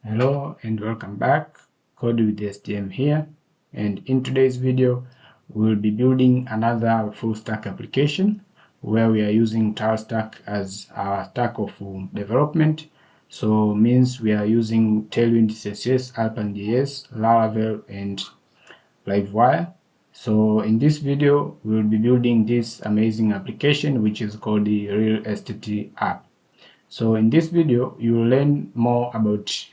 Hello and welcome back. Code with STM here, and in today's video we'll be building another full stack application where we are using Tailstack as our stack of development. So means we are using Tailwind CSS, Alpine.js, Laravel and Livewire. So in this video we'll be building this amazing application which is called the Real Estate app. So in this video you will learn more about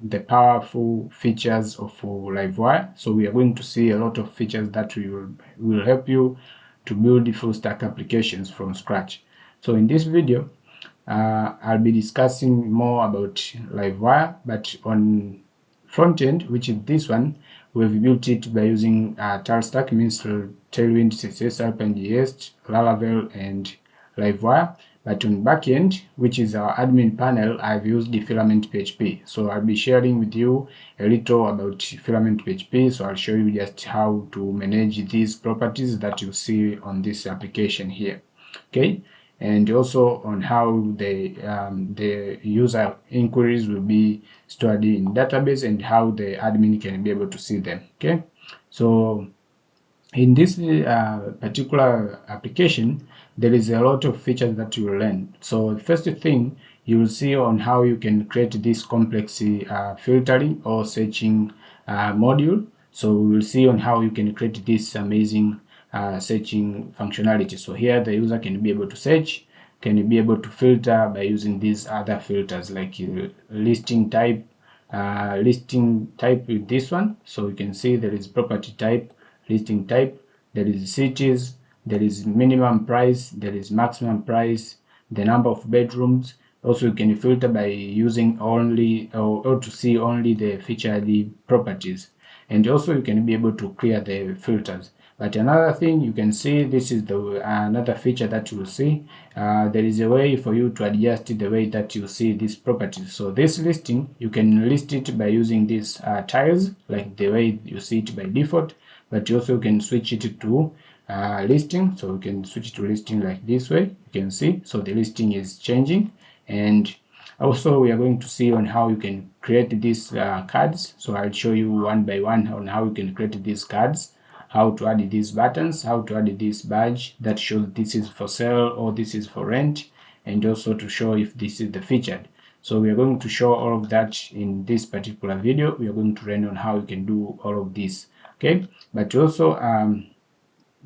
the powerful features of Livewire. So we are going to see a lot of features that will help you to build full stack applications from scratch. So in this video, I'll be discussing more about Livewire, but on front end, which is this one, we've built it by using Tailstack, means Tailwind, CSS, Alpine.js, Laravel, and Livewire. But on backend, which is our admin panel, I've used the Filament PHP. So I'll be sharing with you a little about Filament PHP. So I'll show you just how to manage these properties that you see on this application here. Okay, and also on how the user inquiries will be stored in database and how the admin can be able to see them. Okay, so in this particular application, there is a lot of features that you will learn. So the first thing you will see on how you can create this complex filtering or searching module. So we will see on how you can create this amazing searching functionality. So here the user can be able to search, can be able to filter by using these other filters like listing type with this one. So you can see there is property type, listing type, there is cities, there is minimum price, there is maximum price, the number of bedrooms. Also you can filter by using only or to see only the featured properties, and also you can be able to clear the filters. But another thing you can see, this is the another feature that you will see. There is a way for you to adjust the way that you see these properties. So this listing, you can list it by using these tiles, like the way you see it by default. But you also can switch it to listing. So you can switch to listing like this way. You can see, so the listing is changing. And also we are going to see on how you can create these cards. So I'll show you one by one on how you can create these cards, how to add these buttons, how to add this badge that shows this is for sale or this is for rent, and also to show if this is the featured. So we are going to show all of that in this particular video. We are going to learn on how you can do all of this. Okay, but also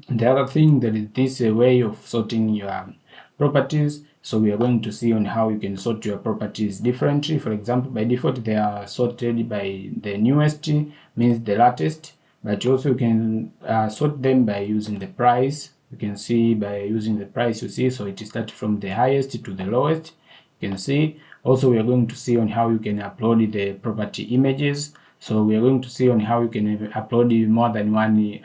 the other thing, that is this way of sorting your properties. So we are going to see on how you can sort your properties differently. For example, by default they are sorted by the newest, means the latest, but also you can sort them by using the price. You can see by using the price, you see, so it starts from the highest to the lowest. You can see. Also we are going to see on how you can upload the property images. So we are going to see on how you can upload more than one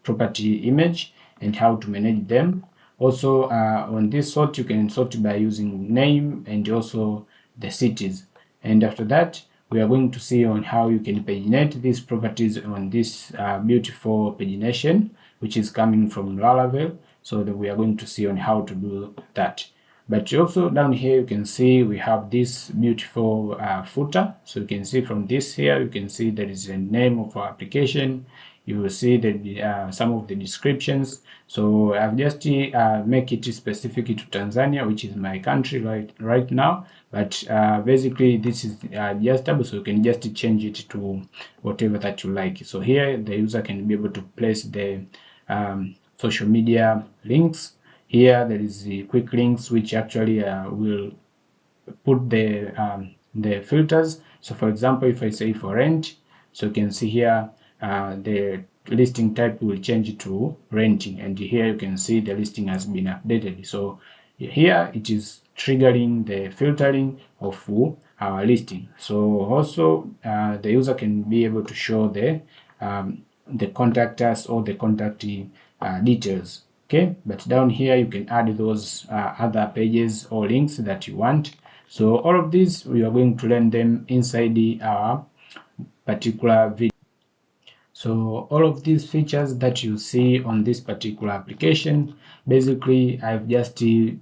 property image and how to manage them. Also on this sort, you can sort by using name and also the cities. And after that, we are going to see on how you can paginate these properties on this beautiful pagination, which is coming from Laravel. So that we are going to see on how to do that. But also down here you can see we have this beautiful footer. So you can see from this here, you can see there is a name of our application. You will see that some of the descriptions. So I've just make it specific to Tanzania, which is my country right now. But basically this is adjustable, so you can just change it to whatever that you like. So here the user can be able to place the social media links. Here there is the quick links, which actually will put the filters. So for example, if I say for rent, so you can see here the listing type will change to renting, and here you can see the listing has been updated. So here it is triggering the filtering of our listing. So also the user can be able to show the contact us or the contact details. Okay, but down here you can add those other pages or links that you want. So all of these we are going to learn them inside our particular video. So all of these features that you see on this particular application, basically I've just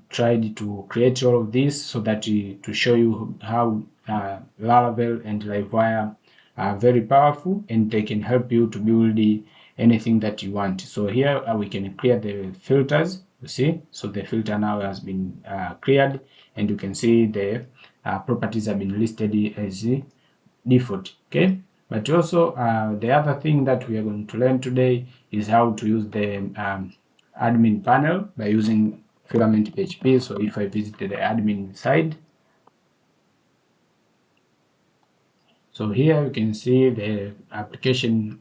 tried to create all of this so that to show you how Laravel and Livewire are very powerful, and they can help you to build anything that you want. So here we can clear the filters, you see. So the filter now has been cleared, and you can see the properties have been listed as default. Okay, but also the other thing that we are going to learn today is how to use the admin panel by using Filament PHP. So if I visit the admin side, so here you can see the application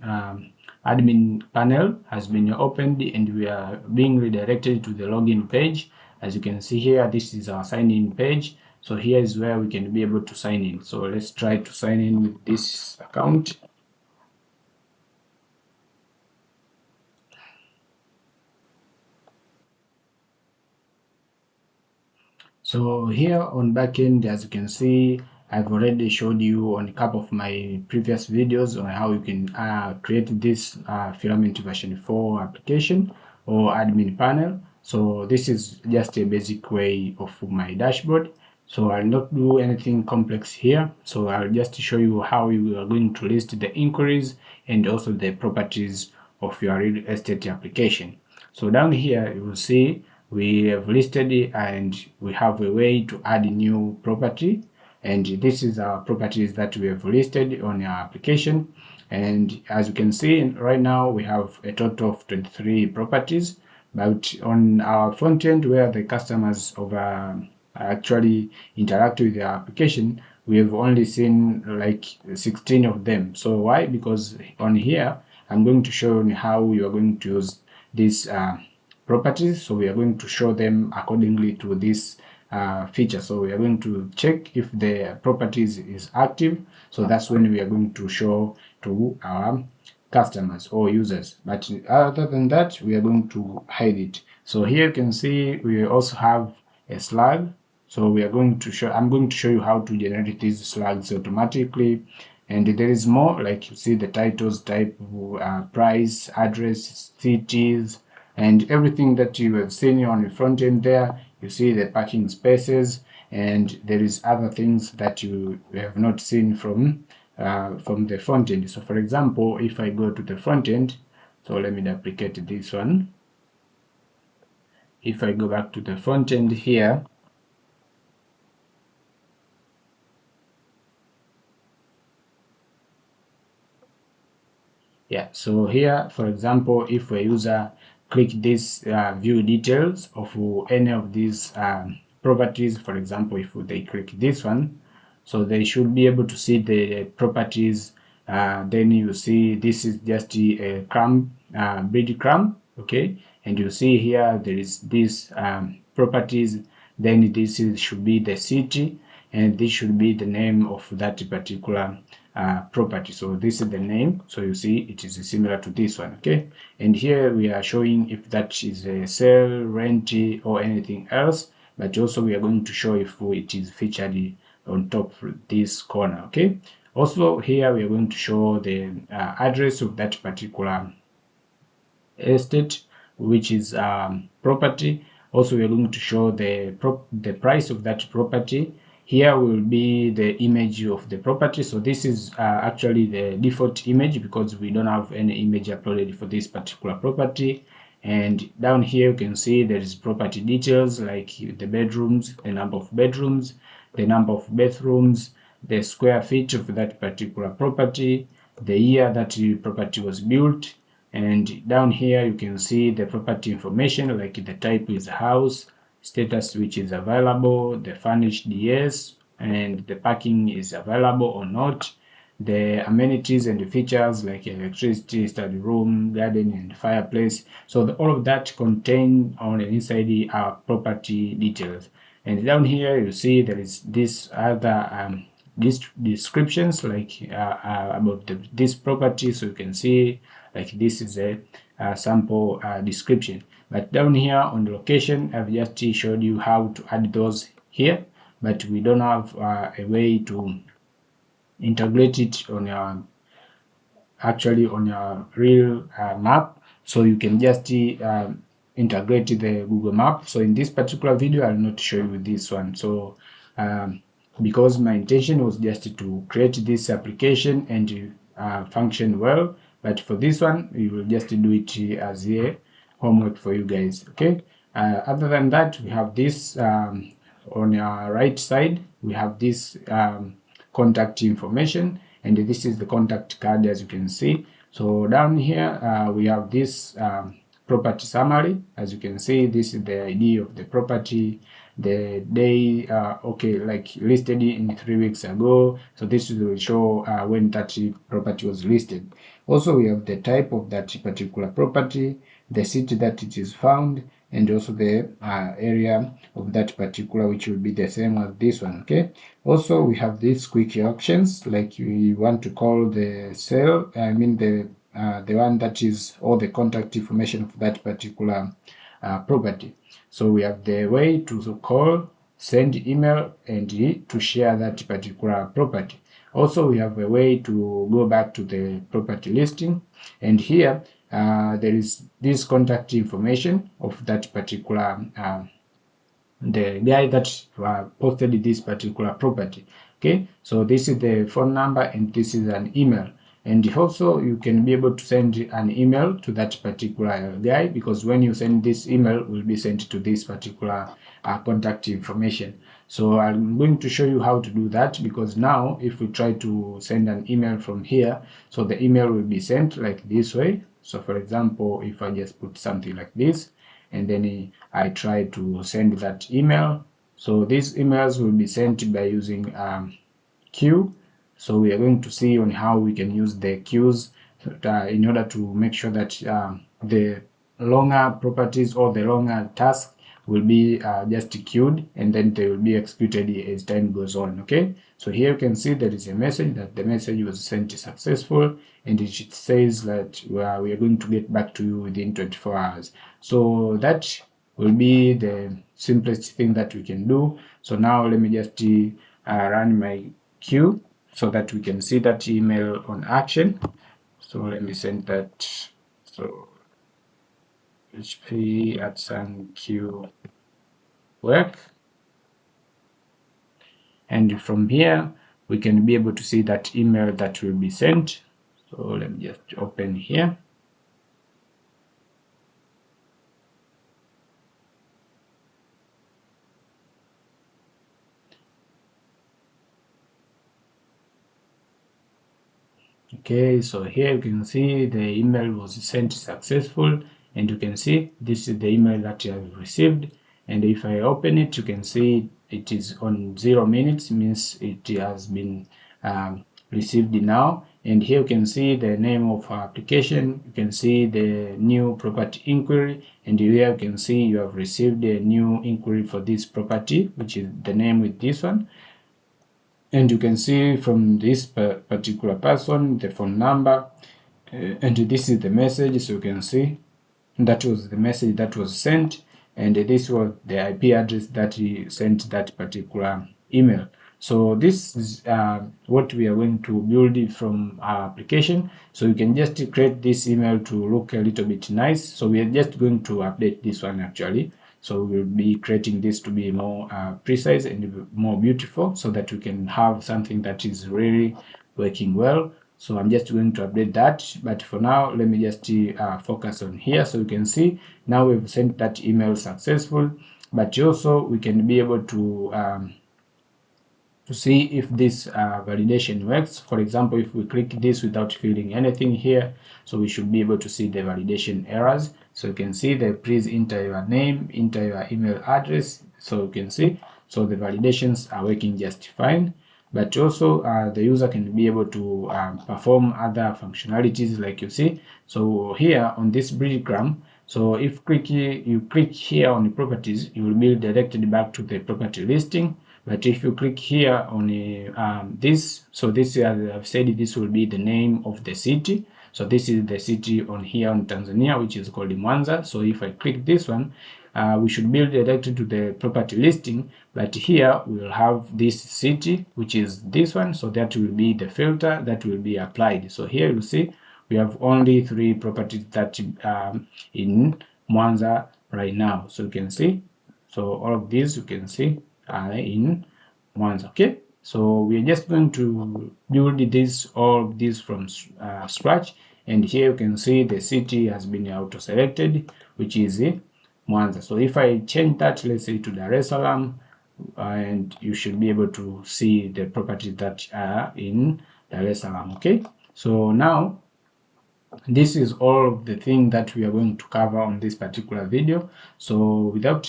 admin panel has been opened, and we are being redirected to the login page. As you can see here, this is our sign in page. So here is where we can be able to sign in. So let's try to sign in with this account. So here on backend, as you can see, I've already showed you on a couple of my previous videos on how you can create this Filament version 4 application or admin panel. So this is just a basic way of my dashboard. So I'll not do anything complex here. So I'll just show you how you are going to list the inquiries and also the properties of your real estate application. So down here you will see we have listed and we have a way to add a new property, and this is our properties that we have listed on our application. And as you can see right now, we have a total of 23 properties, but on our front end where the customers actually interact with the application, we have only seen like 16 of them. So why? Because on here I'm going to show you how you are going to use these properties. So we are going to show them accordingly to this feature. So we are going to check if the properties is active. So that's when we are going to show to our customers or users. But other than that, we are going to hide it. So here you can see we also have a slug. So we are going to show, I'm going to show you how to generate these slugs automatically. And there is more, like you see the titles, type, price, address, cities, and everything that you have seen on the front end there. You see the parking spaces, and there is other things that you have not seen from the front end. So for example, if I go to the front end, so let me duplicate this one. If I go back to the front end here, yeah, so here, for example, if a user click this view details of any of these properties, for example, if they click this one, so they should be able to see the properties. Then you see this is just a breadcrumb, okay, and you see here there is this properties. Then this should be the city, and this should be the name of that particular property. So this is the name. So you see it is similar to this one, okay. And here we are showing if that is a sale, rent, or anything else. But also we are going to show if it is featured on top of this corner, okay. Also here we are going to show the address of that particular estate, which is property. Also we are going to show the price of that property. Here will be the image of the property. So this is actually the default image because we don't have any image uploaded for this particular property. And down here you can see there is property details like the bedrooms, the number of bedrooms, the number of bathrooms, the square feet of that particular property, the year that the property was built. And down here you can see the property information like the type is house, status which is available, the furnished yes, and the parking is available or not, the amenities and the features like electricity, study room, garden, and fireplace. So all of that contained on the inside our property details. And down here you see there is this other descriptions like about this property. So you can see like this is a sample description. But down here on the location, I've just showed you how to add those here, but we don't have a way to integrate it on your real map. So you can just integrate the Google map. So in this particular video, I'll not show you this one. So because my intention was just to create this application and function well. But for this one, we will just do it as a homework for you guys. Okay. Other than that, we have this on our right side. We have this contact information, and this is the contact card, as you can see. So down here we have this property summary. As you can see, this is the ID of the property, the day, okay, like listed in 3 weeks ago. So this will show when that property was listed. Also, we have the type of that particular property, the city that it is found, and also the area of that particular, which will be the same as this one. Okay. Also, we have these quick actions, like we want to call the cell, I mean the one that is all the contact information of that particular property. So we have the way to call, send email, and to share that particular property. Also, we have a way to go back to the property listing, and here there is this contact information of that particular the guy that posted this particular property. Okay, so this is the phone number and this is an email. And also you can be able to send an email to that particular guy, because when you send this email, will be sent to this particular contact information. So I'm going to show you how to do that, because now if we try to send an email from here, so the email will be sent like this way. So for example, if I just put something like this, and then I try to send that email, so these emails will be sent by using queue. So we are going to see on how we can use the queues in order to make sure that the longer properties or the longer tasks will be just queued, and then they will be executed as time goes on. Okay, so here you can see there is a message that the message was sent successful, and it says that we are going to get back to you within 24 hours. So that will be the simplest thing that we can do. So now let me just run my queue so that we can see that email on action. So let me send that. So PHP at some queue work, and from here we can be able to see that email that will be sent. So let me just open here. Okay, so here you can see the email was sent successful, and you can see this is the email that you have received. And if I open it, you can see it is on 0 minutes, means it has been received now. And here you can see the name of our application, you can see the new property inquiry, and here you can see you have received a new inquiry for this property, which is the name with this one. And you can see from this particular person the phone number, and this is the message. So you can see that was the message that was sent, and this was the IP address that he sent that particular email. So this is what we are going to build from our application. So you can just create this email to look a little bit nice. So we are just going to update this one actually. So we'll be creating this to be more precise and more beautiful, so that we can have something that is really working well. So I'm just going to update that, but for now let me just focus on here. So you can see now we've sent that email successful, but also we can be able to see if this validation works. For example, if we click this without filling anything here, so we should be able to see the validation errors. So you can see the please enter your name, enter your email address. So you can see, so the validations are working just fine. But also the user can be able to perform other functionalities, like you see. So here on this breadcrumb, so if you click here on the properties, you will be directed back to the property listing. But if you click here on this, so this, as I've said, this will be the name of the city. So this is the city on here on Tanzania, which is called Mwanza. So if I click this one, we should be directed to the property listing, but here we will have this city, which is this one. So that will be the filter that will be applied. So here you see we have only 3 properties that in Mwanza right now. So you can see, so all of these you can see are in Mwanza. Okay, So we are just going to build all of this from scratch. And here you can see the city has been auto selected, which is Mwanza. So if I change that, let's say to Dar es Salaam, and you should be able to see the properties that are in Dar es Salaam. Okay, so now this is all of the thing that we are going to cover on this particular video. So without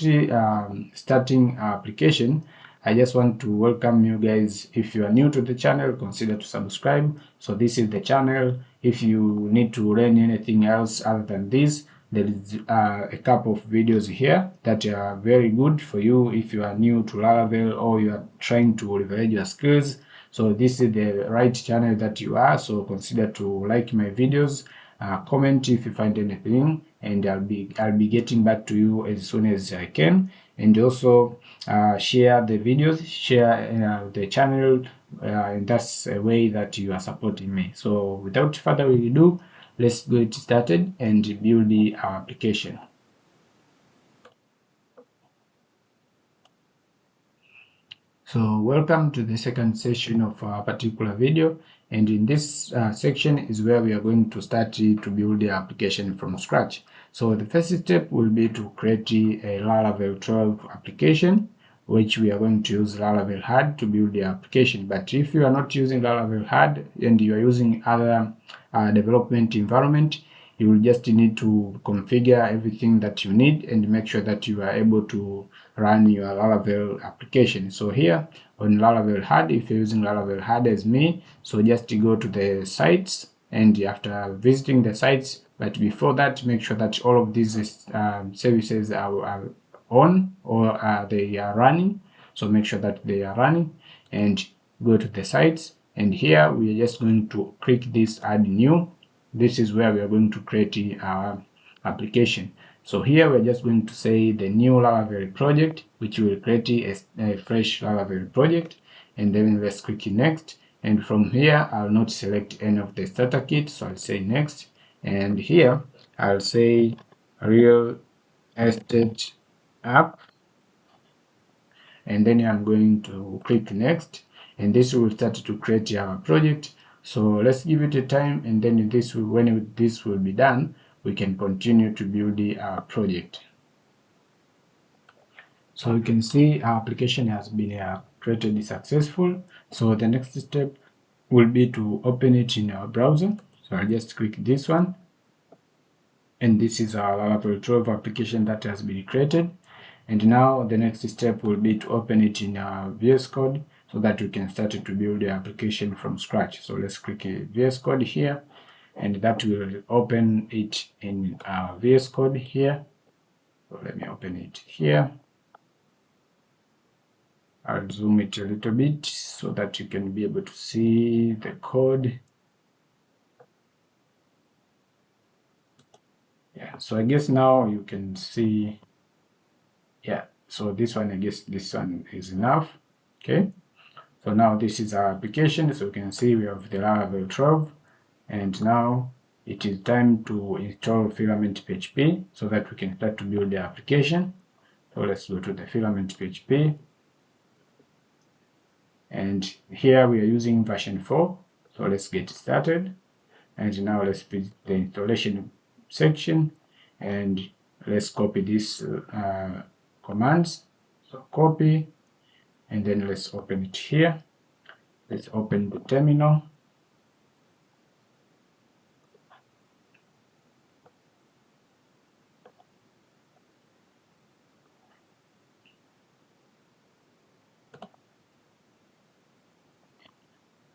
starting our application, I just want to welcome you guys. If you are new to the channel, consider to subscribe. So this is the channel. If you need to learn anything else other than this, there is a couple of videos here that are very good for you if you are new to Laravel or you are trying to leverage your skills. So this is the right channel that you are. So consider to like my videos, comment if you find anything, and I'll be getting back to you as soon as I can. And also share the videos, share the channel, and that's a way that you are supporting me. So without further ado, let's get started and build our application. So welcome to the second session of our particular video, and in this section is where we are going to start to build the application from scratch. So the first step will be to create a Laravel 12 application, which we are going to use Laravel HUD to build the application. But if you are not using Laravel HUD and you are using other development environment, you will just need to configure everything that you need and make sure that you are able to run your Laravel application. So here on Laravel HUD, if you're using Laravel HUD as me, so just go to the sites, and after visiting the sites, but before that, make sure that all of these services are on or they are running. So make sure that they are running and go to the sites, and here we are just going to click this add new. This is where we are going to create our application. So here we're just going to say the new Laravel project, which will create a fresh Laravel project, and then let's click next. And from here, I'll not select any of the starter kit, so I'll say next. And here I'll say real estate app, and then I'm going to click next, and this will start to create our project. So let's give it a time, and then when this will be done, we can continue to build our project. So you can see our application has been created successful. So the next step will be to open it in our browser. So I'll just click this one, and this is our Laravel 12 application that has been created. And now the next step will be to open it in our VS Code so that we can start to build the application from scratch. So let's click VS Code here, and that will open it in our VS Code here. So let me open it here. I'll zoom it a little bit so that you can be able to see the code. Yeah, so I guess now you can see. Yeah, so this one, I guess this one is enough. Okay, so now this is our application. So you can see we have the Laravel 12, and now it is time to install Filament PHP so that we can start to build the application. So let's go to the Filament PHP, and here we are using version 4. So let's get started, and now let's visit the installation section, and let's copy this commands. So copy, and then let's open it here. Let's open the terminal.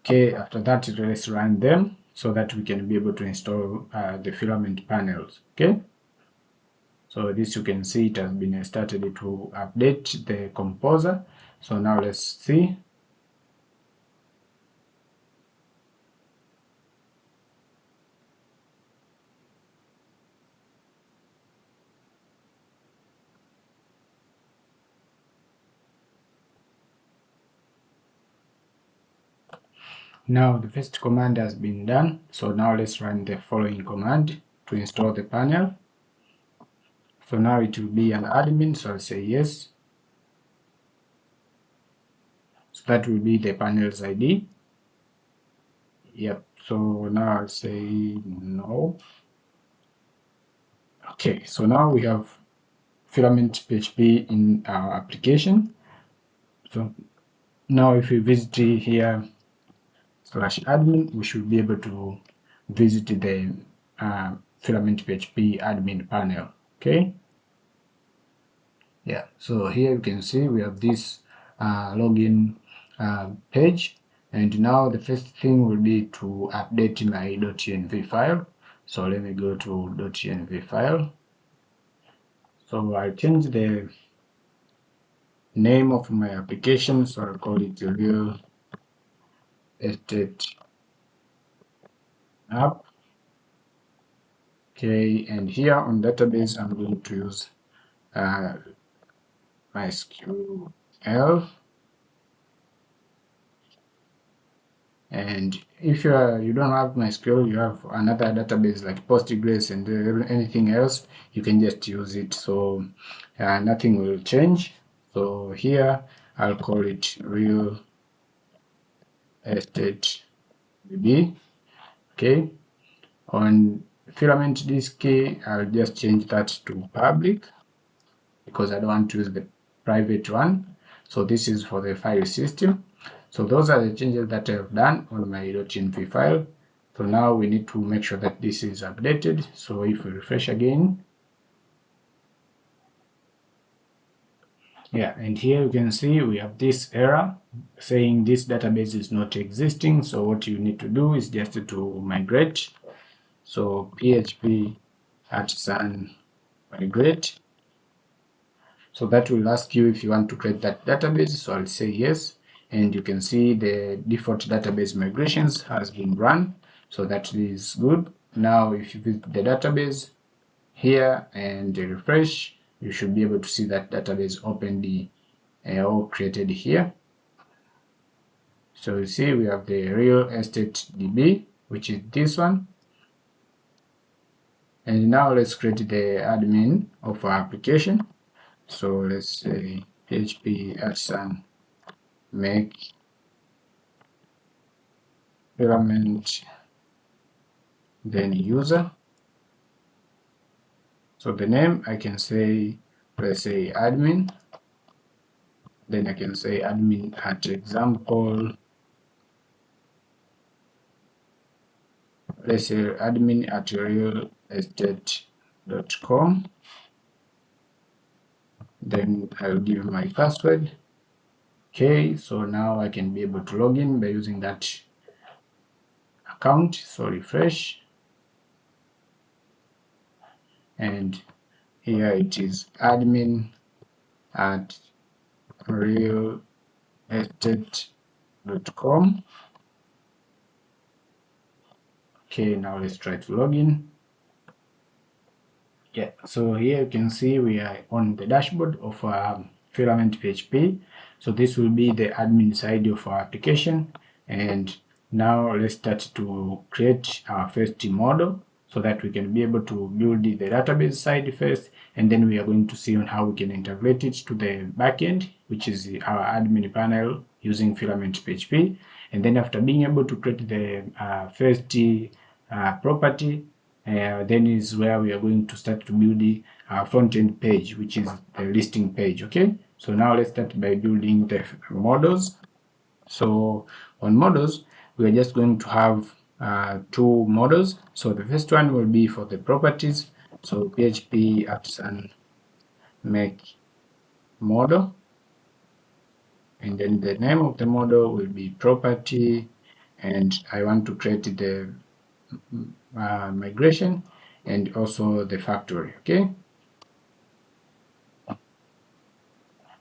Okay, after that, let's run them so that we can be able to install the filament panels. Okay, so this you can see it has been started to update the composer. So now let's see. Now the first command has been done, so now let's run the following command to install the panel. So now it will be an admin, so I'll say yes. that will be the panel's ID. Yep, so now I'll say no. Okay, so now we have Filament PHP in our application. So now if we visit here /admin, we should be able to visit the Filament PHP admin panel. Okay. Yeah, so here you can see we have this login page, and now the first thing will be to update my .env file. So let me go to .env file. So I'll change the name of my application, so I'll call it real estate app. Okay, and here on database I'm going to use MySQL, and if you don't have MySQL, you have another database like Postgres and anything else, you can just use it. So nothing will change. So here I'll call it real estate DB. Okay, on filament disk I'll just change that to public because I don't want to use the private one. So this is for the file system. So those are the changes that I've done on my .env file. So now we need to make sure that this is updated. So if we refresh again, yeah, and here you can see we have this error saying this database is not existing. So what you need to do is just to migrate. So PHP @ migrate. So that will ask you if you want to create that database. So I'll say yes, and you can see the default database migrations has been run. So that is good. Now if you visit the database here and refresh, you should be able to see that database opened or created here. So you see we have the real estate DB, which is this one. And now let's create the admin of our application. So let's say PHP @ make filament, then user. So the name I can say, let's say admin, then I can say admin @example, let's say admin @realestate.com. Then I'll give my password. Okay, so now I can be able to log in by using that account. So refresh, and here it is admin @realestate.com. Okay, now let's try to log in. Yeah, so here you can see we are on the dashboard of Filament PHP. So this will be the admin side of our application, and now let's start to create our first model so that we can be able to build the database side first, and then we are going to see on how we can integrate it to the backend, which is our admin panel using Filament PHP. And then after being able to create the first property, then is where we are going to start to build the front-end page, which is the listing page. Okay, so now let's start by building the models. So on models, we are just going to have two models. So the first one will be for the properties. So PHP @ make model, and then the name of the model will be property, and I want to create the migration and also the factory. Okay,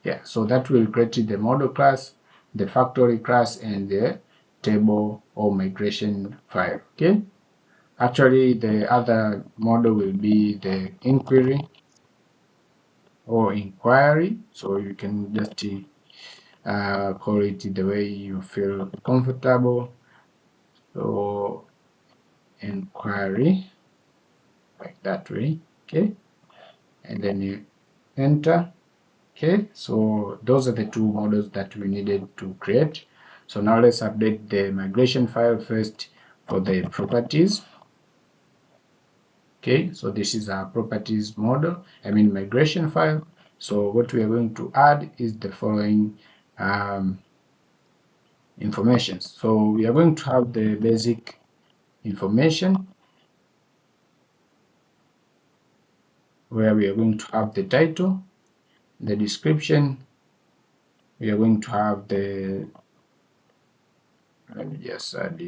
yeah, so that will create the model class, the factory class, and the table or migration file. Okay, actually the other model will be the inquiry or inquiry, so you can just call it the way you feel comfortable. So inquiry, like that way. Okay, and then you enter. Okay, so those are the two models that we needed to create. So now let's update the migration file first for the properties. Okay, so this is our properties model, migration file. So what we are going to add is the following information. So we are going to have the basic information, where we are going to have the title, the description. We are going to have the, let me just add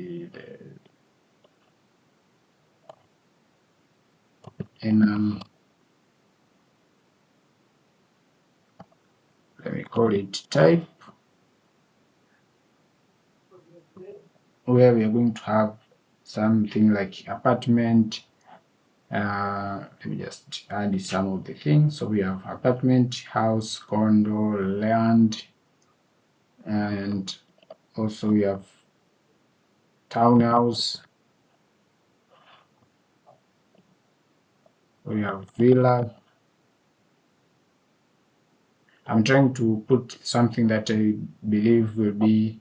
let me call it type, where we are going to have something like apartment. Let me just add some of the things. So we have apartment, house, condo, land, and also we have townhouse, we have villa. I'm trying to put something that I believe will be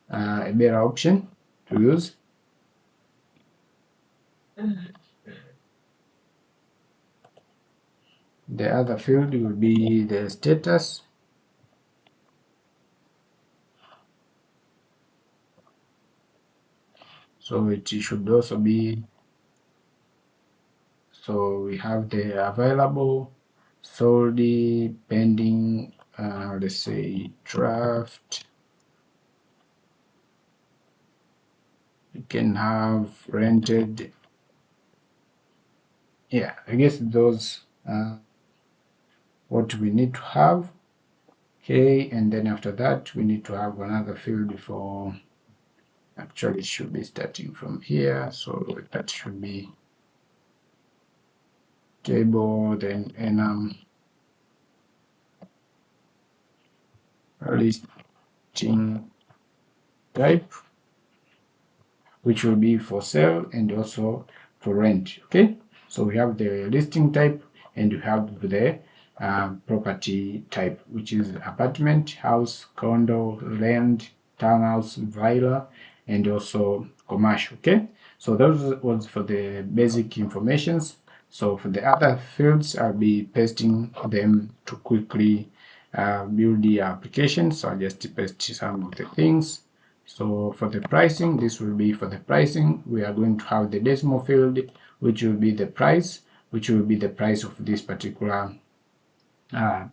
a better option to use. The other field will be the status. So it should also be, so we have the available, sold, pending, let's say draft. You can have rented. Yeah, I guess those what we need to have. Okay, and then after that we need to have another field for, actually it should be starting from here, so that should be table, then enum listing type, which will be for sale and also for rent. Okay, so we have the listing type and we have the property type, which is apartment, house, condo, land, townhouse, villa, and also commercial. Okay, so those was for the basic informations. So for the other fields, I'll be pasting them to quickly build the application. So I'll just paste some of the things. So for the pricing, this will be for the pricing. We are going to have the decimal field, which will be the price, which will be the price of this particular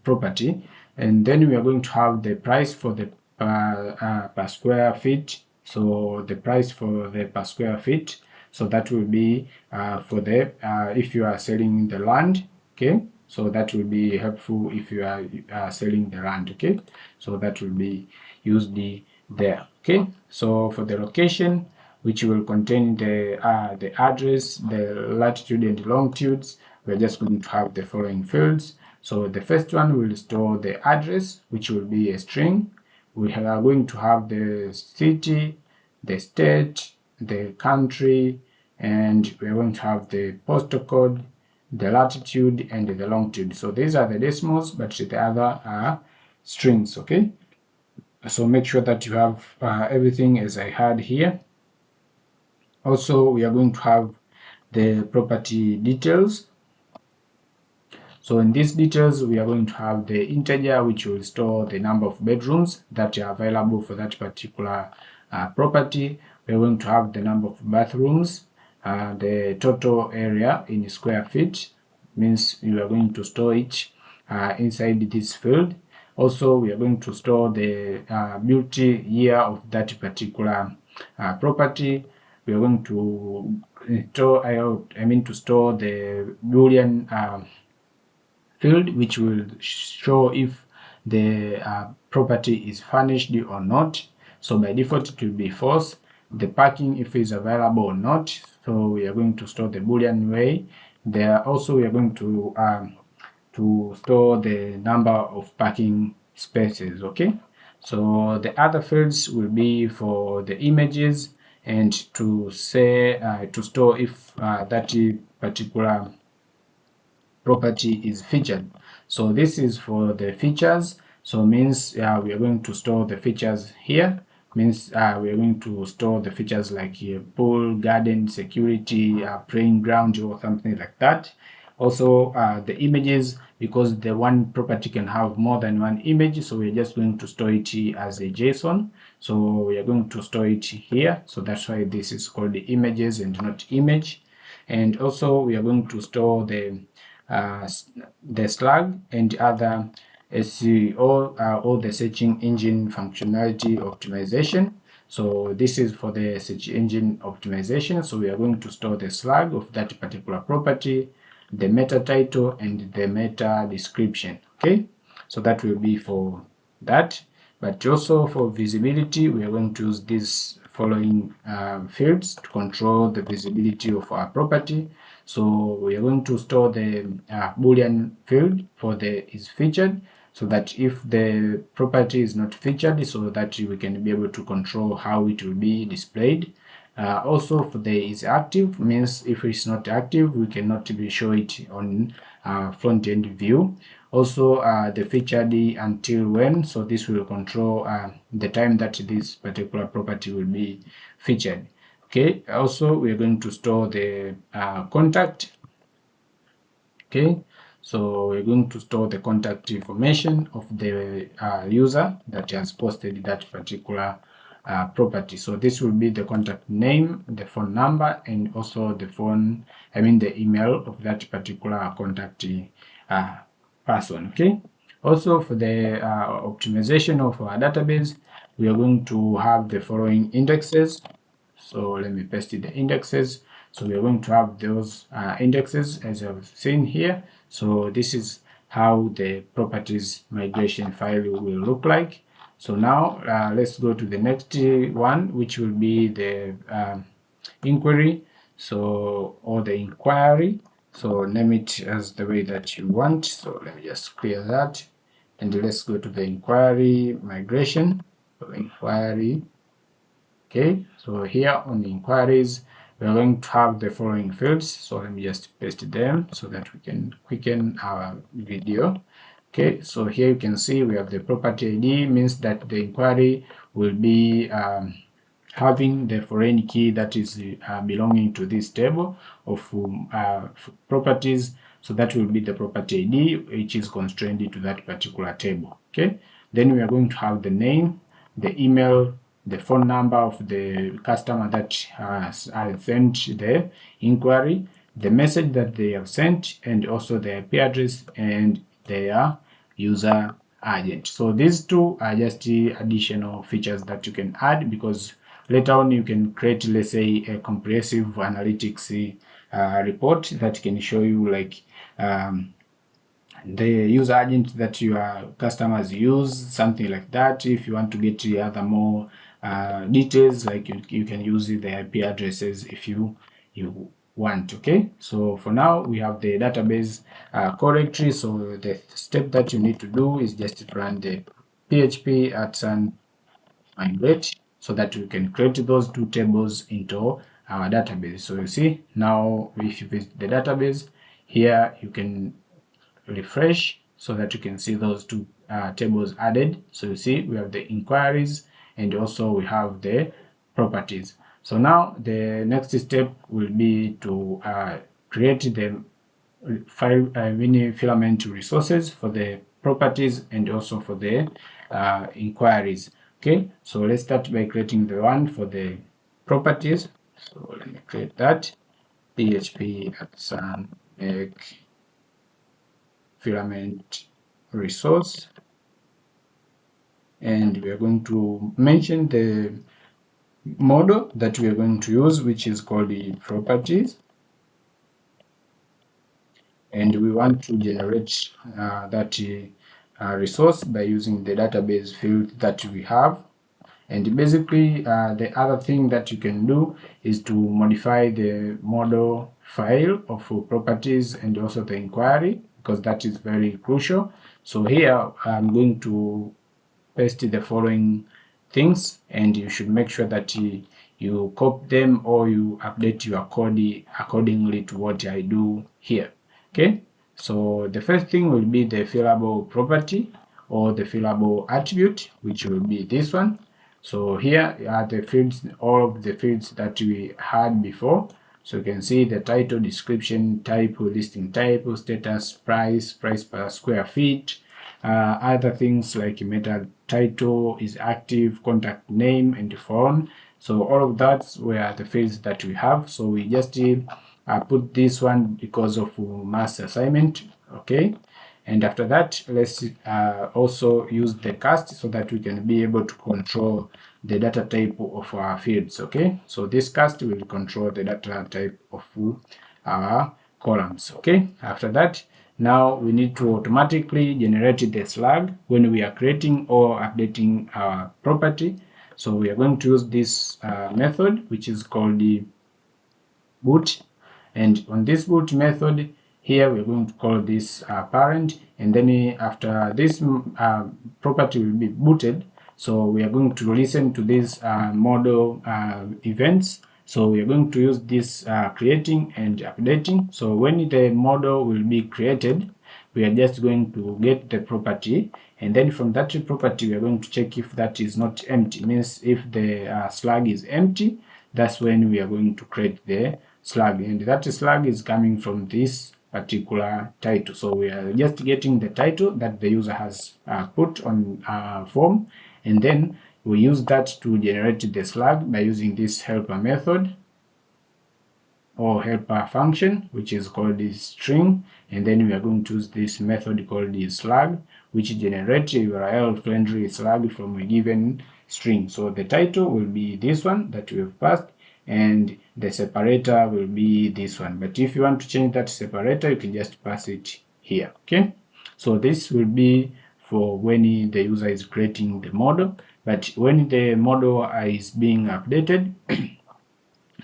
property. And then we are going to have the price for the per square feet. So the price for the per square feet. So that will be for the, if you are selling the land, okay? So that will be helpful if you are selling the land, okay? So that will be used there, okay? So for the location, which will contain the address, the latitude and longitudes, we're just going to have the following fields. So the first one will store the address, which will be a string. We are going to have the city, the state, the country, and we're going to have the postal code, the latitude, and the longitude. So these are the decimals, but the other are strings, okay? So make sure that you have everything as I had here. Also, we are going to have the property details. So in these details, we are going to have the integer, which will store the number of bedrooms that are available for that particular property. We are going to have the number of bathrooms, the total area in square feet, means you are going to store it inside this field. Also, we are going to store the built year of that particular property. We are going to store the Boolean field, which will show if the property is furnished or not. So by default it will be false. The parking, if it's available or not. So we are going to store the Boolean way. There also we are going to store the number of parking spaces, okay? So the other fields will be for the images and to say to store if that particular property is featured. So this is for the features. So means we are going to store the features here. Means we are going to store the features like pool, garden, security, playing ground, or something like that. Also the images, because the one property can have more than one image, so we're just going to store it as a JSON. So we are going to store it here. So that's why this is called the images and not image. And also we are going to store the slug and other SEO or the searching engine functionality optimization. So this is for the search engine optimization. So we are going to store the slug of that particular property, the meta title, and the meta description. Okay, so that will be for that. But also for visibility, we are going to use these following fields to control the visibility of our property. So we are going to store the Boolean field for the is featured, so that if the property is not featured, so that we can be able to control how it will be displayed. Also for the is active, means if it's not active, we cannot be show it on front-end view. Also the featured until when, so this will control the time that this particular property will be featured. Okay, also we are going to store the contact. Okay, so we're going to store the contact information of the user that has posted that particular property. So this will be the contact name, the phone number, and also the the email of that particular contact person. Okay, also for the optimization of our database, we are going to have the following indexes. So let me paste the indexes. So we are going to have those indexes as I've seen here. So this is how the properties migration file will look like. So now let's go to the next one, which will be the inquiry. So, or the inquiry. So name it as the way that you want. So let me just clear that. And let's go to the inquiry migration. So inquiry. Okay, so here on the inquiries, we are going to have the following fields. So let me just paste them so that we can quicken our video. Okay, so here you can see we have the property ID, means that the inquiry will be having the foreign key that is belonging to this table of properties. So that will be the property ID, which is constrained to that particular table. Okay, then we are going to have the name, the email, the phone number of the customer that has sent the inquiry, the message that they have sent, and also the IP address and their user agent. So these two are just the additional features that you can add, because later on you can create, let's say, a comprehensive analytics report that can show you like the user agent that your customers use, something like that. If you want to get the other more details, like you can use the IP addresses if you want. Okay, so for now we have the database correctly. So the step that you need to do is just to run the PHP @ migrate, so that we can create those two tables into our database. So you see now, if you visit the database here, you can refresh so that you can see those two tables added. So you see we have the inquiries and also we have the properties. So now the next step will be to create the filament resources for the properties and also for the inquiries. Okay, so let's start by creating the one for the properties. So let me create that. PHP @ make filament resource, and we are going to mention the model that we are going to use, which is called the properties, and we want to generate that resource by using the database field that we have. And basically the other thing that you can do is to modify the model file of properties and also the inquiry, because that is very crucial. So here I'm going to paste the following things, and you should make sure that you copy them or you update your code accordingly to what I do here. Okay, So the first thing will be the fillable property or the fillable attribute, which will be this one. So here are the fields, all of the fields that we had before. So you can see the title, description, type, listing type, status, price per square feet, other things like meta title is active, contact name, and phone. So all of that were the fields that we have. So we just put this one because of mass assignment, okay? And after that, let's also use the cast so that we can be able to control the data type of our fields, okay? So this cast will control the data type of our columns, okay? After that, now we need to automatically generate the slug when we are creating or updating our property. So we are going to use this method, which is called the boot. And on this boot method, here we're going to call this parent, and then after this property will be booted, so we are going to listen to these model events. So we are going to use this creating and updating. So when the model will be created, we are just going to get the property, and then from that property we are going to check if that is not empty. Means if the slug is empty, that's when we are going to create the slug, and that slug is coming from this particular title. So we are just getting the title that the user has put on form, and then we use that to generate the slug by using this helper method or helper function, which is called the string, and then we are going to use this method called the slug, which generates a URL friendly slug from a given string. So the title will be this one that we have passed, and the separator will be this one. But if you want to change that separator, you can just pass it here, okay? So this will be for when the user is creating the model, but when the model is being updated,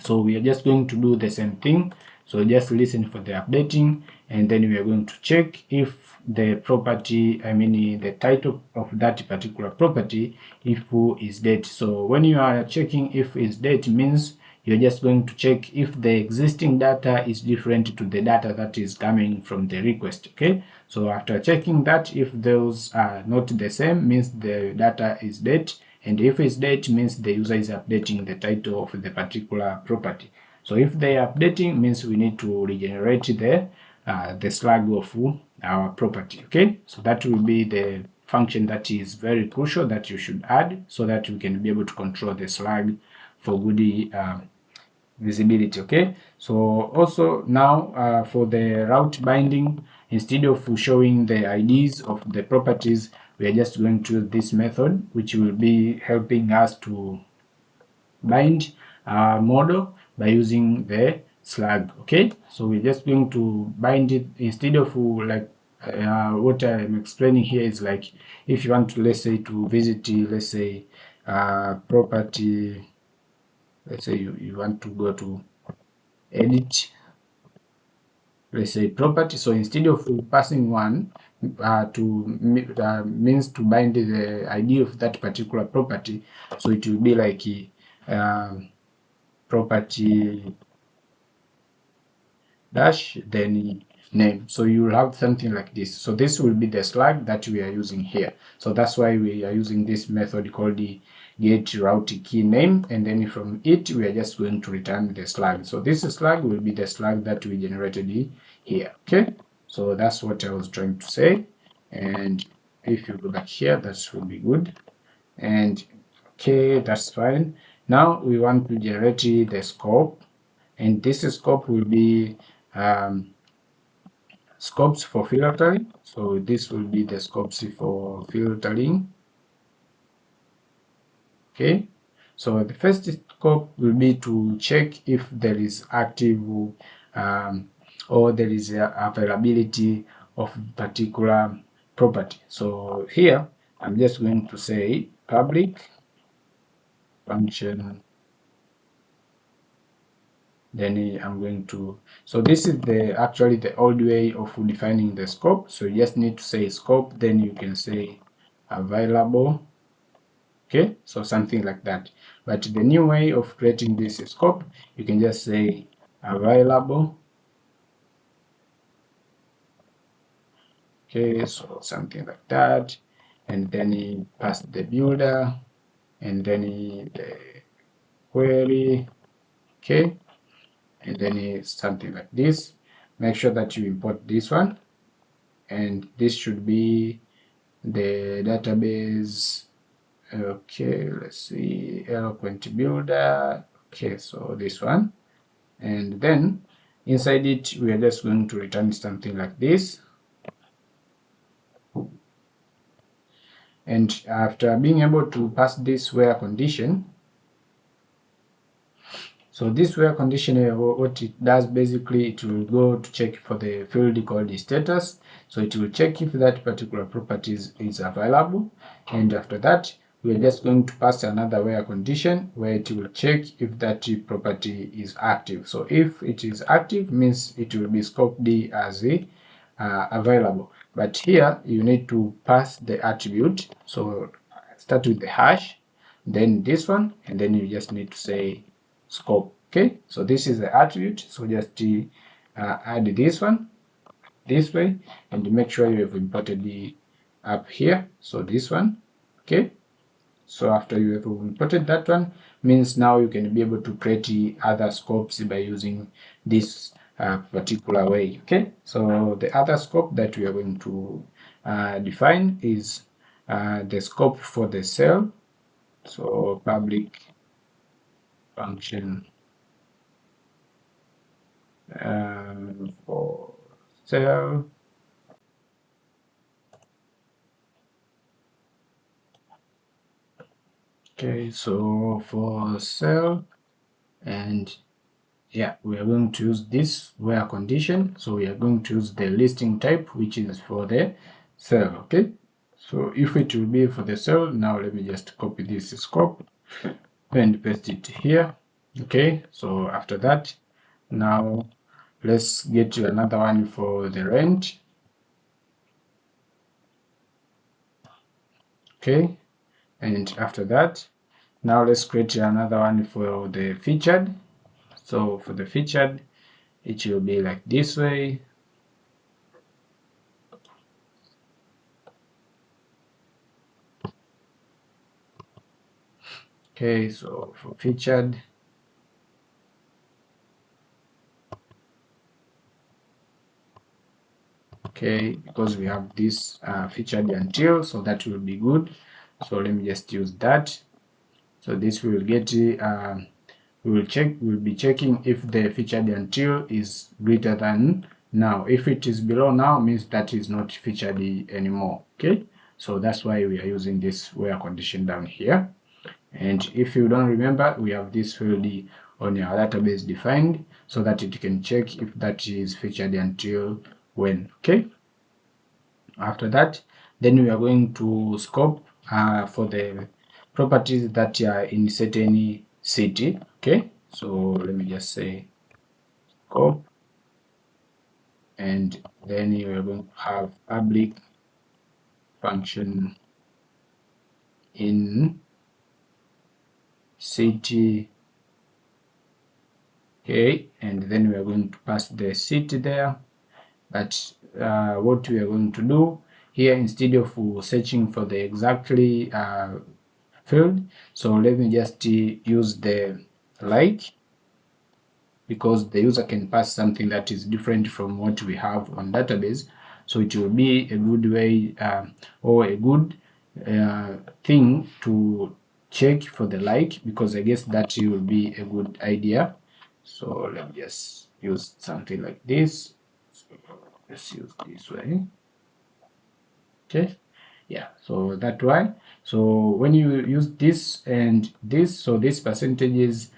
so we are just going to do the same thing. So just listen for the updating, and then we are going to check if the property, the title of that particular property, if is date. So when you are checking if is date, means you're just going to check if the existing data is different to the data that is coming from the request, okay? So after checking that, if those are not the same, means the data is date, and if it's date, means the user is updating the title of the particular property. So if they are updating, means we need to regenerate the slug of our property, okay? So that will be the function that is very crucial that you should add so that we can be able to control the slug for good visibility, okay? So also now for the route binding, instead of showing the IDs of the properties, we are just going to use this method, which will be helping us to bind our model by using the slug, okay? So we're just going to bind it instead of like what I'm explaining here is like if you want to, let's say, to visit, let's say, property, let's say you want to go to edit, let's say property. So instead of passing one means to bind the ID of that particular property, so it will be like property dash then name. So you will have something like this. So this will be the slug that we are using here. So that's why we are using this method called the get route key name, and then from it we are just going to return the slug. So this slug will be the slug that we generated here, okay? So that's what I was trying to say, and if you go back here, that will be good. And okay, that's fine. Now we want to generate the scope, and this scope will be scopes for filtering. So this will be the scopes for filtering, okay? So the first scope will be to check if there is active or there is availability of particular property. So here I'm just going to say public function, then I'm going to, so this is actually the old way of defining the scope. So you just need to say scope, then you can say available, okay? So something like that. But the new way of creating this scope, you can just say available Okay, so something like that, and then pass the builder, and then the query. Okay, and then something like this. Make sure that you import this one, and this should be the database. Okay, let's see, eloquent builder. Okay, so this one, and then inside it we are just going to return something like this. And after being able to pass this where condition, so this where condition, what it does basically, it will go to check for the field called status. So it will check if that particular property is available, and after that we are just going to pass another where condition where it will check if that property is active. So if it is active, means it will be scoped as available. But here you need to pass the attribute. So start with the hash, then this one, and then you just need to say scope. Okay, so this is the attribute. So just add this one this way, and make sure you have imported the up here. So this one. Okay, so after you have imported that one, means now you can be able to create other scopes by using this particular way. Okay, so the other scope that we are going to define is the scope for the cell. So public function for cell. Okay, so for cell, and yeah, we are going to use this where condition. So we are going to use the listing type, which is for the cell. Okay, so if it will be for the cell, now let me just copy this scope and paste it here. Okay, so after that, now let's get to another one for the rent. Okay, and after that, now let's create another one for the featured. So for the featured, it will be like this way. Okay, so for featured, okay, because we have this featured until, so that will be good. So let me just use that. So this will get we'll be checking if the featured until is greater than now. If it is below now, means that is not featured anymore. Okay, so that's why we are using this where condition down here. And if you don't remember, we have this field on our database defined so that it can check if that is featured until when. Okay, after that, then we are going to scope for the properties that are in certain city. Okay, so let me just say scope, and then we are going to have public function in city. Okay, and then we are going to pass the city there. But what we are going to do here, instead of searching for the exactly field, so let me just use the like, because the user can pass something that is different from what we have on database. So it will be a good way or a good thing to check for the like, because I guess that will be a good idea. So let me just use something like this. So let's use this way. Okay, yeah, so that way. So when you use this and this, so this percentages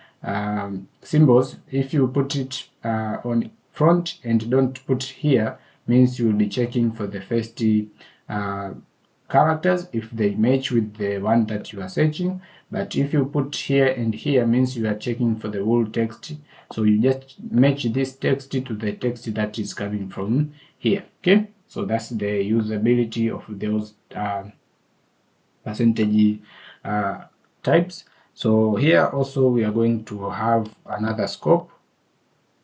symbols, if you put it on front and don't put here, means you will be checking for the first characters if they match with the one that you are searching. But if you put here and here, means you are checking for the whole text. So you just match this text to the text that is coming from here. Okay, so that's the usability of those percentage types. So here also we are going to have another scope.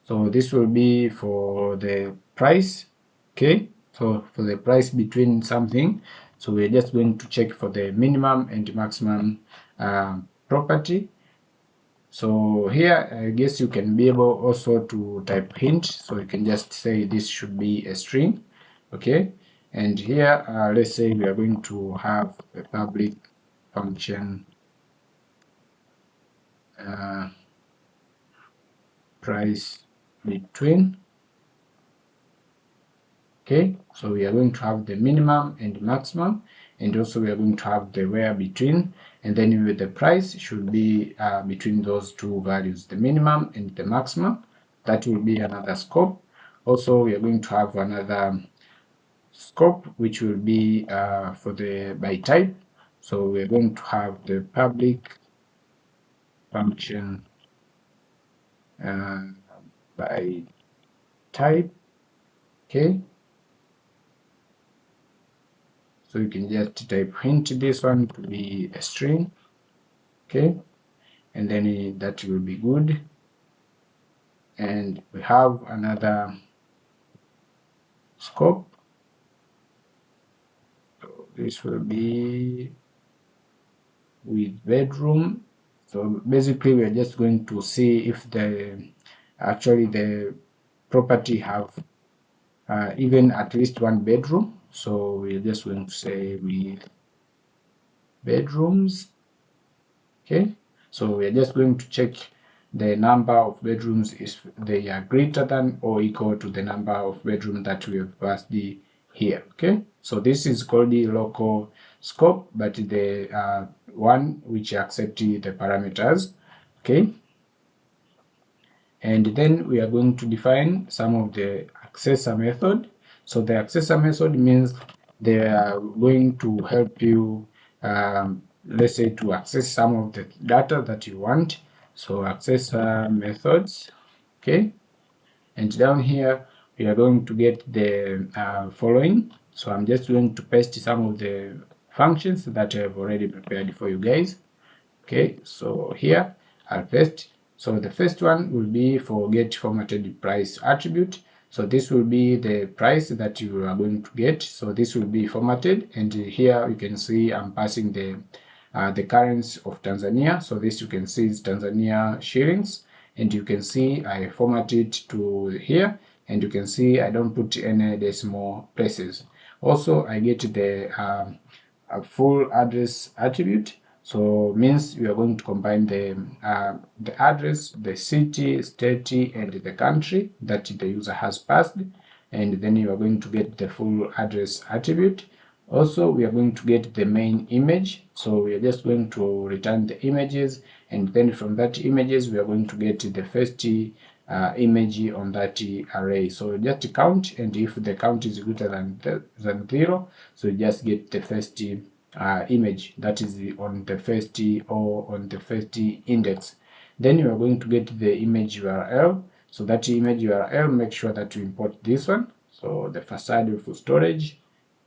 So this will be for the price. Okay, So for the price between something, so we're just going to check for the minimum and maximum property. So here I guess you can be able also to type hint, so you can just say this should be a string, okay? And here let's say we are going to have a public function price between, okay? So we are going to have the minimum and maximum, and also we are going to have the where between, and then with the price should be between those two values, the minimum and the maximum. That will be another scope. Also we are going to have another scope which will be for the by type. So we are going to have the public function by type, okay? So you can just type hint this one to be a string, okay? And then that will be good. And we have another scope. So this will be with bedroom. So basically we are just going to see if the property have even at least one bedroom. So we're just going to say with bedrooms, okay? So we're just going to check the number of bedrooms if they are greater than or equal to the number of bedrooms that we have passed here, okay? So this is called the local scope, but the one which accepts the parameters, okay? And then we are going to define some of the accessor method. So the accessor method means they are going to help you, let's say, to access some of the data that you want. So accessor methods, okay? And down here, we are going to get the following. So I'm just going to paste some of the functions that I have already prepared for you guys. Okay, so here I'll paste. So the first one will be for get formatted price attribute. So this will be the price that you are going to get. So this will be formatted, and here you can see I'm passing the currency of Tanzania. So this you can see is Tanzania shillings, and you can see I format it to here, and you can see I don't put any decimal places. Also I get the full address attribute. So means we are going to combine the address, the city, state, and the country that the user has passed, and then you are going to get the full address attribute. Also, we are going to get the main image. So we are just going to return the images, and then from that images we are going to get the first image on that array. So just count, and if the count is greater than 0, so you just get the first image that is on the first or on the first index. Then you are going to get the image URL. So that image URL, make sure that you import this one. So the facade for storage,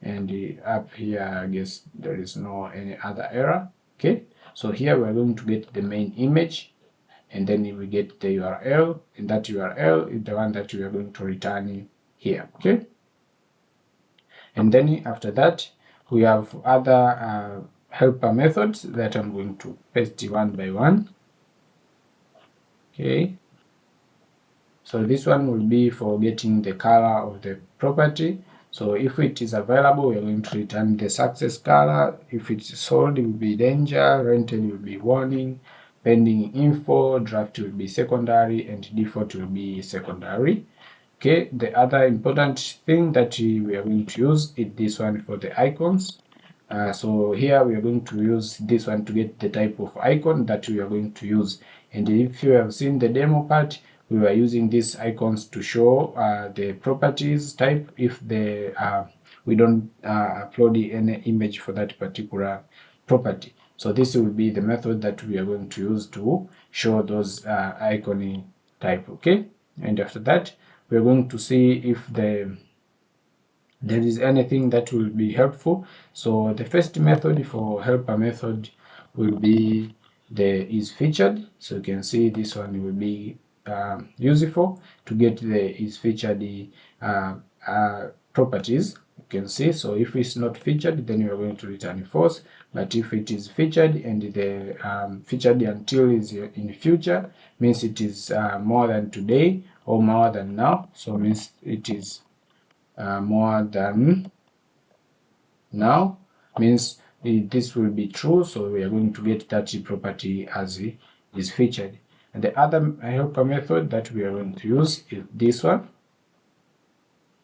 and up here I guess there is no any other error. Okay, so here we are going to get the main image, and then we get the URL, and that URL is the one that we are going to return here. Okay, and then after that we have other helper methods that I'm going to paste one by one. Okay, so this one will be for getting the color of the property. So if it is available, we are going to return the success color. If it's sold, it will be danger, rented will be warning, pending info, draft will be secondary, and default will be secondary. Okay, the other important thing that we are going to use is this one for the icons. So here we are going to use this one to get the type of icon that we are going to use. And if you have seen the demo part, we were using these icons to show the properties type if we don't upload any image for that particular property. So this will be the method that we are going to use to show those icon type. Okay, and after that we are going to see if there is anything that will be helpful. So the first method for helper method will be the is featured. So you can see this one will be useful to get the is featured properties, you can see. So if it's not featured, then we are going to return false, but if it is featured and the featured until is in future, means it is more than today or more than now, so means it is more than now, means this will be true, so we are going to get that property as it is featured. And the other helper method that we are going to use is this one,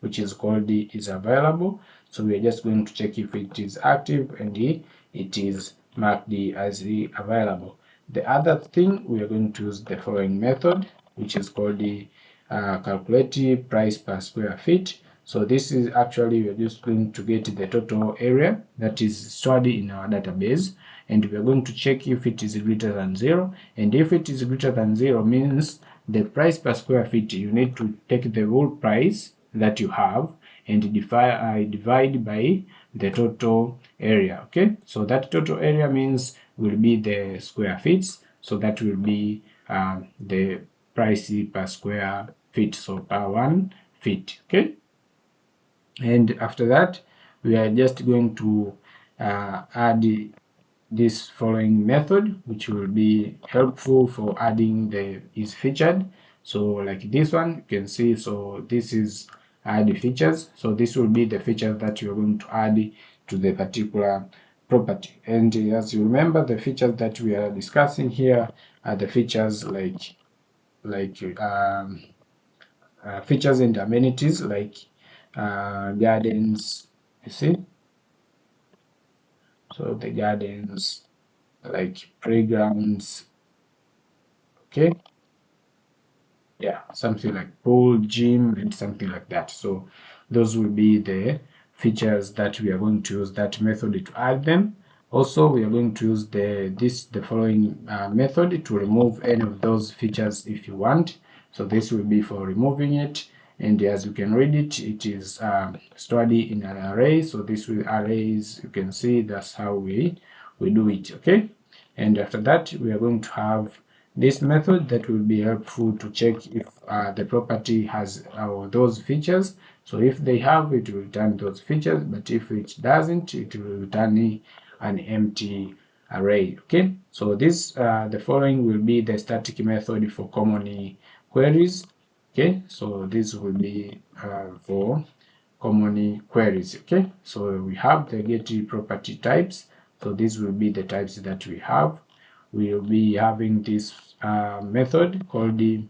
which is called is available. So we are just going to check if it is active, and it is marked as available. The other thing, we are going to use the following method, which is called the calculate price per square feet. So this is actually, we're just going to get the total area that is stored in our database, and we are going to check if it is greater than 0. And if it is greater than 0, means the price per square feet, you need to take the whole price that you have and divide by the total area. Okay, so that total area means will be the square feet, so that will be the price per square feet, so per 1 feet. Okay, and after that we are just going to add this following method, which will be helpful for adding the is featured. So like this one, you can see, so this is add features, so this will be the feature that you're going to add to the particular property. And as you remember, the features that we are discussing here are the features like features and amenities, like gardens, you see, so the gardens, like playgrounds, okay, yeah, something like pool, gym, and something like that. So those will be the features that we are going to use that method to add them. Also, we are going to use the following method to remove any of those features if you want. So this will be for removing it, and as you can read it, it is stored in an array. So this will arrays, you can see that's how we do it. Okay, and after that we are going to have this method that will be helpful to check if the property has those features. So if they have, it will return those features, but if it doesn't, it will return an empty array. Okay, so this the following will be the static method for common queries. Okay, so this will be for common queries. Okay, so we have the get property types, so these will be the types that we have. We'll be having this method called the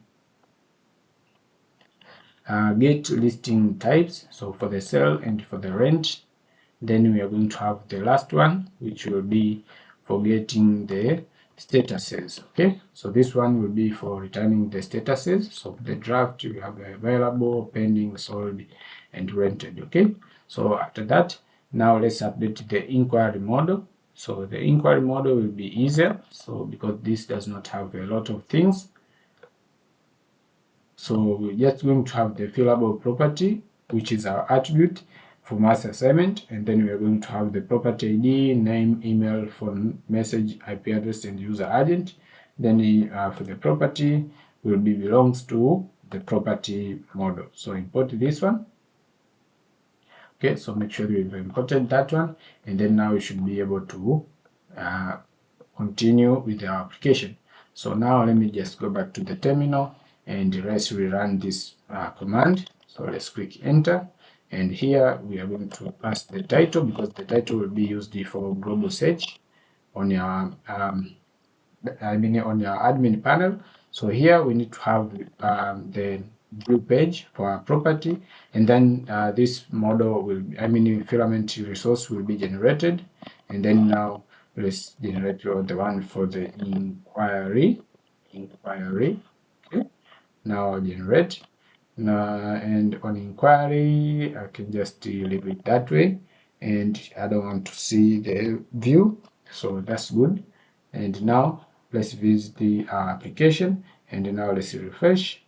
get listing types, so for the sale and for the rent. Then we are going to have the last one, which will be for getting the statuses. Okay, so this one will be for returning the statuses. So the draft, you have available, pending, sold, and rented. Okay, so after that, now let's update the inquiry model. So the inquiry model will be easier, so because this does not have a lot of things. So we're just going to have the fillable property, which is our attribute for mass assignment, and then we are going to have the property ID, name, email, phone, message, IP address, and user agent. Then for the property will be belongs to the property model. So import this one. Okay, so make sure you've imported that one, and then now we should be able to continue with our application. So now let me just go back to the terminal and let's rerun this command. So let's click enter, and here we are going to pass the title, because the title will be used for global search on your on your admin panel. So here we need to have the view page for our property, and then this model will, filament resource will be generated, and then now let's generate the one for the inquiry. Okay, now generate. And on inquiry, I can just leave it that way, and I don't want to see the view, so that's good. And now let's visit the application, and now let's refresh.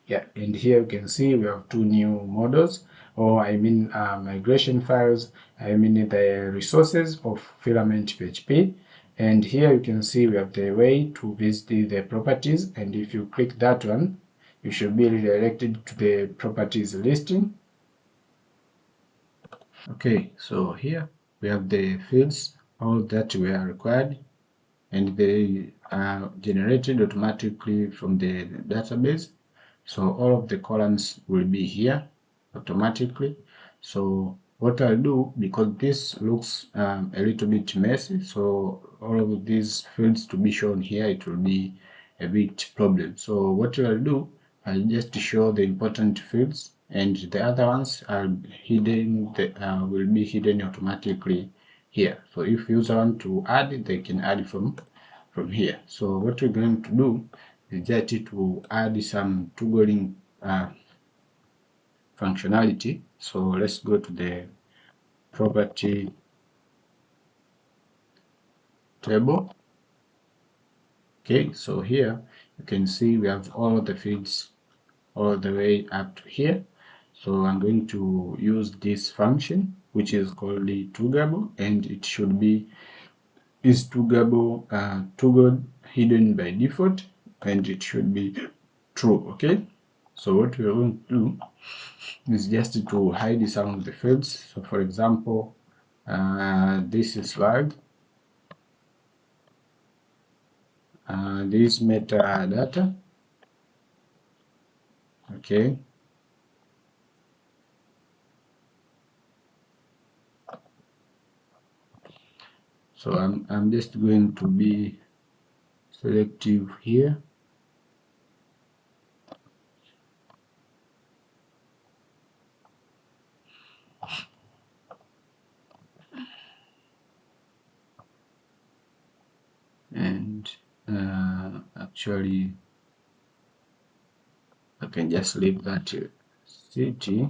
Yeah, and here you can see we have two new models, or migration files, the resources of Filament PHP. And here you can see we have the way to visit the properties, and if you click that one, you should be redirected to the properties listing. Okay, so here we have the fields, all that we are required, and they are generated automatically from the database. So all of the columns will be here automatically. So what I'll do, because this looks a little bit messy, so all of these fields to be shown here, it will be a bit problem. So what I'll do, I'll just show the important fields, and the other ones are hidden, will be hidden automatically here. So if user want to add, they can add from here. So what we're going to do is just to add some toggling functionality. So let's go to the property table. Okay, so here you can see we have all the fields all the way up to here. So I'm going to use this function, which is called the toggable, and it should be is toggled hidden by default, and it should be true. Okay, so what we're going to do is just to hide some of the fields. So for example, this is flag, this metadata. Okay, so I'm just going to be selective here. And actually I can just leave that city.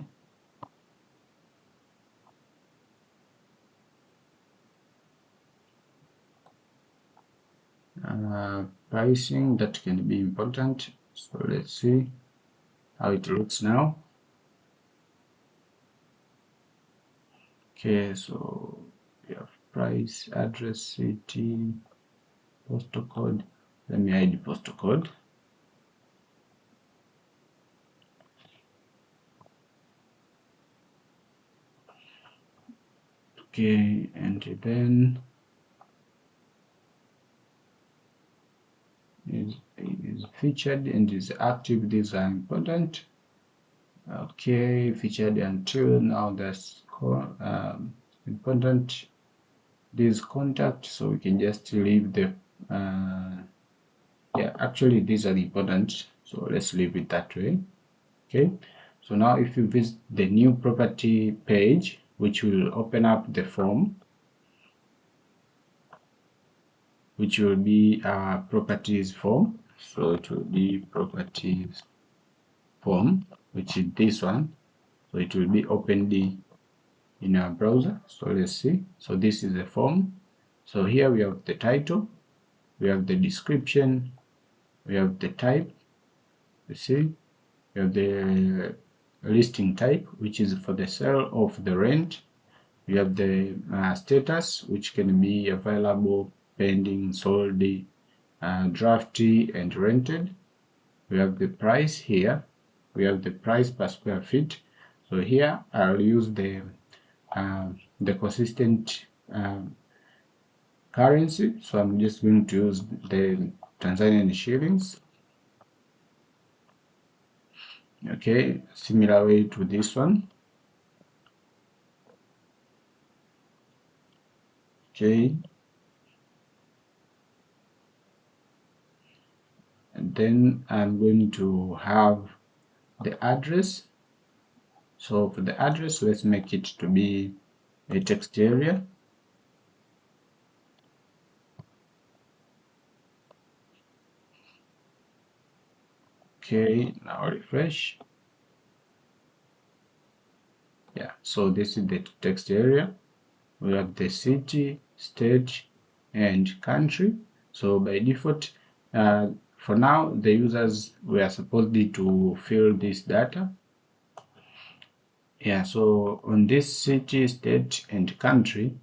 Pricing, that can be important. So let's see how it looks now. Okay, so we have price, address, city, postal code. Let me hide the postal code. Okay, and then is featured and is active. These are important. Okay, featured until now, that's important. This contact, so we can just leave the yeah, actually these are important, so let's leave it that way. Okay, so now if you visit the new property page, which will open up the form, which will be our properties form. So it will be properties form, which is this one. So it will be opened in our browser. So let's see. So this is the form. So here we have the title, we have the description, we have the type. You see, we have the listing type, which is for the sale of the rent. We have the status, which can be available, pending, sold, drafty, and rented. We have the price here. We have the price per square feet. So here I'll use the consistent currency. So I'm just going to use the Tanzanian shillings. Okay, similar way to this one. Okay, and then I'm going to have the address. So for the address, let's make it to be a text area. Okay, now refresh. Yeah, so this is the text area. We have the city, state, and country. So by default, for now, the users were supposed to fill this data. Yeah, so on this city, state, and country,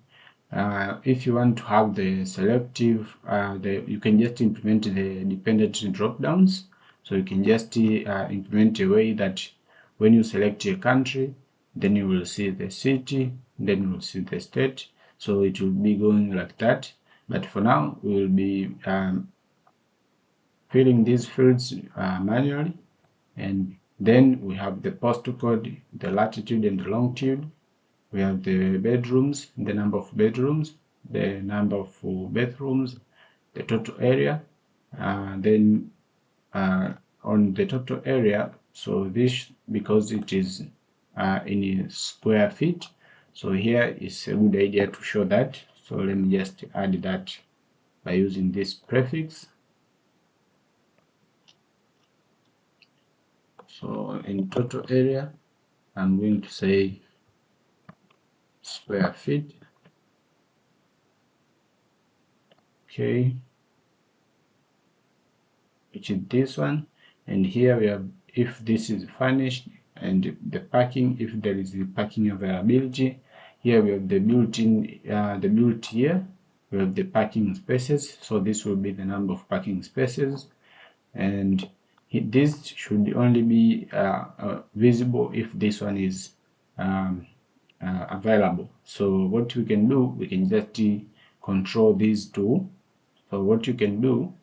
if you want to have the selective, you can just implement the dependent drop downs. So you can just implement a way that when you select a country, then you will see the city, then you will see the state. So it will be going like that. But for now, we will be filling these fields manually. And then we have the postal code, the latitude and the longitude. We have the bedrooms, the number of bedrooms, the number of bathrooms, the total area. Then on the total area, so this, because it is in square feet, so here is a good idea to show that. So let me just add that by using this prefix. So in total area, I'm going to say square feet. Okay, which is this one. And here we have if this is furnished, and the parking, if there is the parking availability. Here we have the built-in, the built here. We have the parking spaces. So this will be the number of parking spaces, and this should only be visible if this one is available. So what we can do, we can just control these two. So what you can do,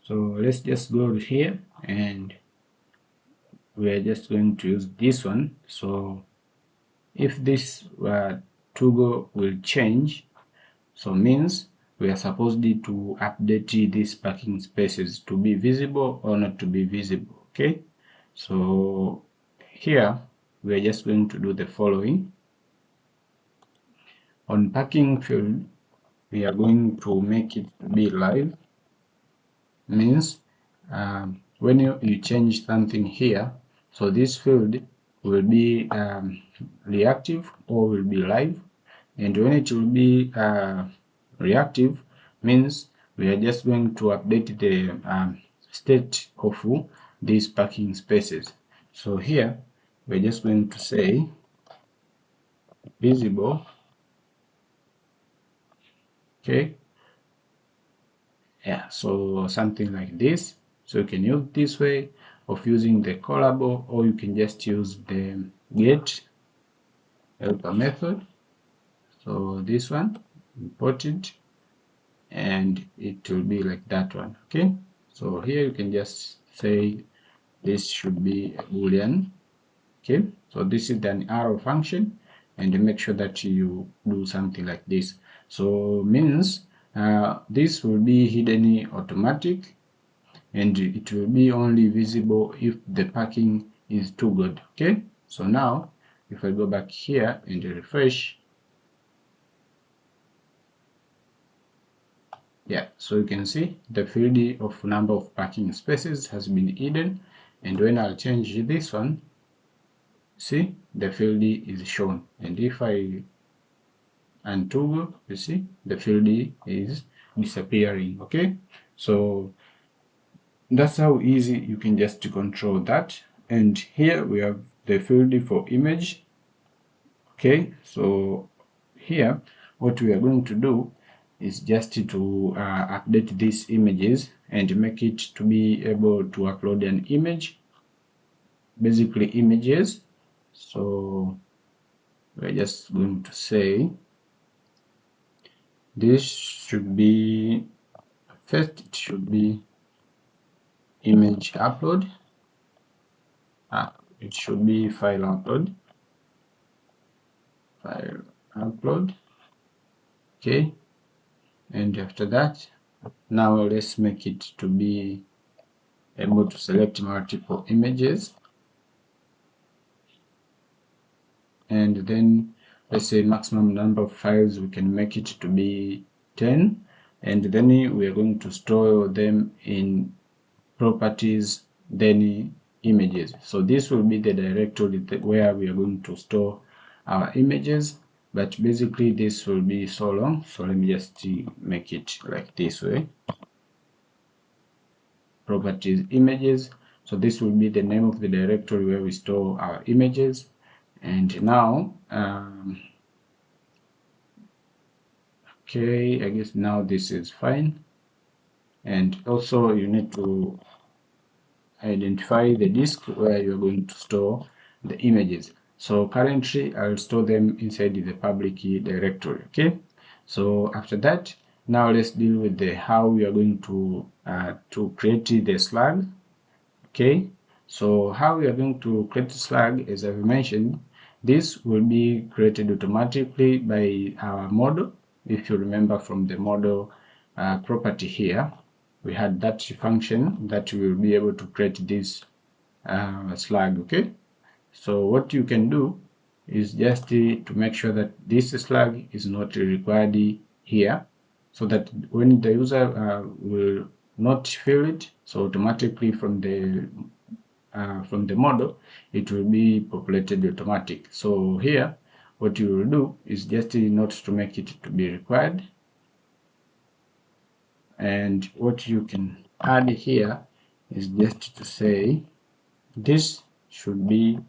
so let's just go here, and we are just going to use this one. So if this toggle will change, so means we are supposed to update these parking spaces to be visible or not to be visible. Okay, so here we are just going to do the following. On parking field, we are going to make it be live. Means when you change something here, so this field will be reactive or will be live. And when it will be reactive, means we are just going to update the state of these parking spaces. So here we're just going to say visible. Okay, yeah, so something like this. So you can use this way of using the callable, or you can just use the get helper method. So this one, import it, and it will be like that one. Okay, so here you can just say this should be a boolean. Okay, so this is an arrow function, and make sure that you do something like this. So means this will be hidden automatic, and it will be only visible if the parking is too good. Okay, so now if I go back here and refresh, yeah, so you can see the field of number of parking spaces has been hidden, and when I'll change this one, see the field is shown. And if I untoggle, you see the field is disappearing. Okay, so that's how easy you can just control that. And here we have the field for image. Okay, so here what we are going to do is just to update these images and make it to be able to upload an image, basically images. So we're just going to say this should be first, it should be image upload. It should be file upload. Okay, and after that, now let's make it to be able to select multiple images, and then let's say maximum number of files we can make it to be 10, and then we are going to store them in properties, then images. So this will be the directory where we are going to store our images, but basically this will be so long, so let me just make it like this way. Properties, images. So this will be the name of the directory where we store our images. And now okay, I guess now this is fine. and also you need to identify the disk where you're going to store the images. So currently I'll store them inside the public directory. Okay, so after that, now let's deal with the how we are going to create the slug. Okay, so how we are going to create slug, as I've mentioned, this will be created automatically by our model. If you remember from the model property here, we had that function that will be able to create this slug. Okay, so what you can do is just to make sure that this slug is not required here, so that when the user will not fill it, so automatically from the model it will be populated automatic. So here what you will do is just not to make it to be required, and what you can add here is just to say this should be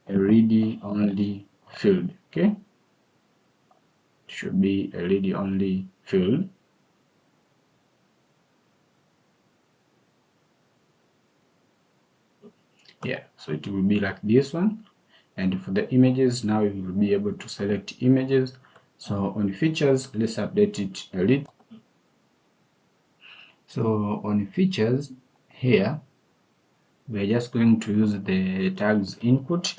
a read-only field. Okay, it should be a read-only field. Yeah, so it will be like this one. And for the images, now you will be able to select images. So on features, let's update it a little. So on features here, we are just going to use the tags input,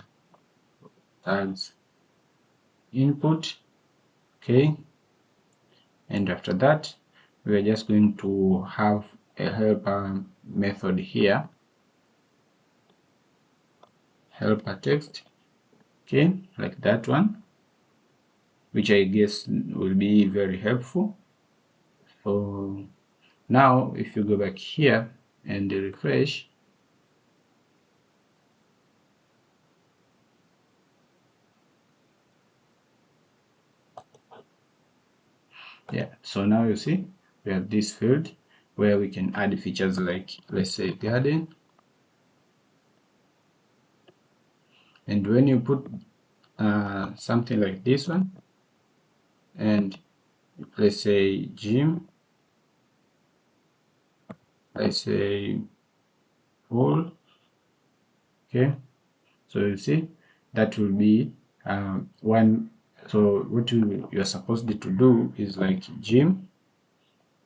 okay, and after that we are just going to have a helper method here, helper text, okay, like that one, which I guess will be very helpful. So now if you go back here and refresh, yeah, so now you see we have this field where we can add features like, let's say, garden. And when you put something like this one, and let's say gym, let's say pool, okay, so you see that will be one. So what you're supposed to do is like gym,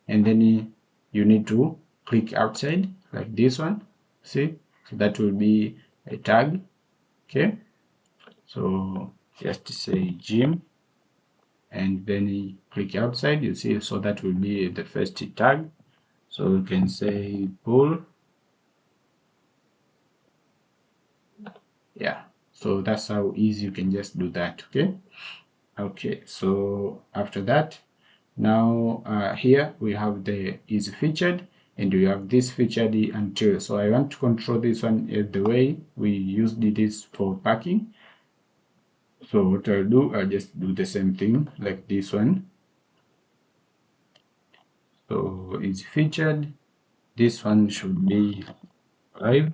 and then you need to click outside like this one, see, so that will be a tag. Okay, so just say gym and then click outside, you see, so that will be the first tag. So you can say pool. Yeah, so that's how easy you can just do that. Okay, so after that, now here we have the is featured, and we have this featured until. So I want to control this one the way we used this for packing. So what I'll do, I'll just do the same thing like this one. So is featured, this one should be 5,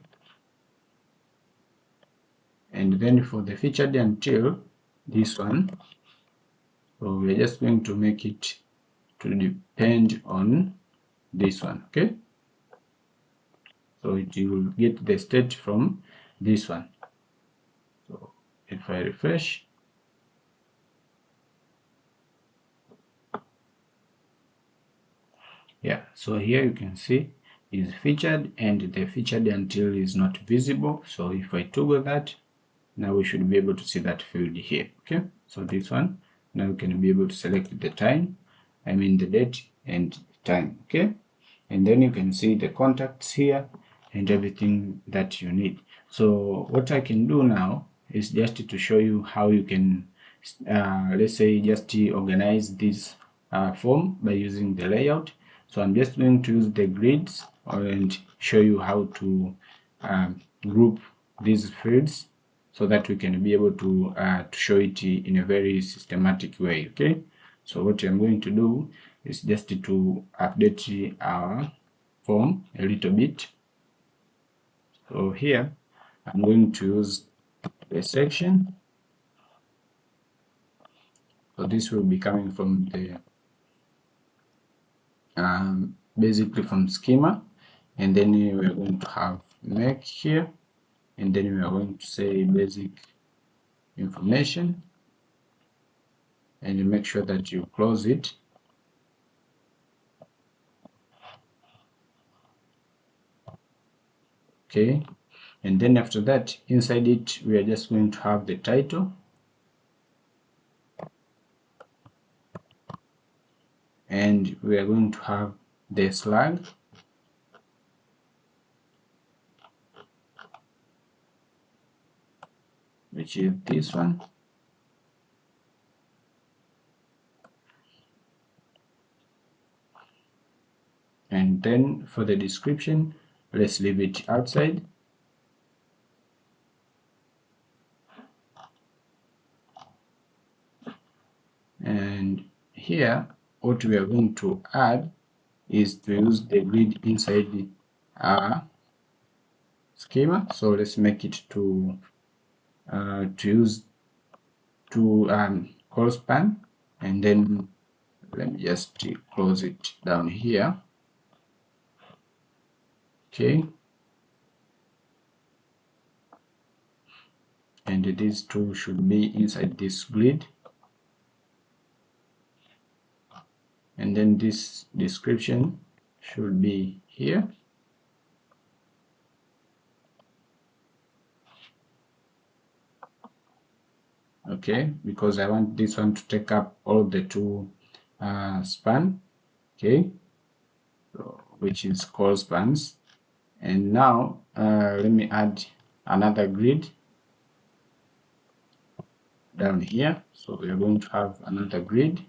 and then for the featured until, this one, so we're just going to make it to depend on this one. Okay, so it will get the state from this one. So if I refresh, yeah, so here you can see is featured and the featured until is not visible. So if I toggle that, now we should be able to see that field here. Okay, so this one, now you can be able to select the time, I mean the date and time. Okay, and then you can see the contacts here and everything that you need. So what I can do now is just to show you how you can let's say just organize this form by using the layout. So I'm just going to use the grids and show you how to group these fields so that we can be able to show it in a very systematic way. Okay, so what I'm going to do is just to update our form a little bit. So here I'm going to use a section. So this will be coming from the basically from schema, and then we are going to have make here, and then we are going to say basic information, and you make sure that you close it. Okay, and then after that, inside it, we are just going to have the title, and we are going to have the slug, which is this one, and then for the description, let's leave it outside. And here, what we are going to add is to use the grid inside our schema. So let's make it to use to call span, and then let me just close it down here. Okay, and these two should be inside this grid, and then this description should be here. Okay, because I want this one to take up all the two span. Okay, so, which is call spans. And now let me add another grid down here. So we are going to have another grid,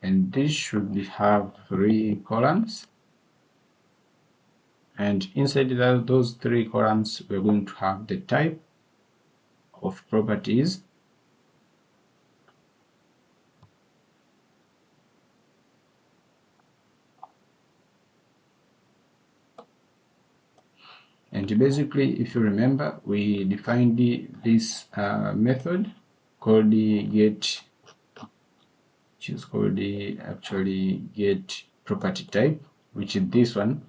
and this should have 3 columns, and inside those 3 columns we're going to have the type of properties, and basically, if you remember, we defined this method called the get, which is called the actually get property type, which is this one.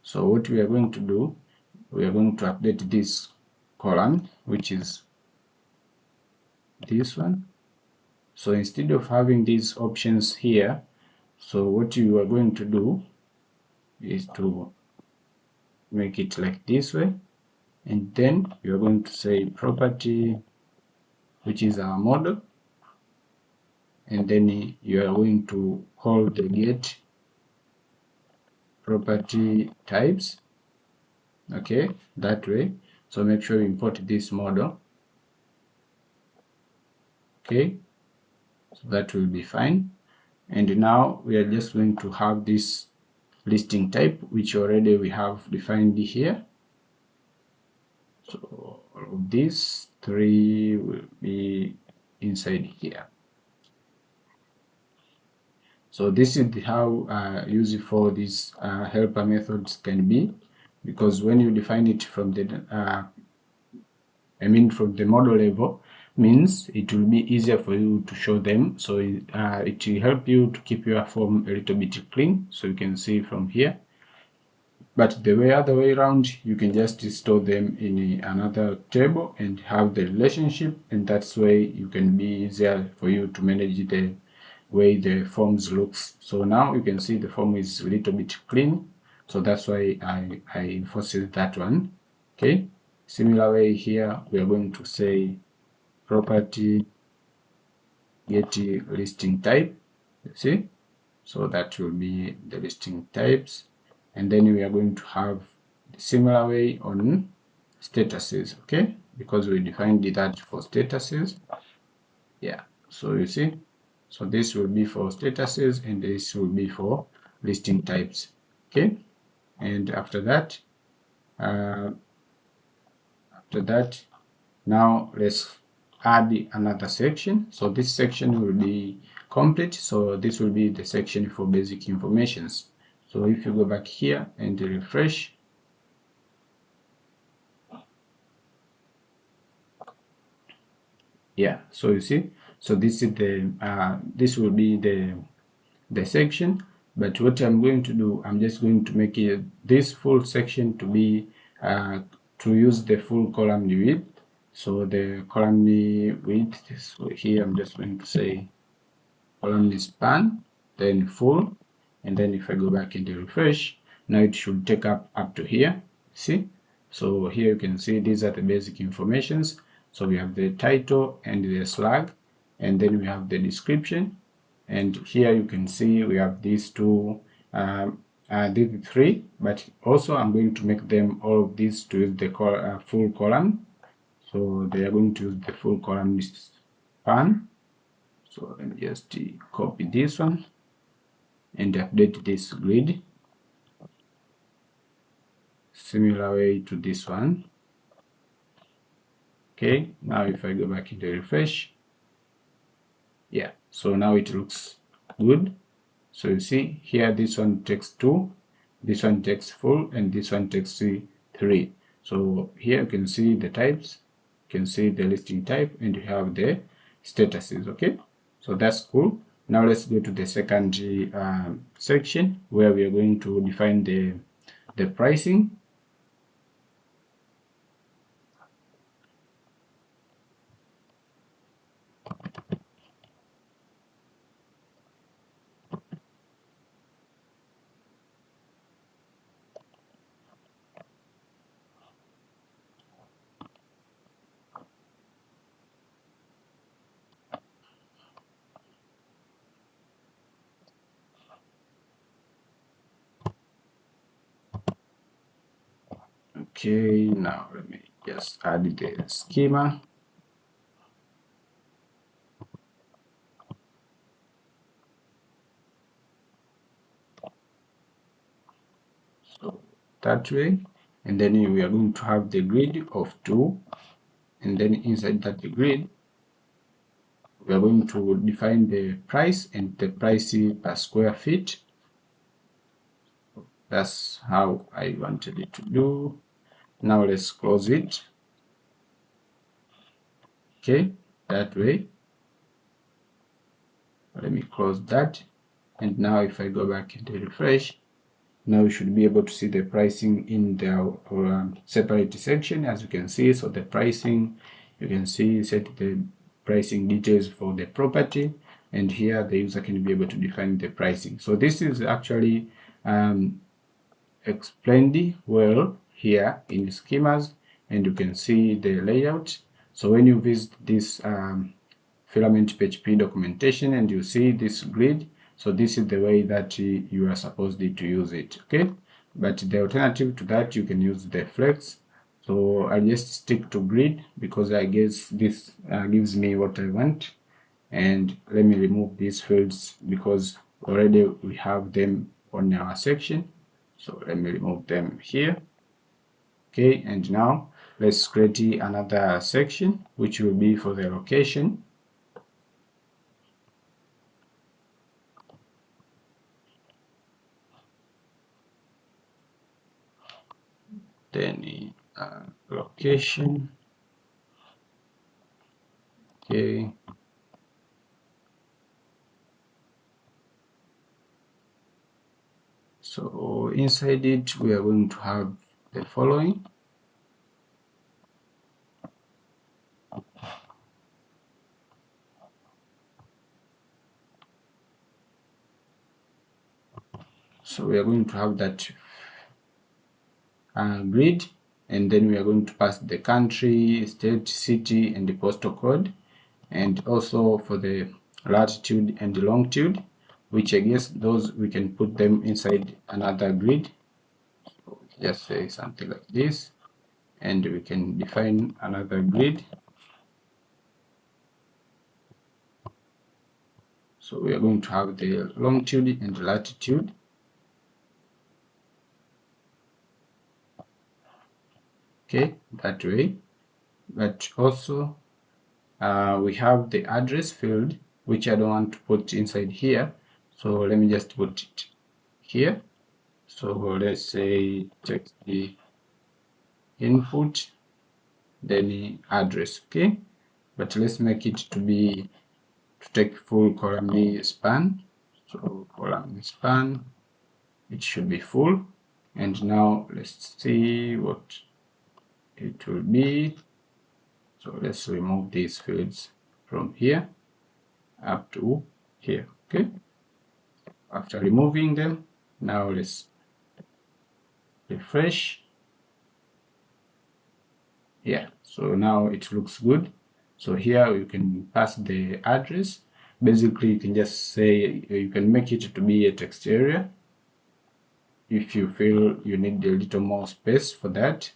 So what we are going to do, we are going to update this column, which is this one. So instead of having these options here, so what you are going to do is to make it like this way, and then you are going to say property, which is our model, and then you are going to call the get property types. Okay, that way. So make sure you import this model. Okay, so that will be fine. And now we are just going to have this listing type, which already we have defined here. So all of these 3 will be inside here. So this is how useful these helper methods can be, because when you define it from the from the model level, means it will be easier for you to show them. So it will help you to keep your form a little bit clean, so you can see from here. But the other way around, you can just store them in another table and have the relationship, and that's way you can be easier for you to manage the way the forms looks. So now you can see the form is a little bit clean, so that's why I enforced that one. Okay, similar way here, we are going to say property get listing type. You see, so that will be the listing types, and then we are going to have the similar way on statuses. Okay, because we defined that for statuses. Yeah, so you see, so this will be for statuses and this will be for listing types. Okay, and after that now let's add another section. So this section will be complete, so this will be the section for basic informations. So if you go back here and refresh, Yeah, so you see, so this is the this will be the section. But what I'm going to do, I'm just going to make it this full section to be to use the full column width. So the column width, so here I'm just going to say column span, then full, and then if I go back and refresh, now it should take up to here. See, so here you can see these are the basic informations. So we have the title and the slug, and then we have the description, and here you can see we have these two these three, but also I'm going to make them all of these to use the full column. So they are going to use the full column span. So let me just copy this one and update this grid similar way to this one. Okay, now if I go back into refresh, yeah, so now it looks good. So you see here, this one takes 2, this one takes full, and this one takes 3. So here you can see the types, you can see the listing type, and you have the statuses. Okay, so that's cool. Now let's go to the second section where we are going to define the pricing. Okay, now let me just add the schema. So that way, and then we are going to have the grid of 2, and then inside that grid we are going to define the price and the price per square feet. That's how I wanted it to do. Now let's close it. Okay, that way. Let me close that, and now if I go back and refresh, now we should be able to see the pricing in the separate section, as you can see. So the pricing, you can see set the pricing details for the property, and here the user can be able to define the pricing. So this is actually explained well here in schemas, and you can see the layout. So when you visit this Filament PHP documentation and you see this grid, so this is the way that you are supposed to use it. Okay, but the alternative to that, you can use the flex. So I'll just stick to grid because I guess this gives me what I want. And let me remove these fields because already we have them on our section. So let me remove them here. Okay, and now let's create another section which will be for the location. Then location. Okay, so inside it we are going to have the following. So we are going to have that grid, and then we are going to pass the country, state, city, and the postal code, and also for the latitude and the longitude, which I guess those we can put them inside another grid. So just say something like this, and we can define another grid. So we are going to have the longitude and the latitude. Okay, that way. But also we have the address field, which I don't want to put inside here. So let me just put it here. So let's say text the input, then the address. Okay, but let's make it to take full column span. So column span, it should be full. And now let's see what it will be. So let's remove these fields from here up to here. Okay, after removing them, now let's refresh. Yeah, so now it looks good. So here you can pass the address. Basically, you can just say, you can make it to be a text area if you feel you need a little more space for that.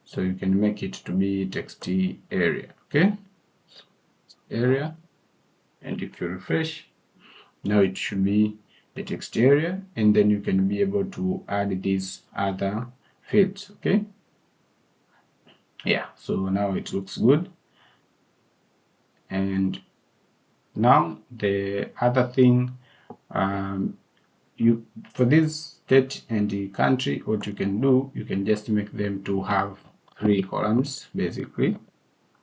So you can make it to be text area. Okay, area, and if you refresh, now it should be the text area, and then you can be able to add these other fields. Okay, yeah, so now it looks good. And now the other thing, for this state and the country, what you can do, you can just make them to have 3 columns basically.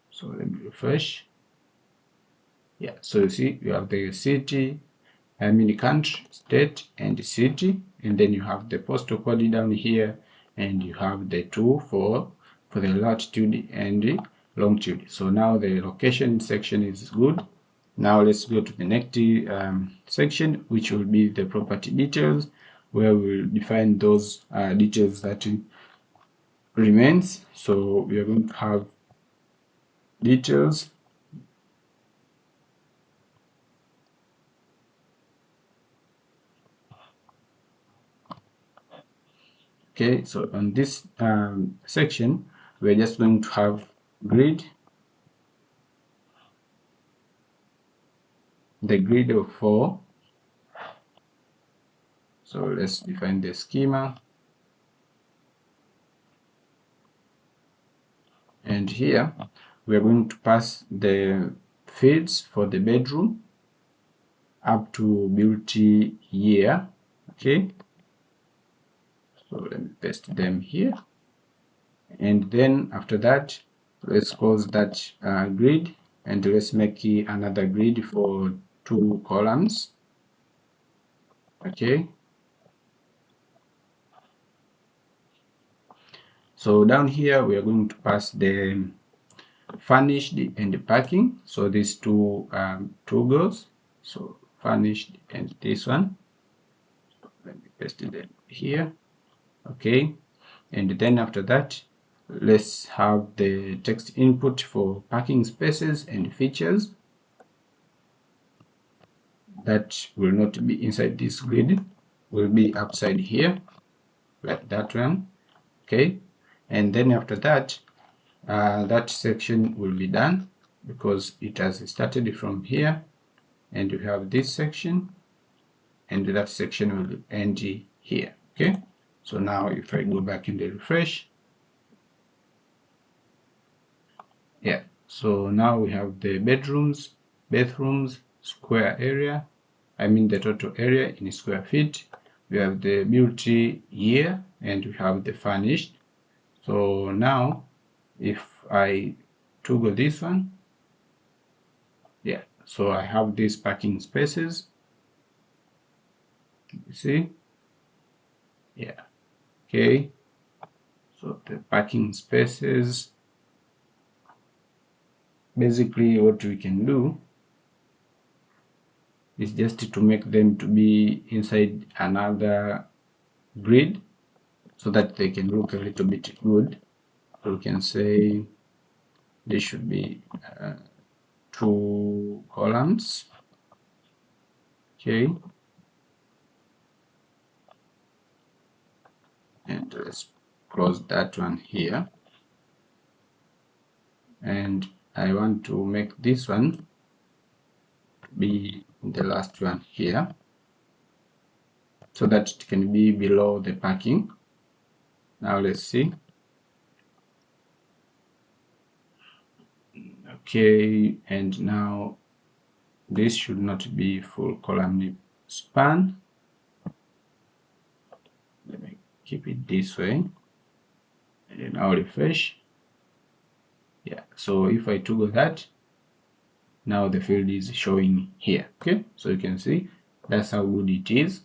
So let me refresh. Yeah, so you see you have the city, country, state, and city, and then you have the postal code down here, and you have the 2 for the latitude and the longitude. So now the location section is good. Now let's go to the next section, which will be the property details, where we'll define those details that remains. So we are going to have details. Okay, so on this section, we're just going to have grid, the grid of 4. So let's define the schema. And here we're going to pass the fields for the bedroom up to built year. Okay, so let me paste them here, and then after that, let's close that grid, and let's make another grid for 2 columns. Okay, so down here we are going to pass the furnished and the parking. So these two goes. So furnished and this one. Let me paste them here. Okay, and then after that, let's have the text input for parking spaces and features that will not be inside this grid, will be outside here, like that one. Okay, and then after that, that section will be done because it has started from here, and you have this section, and that section will end here. Okay, so now if I go back in the refresh, yeah, so now we have the bedrooms, bathrooms, square area, the total area in square feet. We have the built year, and we have the furnished. So now if I toggle this one, yeah, so I have these parking spaces, you see, yeah, okay, so the parking spaces, basically what we can do is just to make them to be inside another grid so that they can look a little bit good. So we can say they should be 2 columns. Okay, and let's close that one here, and I want to make this one be the last one here so that it can be below the parking. Now let's see. Okay, and now this should not be full column span. Let me keep it this way, and then I'll refresh. Yeah, so if I toggle that, now the field is showing here. Okay, so you can see that's how good it is.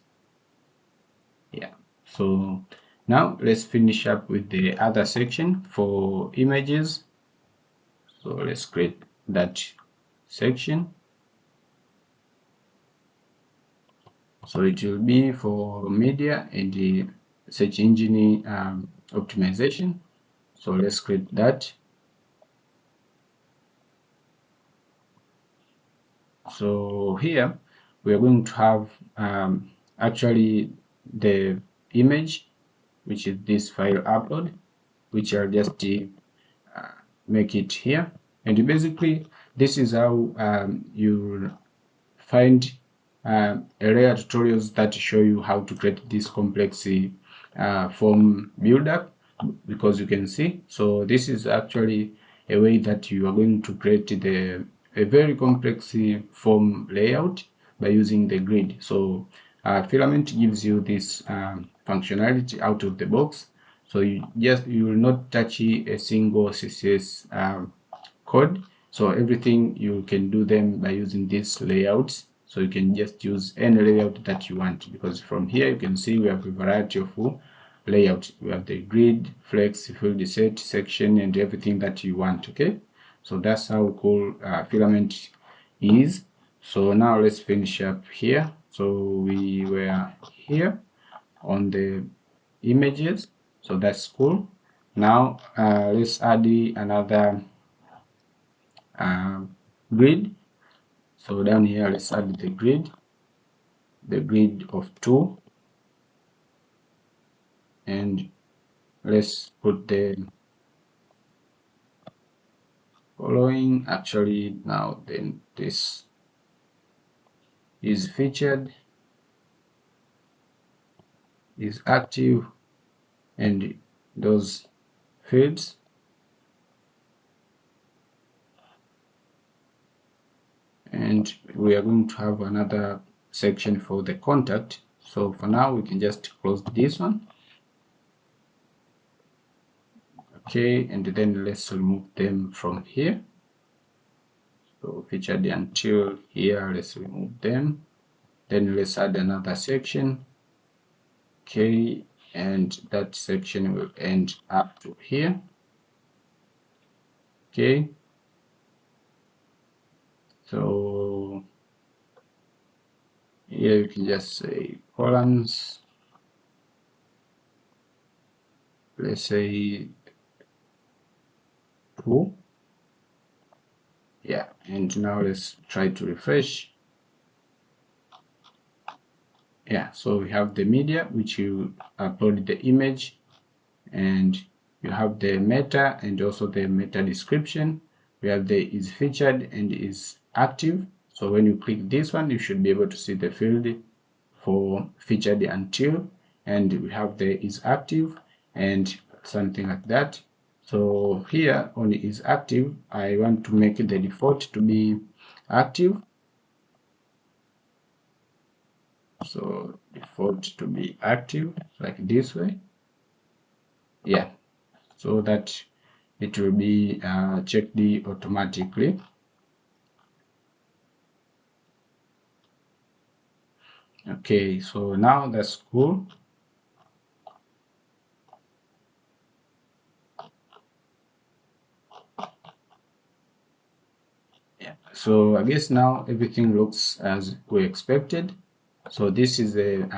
Yeah, so now let's finish up with the other section for images. So let's create that section. So it will be for media and the search engine optimization. So let's create that. So here we are going to have actually the image, which is this file upload, which I'll just make it here. And basically this is how you find area tutorials that show you how to create this complex form builder, because you can see, so this is actually a way that you are going to create a very complex form layout by using the grid. So Filament gives you this functionality out of the box, so you will not touch a single CSS code. So everything you can do them by using these layouts. So you can just use any layout that you want, because from here you can see we have a variety of layout. We have the grid, flex, field set, section, and everything that you want. Okay, so that's how cool Filament is. So now let's finish up here. So we were here on the images, so that's cool. Now let's add another grid. So down here let's add the grid of 2, and let's put the following. Actually now then this is featured, is active, and those fields. And we are going to have another section for the contact. So for now we can just close this one. Okay, and then let's remove them from here. So featured until here, let's remove them. Then let's add another section. Okay, and that section will end up to here. Okay, so here you can just say columns, let's say 2. Yeah, and now let's try to refresh. Yeah, so we have the media, which you upload the image, and you have the meta and also the meta description. We have the is featured and is active. So when you click this one, you should be able to see the field for featured until, and we have the is active and something like that. So here on is active, I want to make the default to be active. So default to be active, like this way. Yeah, so that it will be checked automatically. Okay, so now that's cool. Yeah, so I guess now everything looks as we expected. So this is a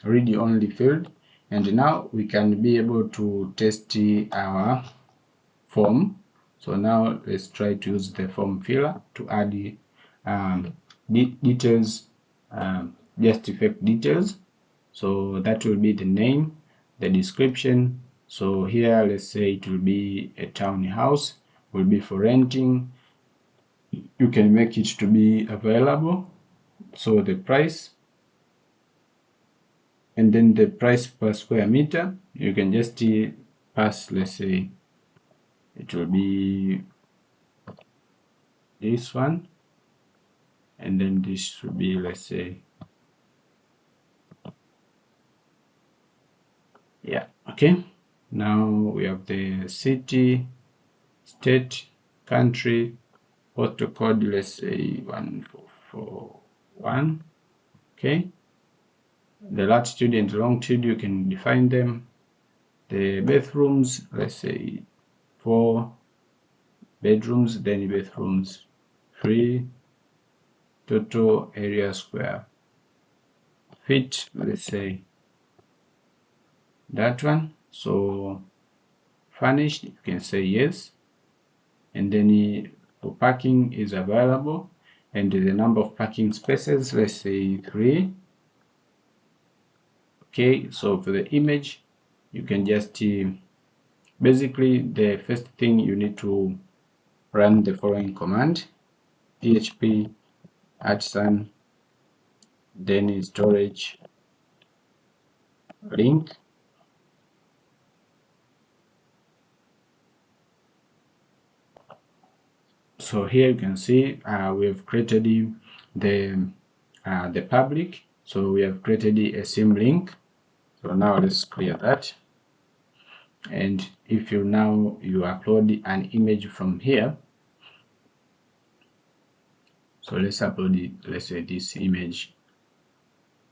read-only field, and now we can be able to test our form. So now let's try to use the form filler to add details, just effect details. So that will be the name, the description. So here let's say it will be a townhouse, will be for renting. You can make it to be available, so the price, and then the price per square meter. You can just pass, let's say it will be this one, and then this will be, let's say, yeah. Okay, now we have the city, state, country, postal code, let's say 1441. Okay, the latitude and longitude, you can define them. The bathrooms, let's say 4 bedrooms, then bathrooms 3, total area square feet, let's say that one. So furnished, you can say yes, and then for parking is available, and the number of parking spaces, let's say 3. Okay, so for the image, you can just basically the first thing you need to run the following command: php @, then storage link. So here you can see we have created the public, so we have created a symlink. So now let's clear that, and if you upload an image from here, so let's upload it, let's say this image,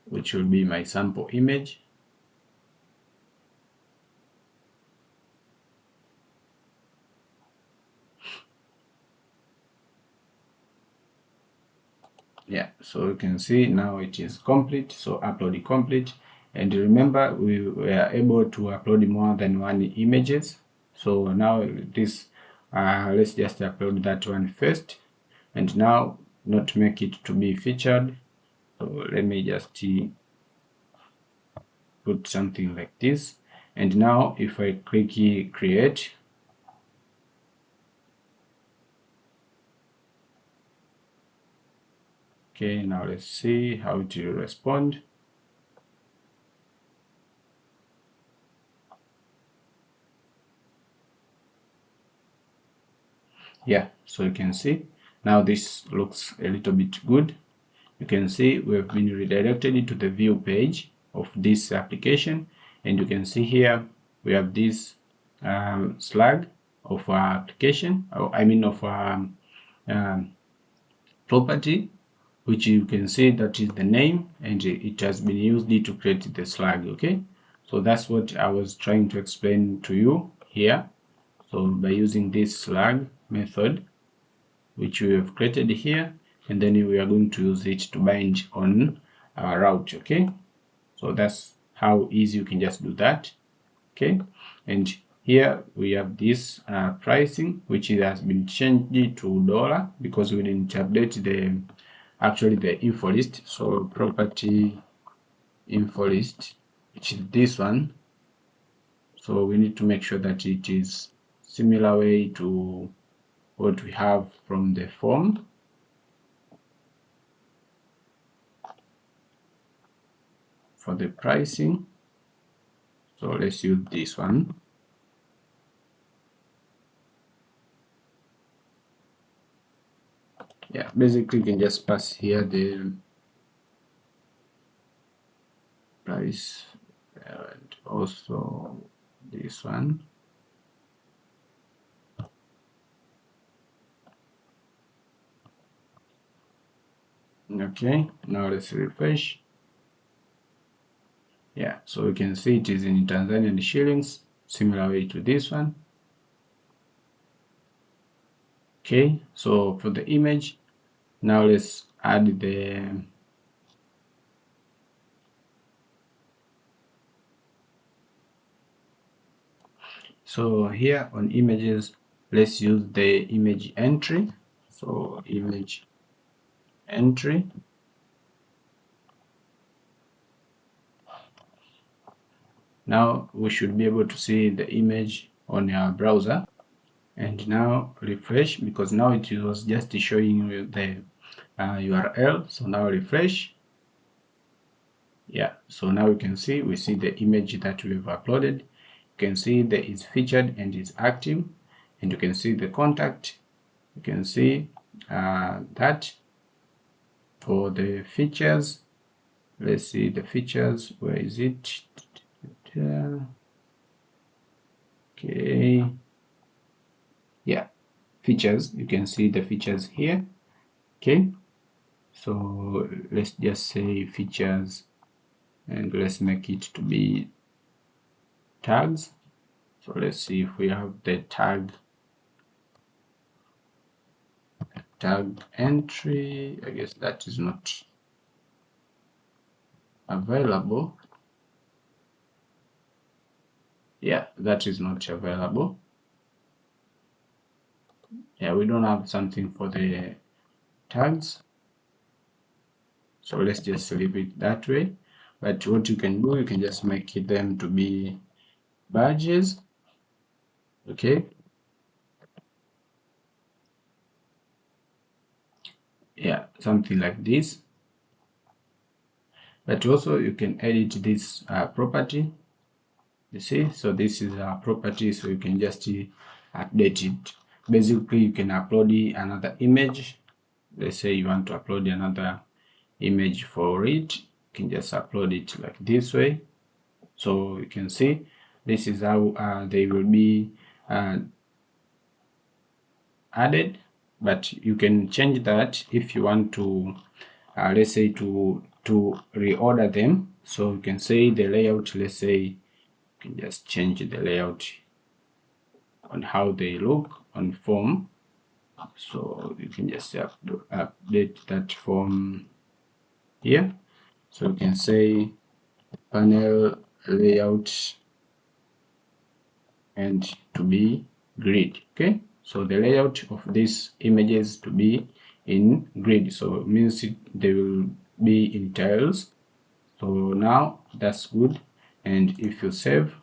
which will be my sample image. Yeah, so you can see now it is complete, so upload it complete. And remember, we were able to upload more than 1 images. So now this let's just upload that one first, and now not to make it to be featured, so let me just put something like this. And now if I click create, okay, now let's see how it will respond. Yeah, so you can see now this looks a little bit good. You can see we have been redirected to the view page of this application, and you can see here we have this slug of our application, or I mean of our property, which you can see that is the name, and it has been used to create the slug. Okay, so that's what I was trying to explain to you here. So by using this slug method, which we have created here, and then we are going to use it to bind on our route. Okay, so that's how easy you can just do that. Okay, and here we have this pricing, which has been changed to $, because we didn't update the info list. So property info list, which is this one, so we need to make sure that it is similar way to what we have from the form. For the pricing, so let's use this one. Yeah, basically you can just pass here the price, and also this one. Okay, now let's refresh. Yeah, so you can see it is in Tanzanian shillings, similar way to this one. Okay, so for the image, now let's add the so here on images, let's use the image entry. So image entry. Now we should be able to see the image on our browser, and now refresh, because now it was just showing you the URL. So now refresh. Yeah, so now you can see we see the image that we have uploaded. You can see that it's featured and it's active, and you can see the contact. You can see that for the features, let's see the features, where is it? Okay, yeah, features, you can see the features here. Okay, so let's just say features, and let's make it to be tags. So let's see if we have the tag entry. I guess that is not available. Yeah, that is not available. Yeah, we don't have something for the tags, so let's just leave it that way. But what you can do, you can just make them to be badges. Okay, yeah, something like this. But also you can edit this property, you see. So this is a property, so you can just update it. Basically, you can upload another image. Let's say you want to upload another image for it, you can just upload it like this way. So you can see this is how they will be added. But you can change that if you want to, let's say to reorder them. So you can say the layout, let's say you can just change the layout on how they look on form. So you can just have to update that form here. So you can say panel layout and to be grid. Okay, so the layout of these images to be in grid, so it means they will be in tiles. So now that's good, and if you save,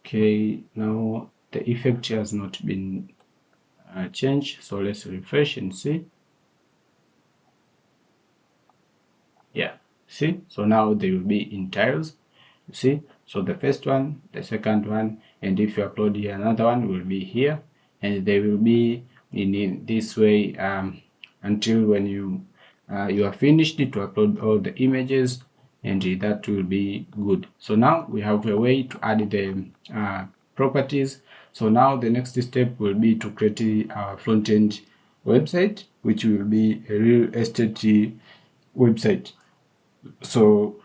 okay, now the effect has not been changed, so let's refresh and see. Yeah, see, so now they will be in tiles, you see. So the first one, the second one, and if you upload here another one, will be here, and they will be in this way until when you are finished to upload all the images, and that will be good. So now we have a way to add the properties. So now the next step will be to create our front-end website, which will be a real estate website. So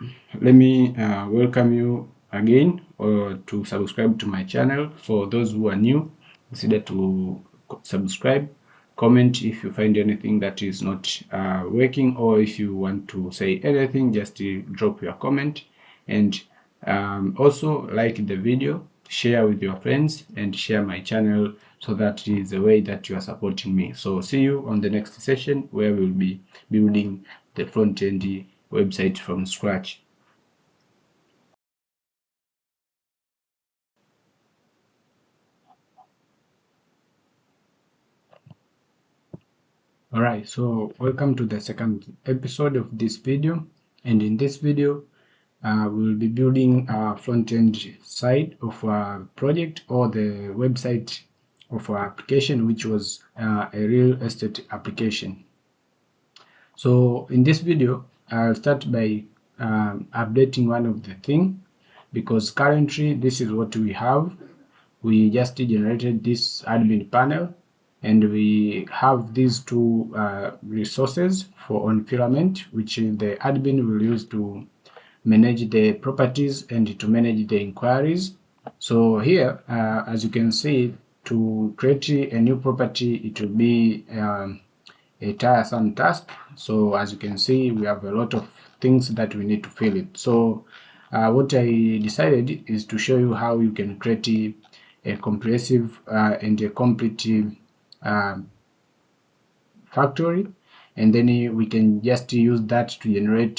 let me welcome you again, or to subscribe to my channel. For those who are new, consider to subscribe, comment if you find anything that is not working, or if you want to say anything, just drop your comment. And also like the video, share with your friends, and share my channel, so that is the way that you are supporting me. So see you on the next session, where we'll be building the front-end website from scratch. Alright, so welcome to the second episode of this video, and in this video we'll be building a front-end side of our project, or the website of our application, which was a real estate application. So in this video I'll start by updating one of the things, because currently this is what we have. We just generated this admin panel, and we have these two resources for on Filament, which the admin will use to manage the properties and to manage the inquiries. So here, as you can see, to create a new property, it will be a tiresome task. So as you can see, we have a lot of things that we need to fill it. So what I decided is to show you how you can create a comprehensive and a complete factory, and then we can just use that to generate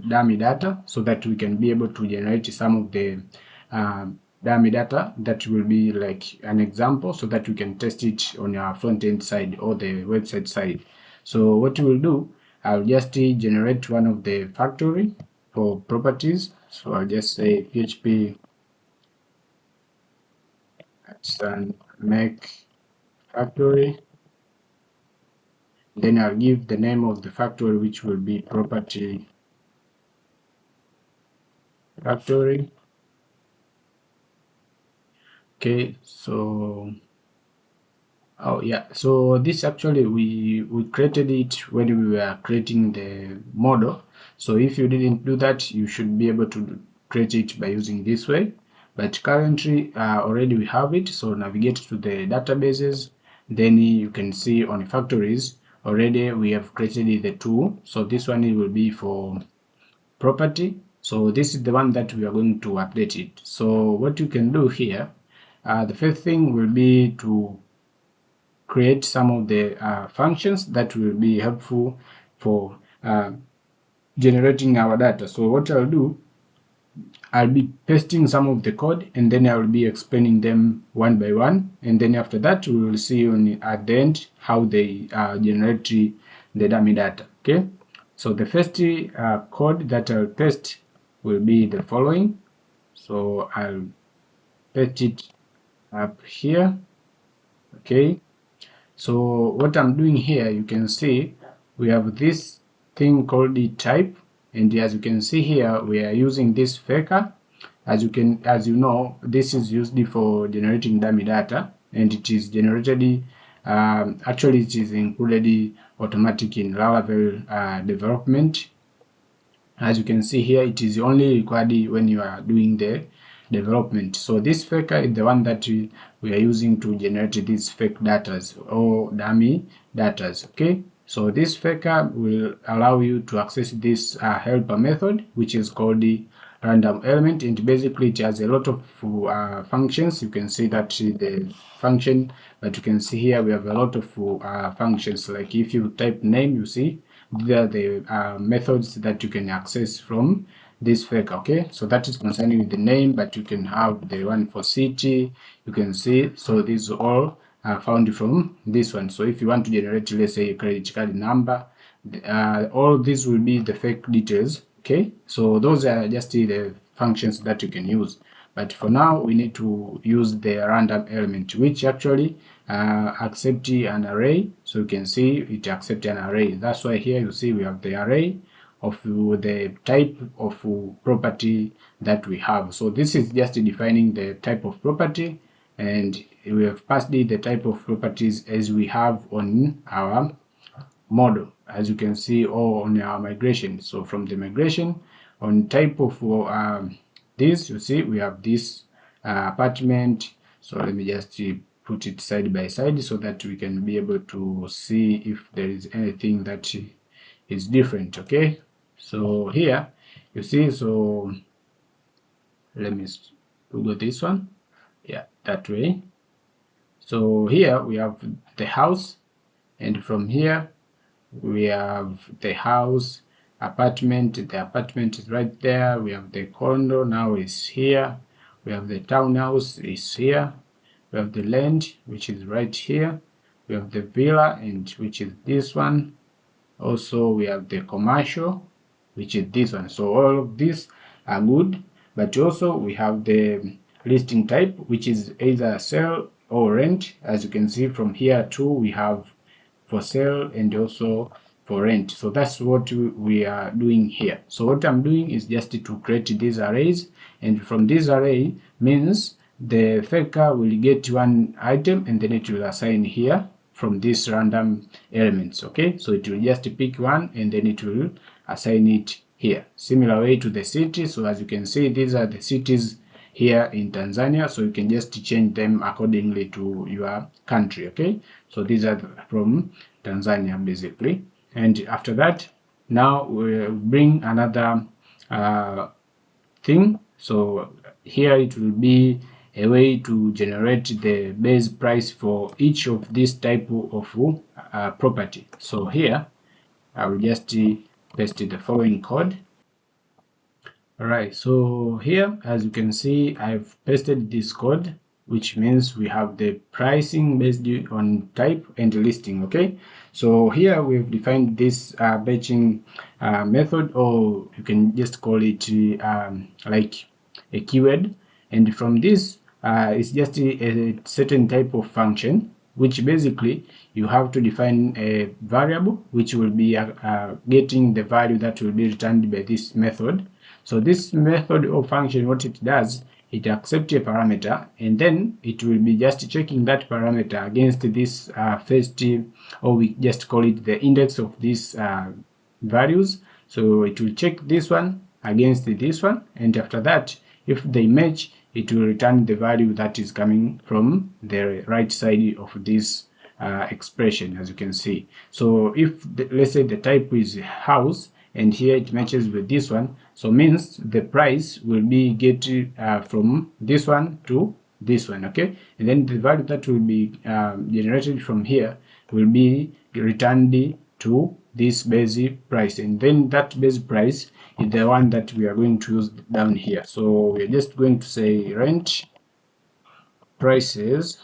dummy data, so that we can be able to generate some of the dummy data that will be like an example, so that we can test it on our front-end side or the website side. So what we'll do, I'll just generate one of the factory for properties, So I'll just say PHP and make factory. Then I'll give the name of the factory, which will be property factory. Okay, so so this actually we created it when we were creating the model. So if you didn't do that, you should be able to create it by using this way. But currently already we have it. So navigate to the databases, then you can see on factories already we have created the tool. So this one will be for property. So this is the one that we are going to update it. So what you can do here, the first thing will be to create some of the functions that will be helpful for generating our data. So what I'll do, I'll be pasting some of the code and then I will be explaining them one by one, and then after that we will see at the end how they generate the dummy data. Okay, so the first code that I'll paste will be the following. So I'll paste it up here. Okay, so what I'm doing here, you can see we have this thing called the type, and as you can see here we are using this faker. As you know, this is used for generating dummy data, and it is generated actually it is included automatic in Laravel development. As you can see here, it is only required when you are doing the development. So this faker is the one that we are using to generate these fake datas or dummy datas. Okay, so this faker will allow you to access this helper method, which is called the random element, and basically it has a lot of functions. You can see that the function, but you can see here we have a lot of functions. Like if you type name, you see these are the methods that you can access from this faker. Okay, so that is concerning with the name, but you can have the one for city, you can see. So these all are found from this one. So if you want to generate, let's say, a credit card number, all these will be the fake details. Okay, so those are just the functions that you can use, but for now we need to use the random element, which actually accept an array. So you can see it accepts an array. That's why here you see we have the array of the type of property that we have. So this is just defining the type of property, and we have passed the type of properties as we have on our model, as you can see, or on our migration. So from the migration on type of this, you see we have this apartment. So let me just put it side by side so that we can be able to see if there is anything that is different. Okay, so here you see, so let me go this one, yeah, that way. So here we have the house, and from here we have the house, apartment, the apartment is right there. We have the condo now is here. We have the townhouse is here. We have the land, which is right here. We have the villa, and which is this one. Also we have the commercial, which is this one. So all of these are good, but also we have the listing type, which is either sell or rent. As you can see from here too, we have for sale and also for rent. So that's what we are doing here. So what I'm doing is just to create these arrays, and from this array means the faker will get one item and then it will assign here from these random elements. Okay, so it will just pick one and then it will assign it here. Similar way to the city. So as you can see, these are the cities here in Tanzania, so you can just change them accordingly to your country. Okay, so these are from Tanzania basically. And after that, now we'll bring another thing. So here it will be a way to generate the base price for each of this type of property. So here I will just paste the following code. Alright, so here as you can see, I've pasted this code which means we have the pricing based on type and listing. Okay, so here we've defined this batching method, or you can just call it like a keyword, and from this it's just a certain type of function, which basically you have to define a variable which will be getting the value that will be returned by this method. So this method or function, what it does, it accepts a parameter, and then it will be just checking that parameter against this first, or we just call it the index of these values. So it will check this one against this one, and after that, if they match, it will return the value that is coming from the right side of this expression, as you can see. So if let's say the type is house, and here it matches with this one, so means the price will be get from this one to this one. Okay, and then the value that will be generated from here will be returned to this base price, and then that base price is the one that we are going to use down here. So we are just going to say rent prices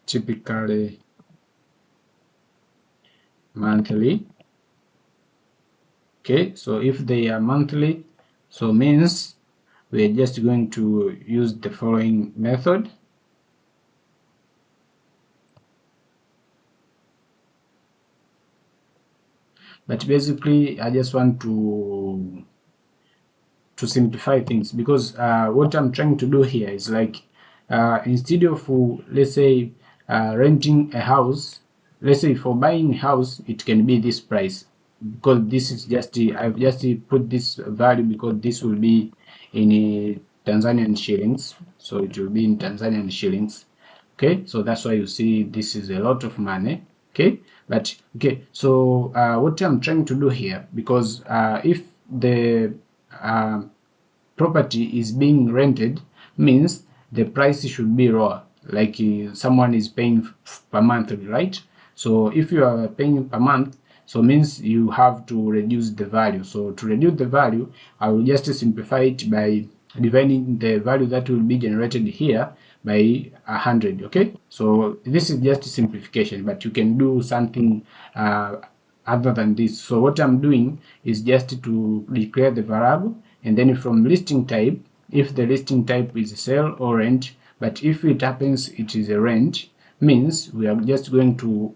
typically monthly. Okay, so if they are monthly, so means we are just going to use the following method. But basically I just want to simplify things, because what I'm trying to do here is like instead of let's say renting a house, let's say for buying a house it can be this price, because this is just I've just put this value because this will be in Tanzanian shillings, so it will be in Tanzanian shillings. Okay, so that's why you see this is a lot of money. Okay, but okay, so what I'm trying to do here, because if the property is being rented, means the price should be lower, like someone is paying per month, right? So if you are paying per month, so means you have to reduce the value. So to reduce the value, I will just simplify it by dividing the value that will be generated here by 100. Okay, so this is just a simplification, but you can do something other than this. So what I'm doing is just to declare the variable, and then from listing type, if the listing type is sell or rent, but if it happens it is a rent, means we are just going to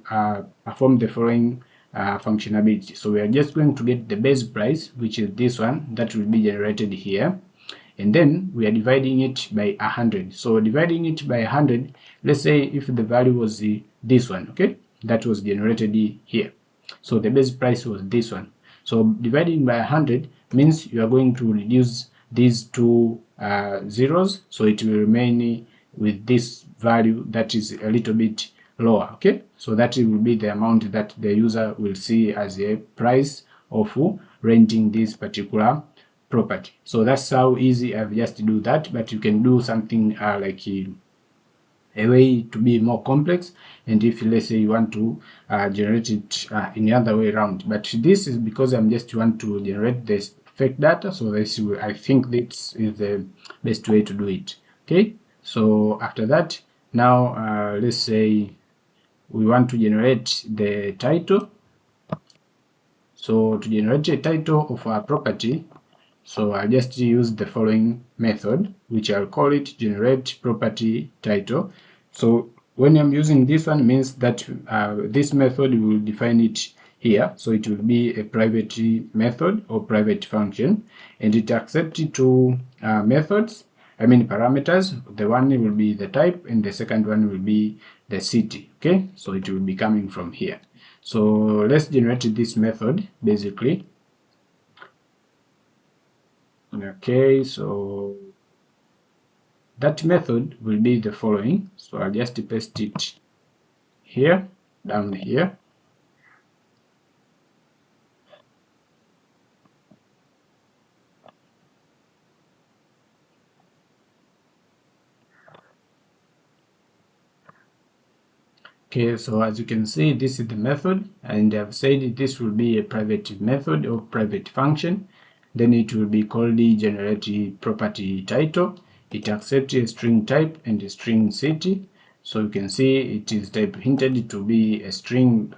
perform the following functionality. So we are just going to get the base price, which is this one that will be generated here, and then we are dividing it by 100. So dividing it by 100, let's say if the value was this one, okay, that was generated here, so the base price was this one. So dividing by 100 means you are going to reduce these two zeros, so it will remain with this value that is a little bit lower. Okay, so that will be the amount that the user will see as a price of renting this particular property. So that's how easy I've just do that, but you can do something like a way to be more complex, and if let's say you want to generate it in the other way around. But this is because I'm just want to generate this fake data, so this I think this is the best way to do it. Okay, so after that, now let's say we want to generate the title. So to generate a title of our property, so I'll just use the following method, which I'll call it generate property title. So when I'm using this one, means that this method will define it here. So it will be a private method or private function, and it accepts two methods, I mean parameters. The one will be the type, and the second one will be the city. Okay, so it will be coming from here. So let's generate this method basically. Okay, so that method will be the following. So I'll just paste it here, down here. Okay, so as you can see, this is the method, and I've said this will be a private method or private function. then it will be called the generate property title. It accepts a string type and a string city. So you can see it is type hinted to be a string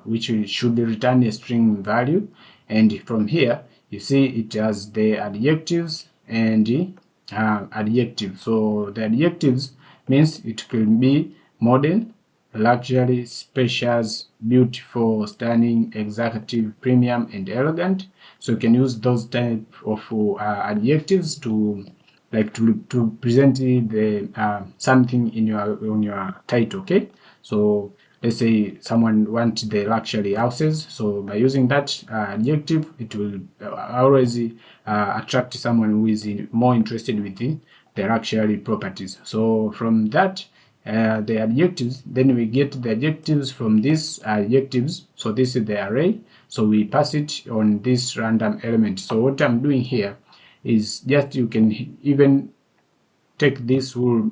which should return a string value, and from here you see it has the adjectives and the adjective. So the adjectives means it can be modern, luxury, spacious, beautiful, stunning, executive, premium, and elegant. So you can use those type of adjectives to to present the something in your title. Okay, so let's say someone wants the luxury houses, so by using that adjective, it will always attract someone who is more interested with the luxury properties. So from that the adjectives, then we get the adjectives from these adjectives. So this is the array, so we pass it on this random element. So what I'm doing here is just, you can even take this whole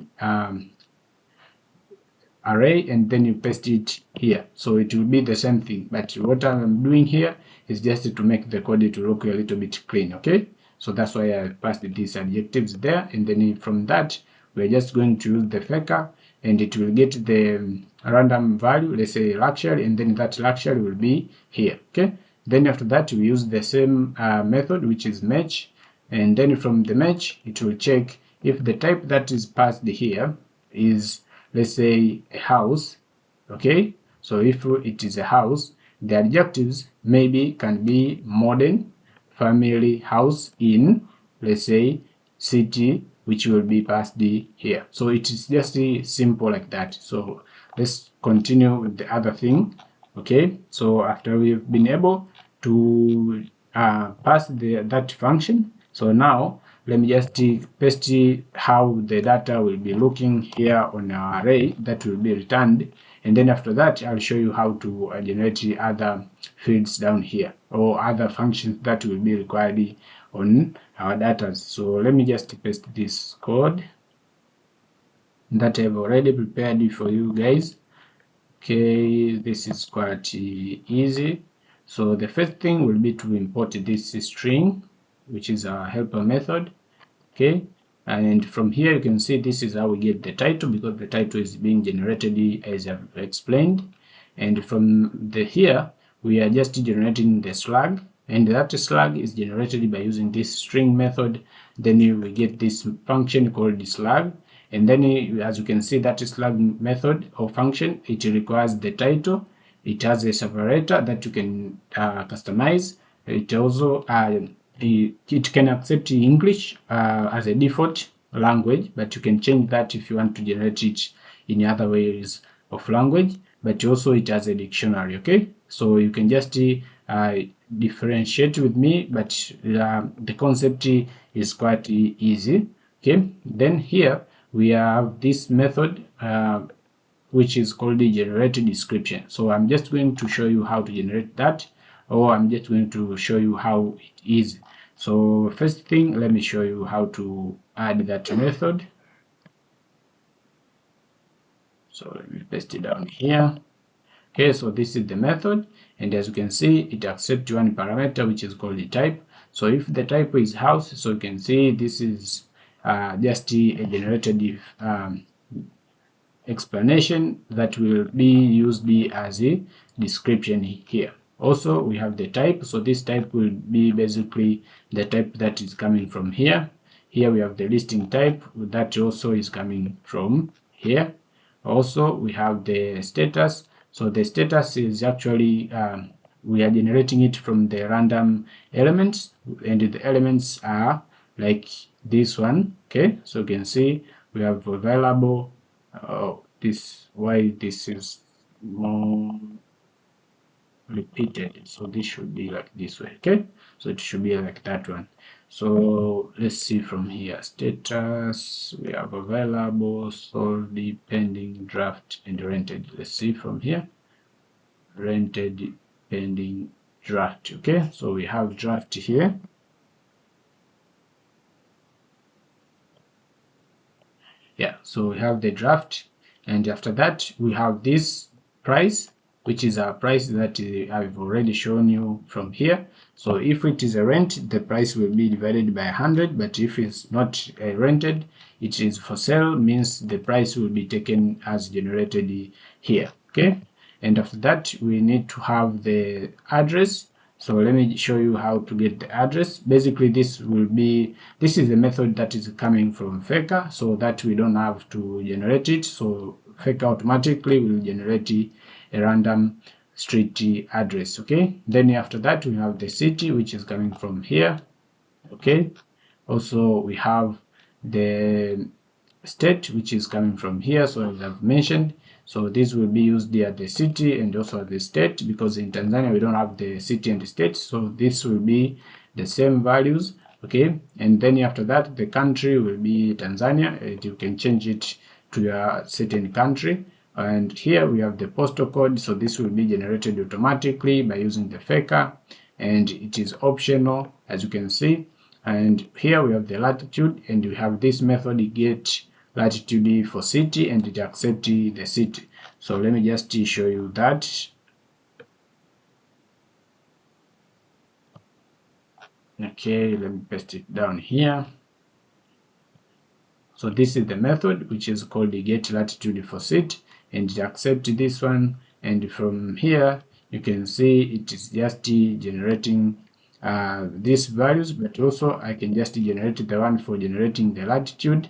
array and then you paste it here, so it will be the same thing, but what I'm doing here is just to make the code to look a little bit clean. Okay, so that's why I passed these adjectives there, and then from that we're just going to use the faker, and it will get the random value, let's say luxury, and then that luxury will be here. Okay, then after that we use the same method, which is match, and then from the match it will check if the type that is passed here is, let's say, a house. Okay, so if it is a house, the adjectives maybe can be modern, family, house, in, let's say, city, which will be passed here. So it is just simple like that. So let's continue with the other thing. Okay, so after we've been able to pass that function, so now let me just paste how the data will be looking here on our array that will be returned, and then after that I'll show you how to generate other fields down here, or other functions that will be required on our data. So let me just paste this code that I've already prepared for you guys. Okay, this is quite easy. So the first thing will be to import this string, which is our helper method. Okay, and from here you can see this is how we get the title, because the title is being generated as I've explained, and from here we are just generating the slug, and that slug is generated by using this string method. Then we get this function called slug, and then as you can see, that slug method or function, it requires the title. It has a separator that you can customize. It also it can accept English as a default language, but you can change that if you want to generate it in other ways of language. But also it has a dictionary. Okay, so you can just differentiate with me, but the concept is quite easy. Okay, then here we have this method which is called the generate description. So I'm just going to show you how to generate that, or I'm just going to show you how it is. So first thing, let me show you how to add that method. So let me paste it down here. Okay, so this is the method, and as you can see, it accepts one parameter which is called the type. So if the type is house, so you can see this is just a generated explanation that will be used as a description here. Also we have the type, so this type will be basically the type that is coming from here. Here we have the listing type that also is coming from here. Also we have the status, so the status is actually we are generating it from the random elements, and the elements are like this one. Okay, so you can see we have available. This is more repeated, so this should be like this way. Okay, so it should be like that one. So let's see from here. Status, we have available, sold, pending, draft, and rented. Let's see from here. Rented, pending, draft. Okay, so we have draft here. Yeah, so we have the draft, and after that we have this price. which is a price that I've already shown you from here. So if it is a rent, the price will be divided by 100, but if it's not rented, it is for sale, means the price will be taken as generated here. Okay, and after that we need to have the address. So let me show you how to get the address. Basically, this is the method that is coming from Faker, so that we don't have to generate it. So Faker automatically will generate a random street address. Okay, then after that we have the city, which is coming from here. Okay, also we have the state, which is coming from here. So as I've mentioned, so this will be used at the city and also at the state, because in Tanzania we don't have the city and the state, so this will be the same values. Okay, and then after that the country will be Tanzania, and you can change it to a certain country. And here we have the postal code, so this will be generated automatically by using the Faker, and it is optional, as you can see. And here we have the latitude, and we have this method get latitude for city, and it accepts the city. So let me just show you that. Okay, let me paste it down here. So this is the method, which is called the get latitude for city, and it accepts this one. And from here you can see it is just generating these values, but also I can just generate the one for generating the latitude.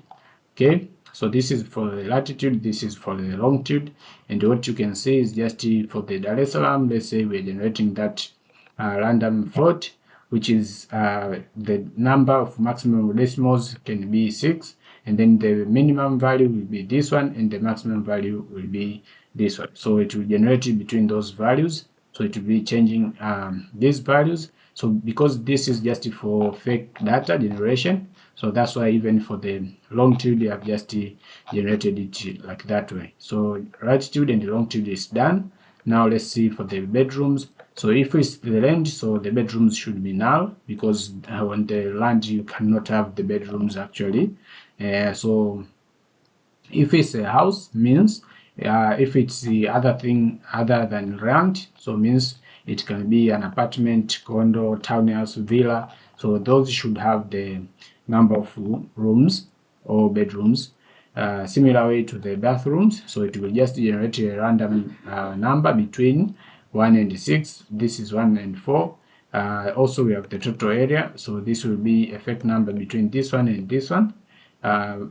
Okay, so this is for the latitude, this is for the longitude, and what you can see is just for the Dar es Salaam. Let's say we're generating that random float, which is the number of maximum decimals can be 6, and then the minimum value will be this one, and the maximum value will be this one. So it will generate it between those values, so it will be changing these values. So because this is just for fake data generation, so that's why even for the longitude I've just generated it like that way. So latitude and longitude is done. Now let's see for the bedrooms. So if it's the land, so the bedrooms should be null, because on the land you cannot have the bedrooms actually. So if it's a house, means if it's the other thing other than land, so means it can be an apartment, condo, townhouse, villa. So those should have the number of rooms or bedrooms. Similar way to the bathrooms, so it will just generate a random number between 1 and 6. This is 1 and 4. Also we have the total area, so this will be a fake number between this one and this one.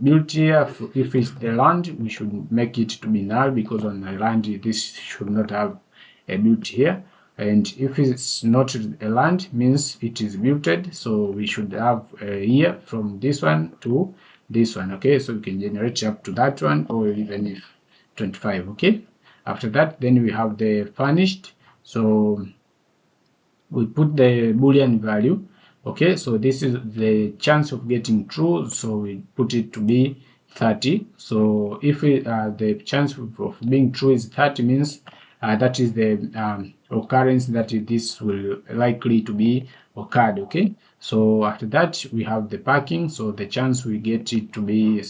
Built here, if it's the land, we should make it to be null, because on the land this should not have a built here. And if it's not a land, means it is built, so we should have a year from this one to this one. Okay, so we can generate up to that one, or even if 25. Okay, after that then we have the furnished, so we put the boolean value. Okay, so this is the chance of getting true, so we put it to be 30. So if the chance of being true is 30, means that is the occurrence that this will likely to be occurred. Okay, so after that we have the parking, so the chance we get it to be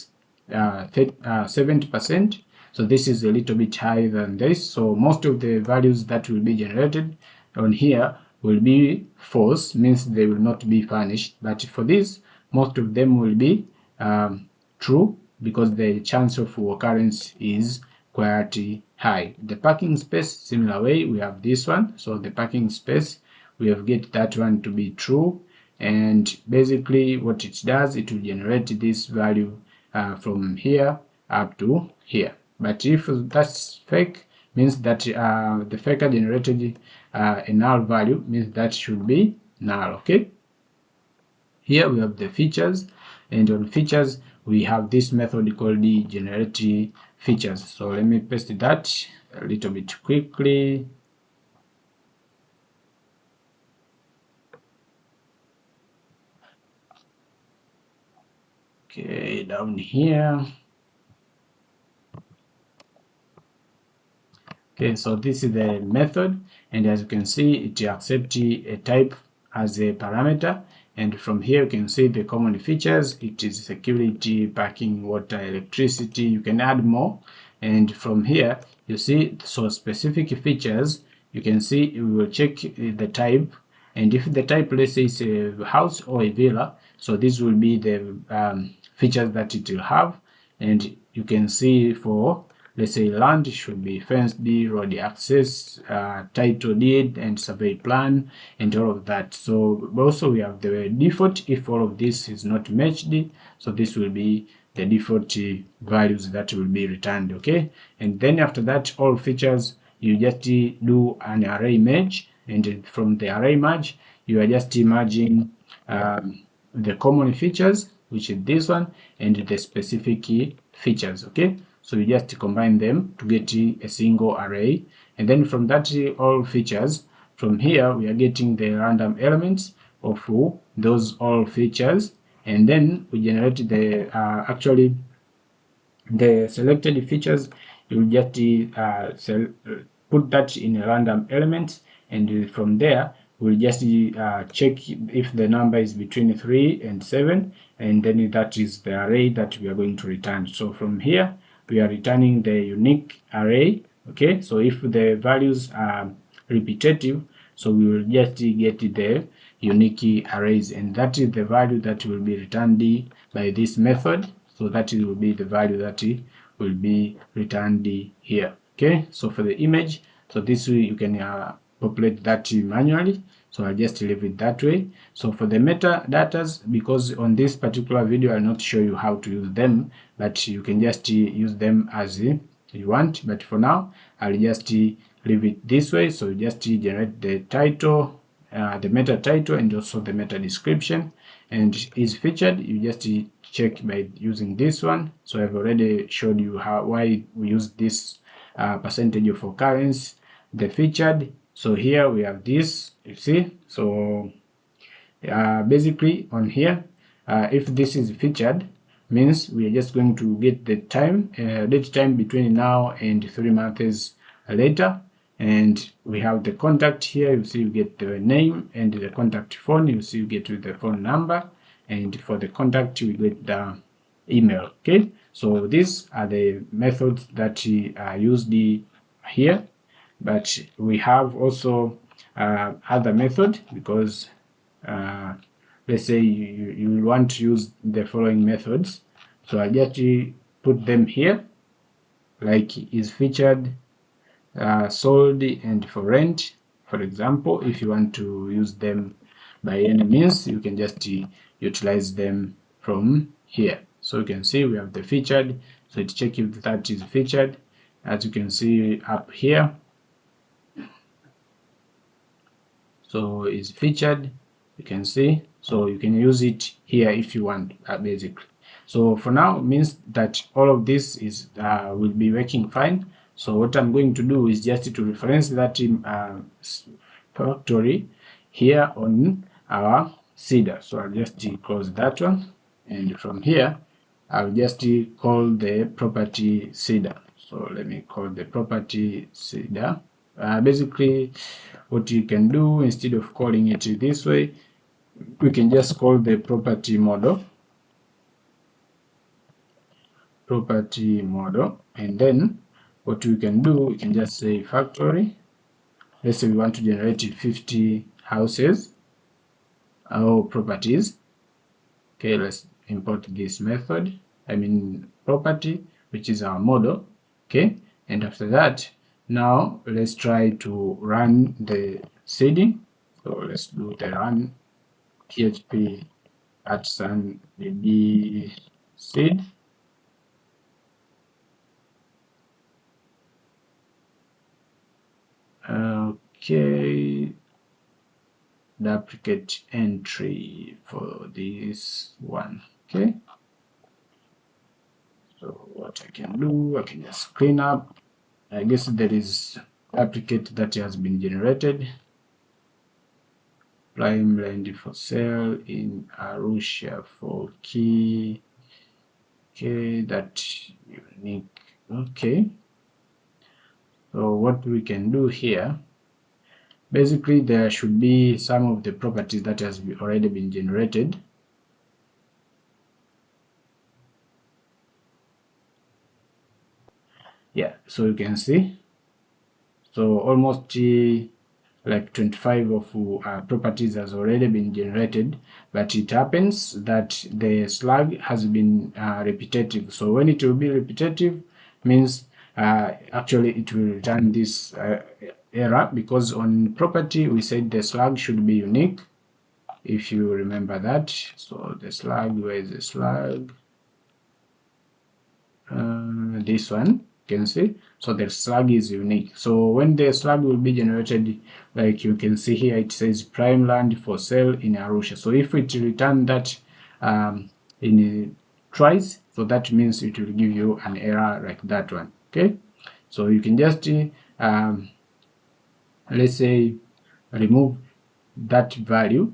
70%. So this is a little bit higher than this, so most of the values that will be generated on here will be false, means they will not be furnished. But for this, most of them will be true, because the chance of occurrence is quite high. The parking space, similar way, we have this one. So the parking space, we have get that one to be true, and basically what it does, it will generate this value from here up to here. But if that's fake, means that the faker generated a null value, means that should be null. Okay, here we have the features, and on features we have this method called the generate features. So let me paste that a little bit quickly. Okay, down here. Okay, so this is the method, and as you can see, it accepts a type as a parameter, and from here you can see the common features. It is security, parking, water, electricity. You can add more, and from here you see, so specific features, you can see you will check the type, and if the type, let's say, is a house or a villa, so this will be the features that it will have. And you can see for, let's say, land should be fenced, road access, title deed, and survey plan, and all of that. So also we have the default. If all of this is not matched, so this will be the default values that will be returned. Okay, and then after that, all features, you just do an array merge, and from the array merge you are just merging the common features, which is this one, and the specific features. Okay, so you just combine them to get a single array, and then from that all features, from here we are getting the random elements of those all features, and then we generate the actually the selected features. You just put that in a random element, and from there we'll just check if the number is between 3 and 7, and then that is the array that we are going to return. So from here we are returning the unique array. Okay, so if the values are repetitive, so we will just get the unique arrays, and that is the value that will be returned by this method. So that will be the value that will be returned here. Okay, so for the image, so this way you can populate that manually, so I'll just leave it that way. So for the metadatas, because on this particular video I'll not show you how to use them, but you can just use them as you want. But for now I'll just leave it this way. So you just generate the title, the meta title, and also the meta description, and is featured, you just check by using this one. So I've already showed you why we use this percentage of occurrence, the featured. So here we have this, you see. So basically on here, if this is featured, means we are just going to get the time, date time between now and 3 months later. And we have the contact here, you see you get the name, and the contact phone, you see you get with the phone number, and for the contact we get the email. Okay, so these are the methods that are used here, but we have also other method, because let's say you want to use the following methods. So I just put them here, like is featured, sold, and for rent. For example, if you want to use them by any means, you can just utilize them from here. So you can see we have the featured, so to check if that is featured, as you can see up here, so it's featured, you can see. So you can use it here if you want, basically. So for now, means that all of this is will be working fine. So what I'm going to do is just to reference that factory here on our seeder. So I'll just close that one, and from here I'll just call the property seeder. So let me call the property seeder. Basically what you can do, instead of calling it this way, we can just call the property model, and then what we can do, we can just say factory. Let's say we want to generate 50 houses or properties. Okay, let's import this method, property, which is our model. Okay, and after that, now let's try to run the seeding. So let's do the run PHP @db seed. Okay, duplicate entry for this one. Okay, so what I can do, I can just clean up. I guess there is duplicate that has been generated. Prime land for sale in Arusha for key. Okay, that unique. Okay, so what we can do here, basically there should be some of the properties that has already been generated. Yeah, so you can see, so almost like 25 of properties has already been generated, but it happens that the slug has been repetitive. So when it will be repetitive means actually it will return this error, because on property we said the slug should be unique, if you remember that. So the slug, where is the slug? This one, you can see, so the slug is unique. So when the slug will be generated, like you can see here, it says prime land for sale in Arusha. So if it return that in twice, so that means it will give you an error like that one. Okay, so you can just let's say remove that value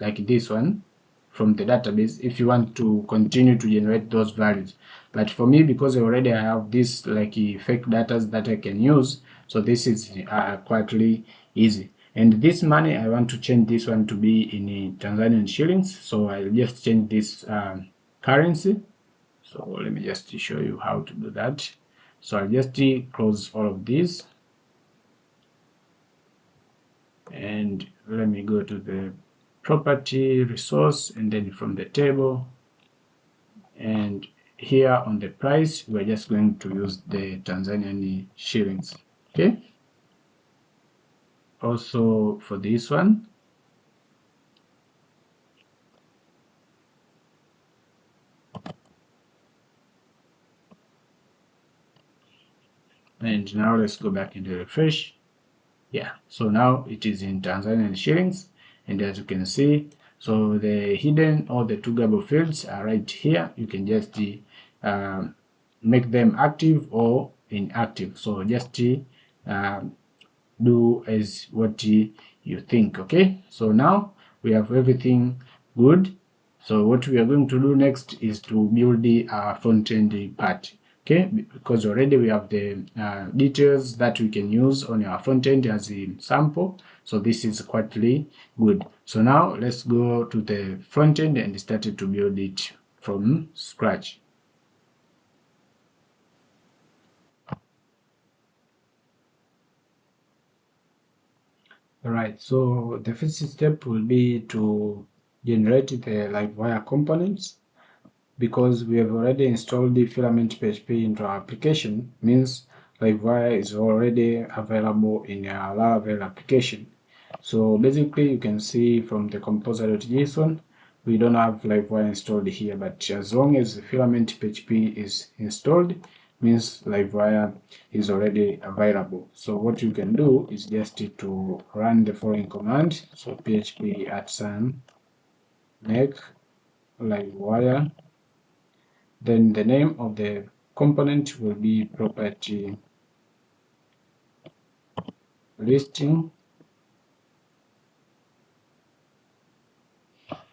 like this one from the database if you want to continue to generate those values. But for me, because already I have this like fake data that I can use, so this is quietly easy. And this money, I want to change this one to be in Tanzanian shillings, so I'll just change this currency. So let me just show you how to do that. So I'll just close all of these, and let me go to the property resource, and then from the table, and here on the price we're just going to use the Tanzanian shillings. Okay, also for this one, and now let's go back into refresh. Yeah, so now it is in Tanzanian shillings, and as you can see, so the hidden or the toggle fields are right here. You can just make them active or inactive, so just do as what you think. Okay, so now we have everything good. So what we are going to do next is to build the front end part. Okay, because already we have the details that we can use on our front end as a sample, so this is quite good. So now let's go to the front end and start to build it from scratch. Alright, so the first step will be to generate the Livewire components. Because we have already installed the Filament PHP into our application, means Livewire is already available in our Laravel application. So basically you can see from the composer.json, we don't have Livewire installed here, but as long as Filament PHP is installed, means Livewire is already available. So what you can do is just to run the following command. So php @make Livewire, then the name of the component will be property listing.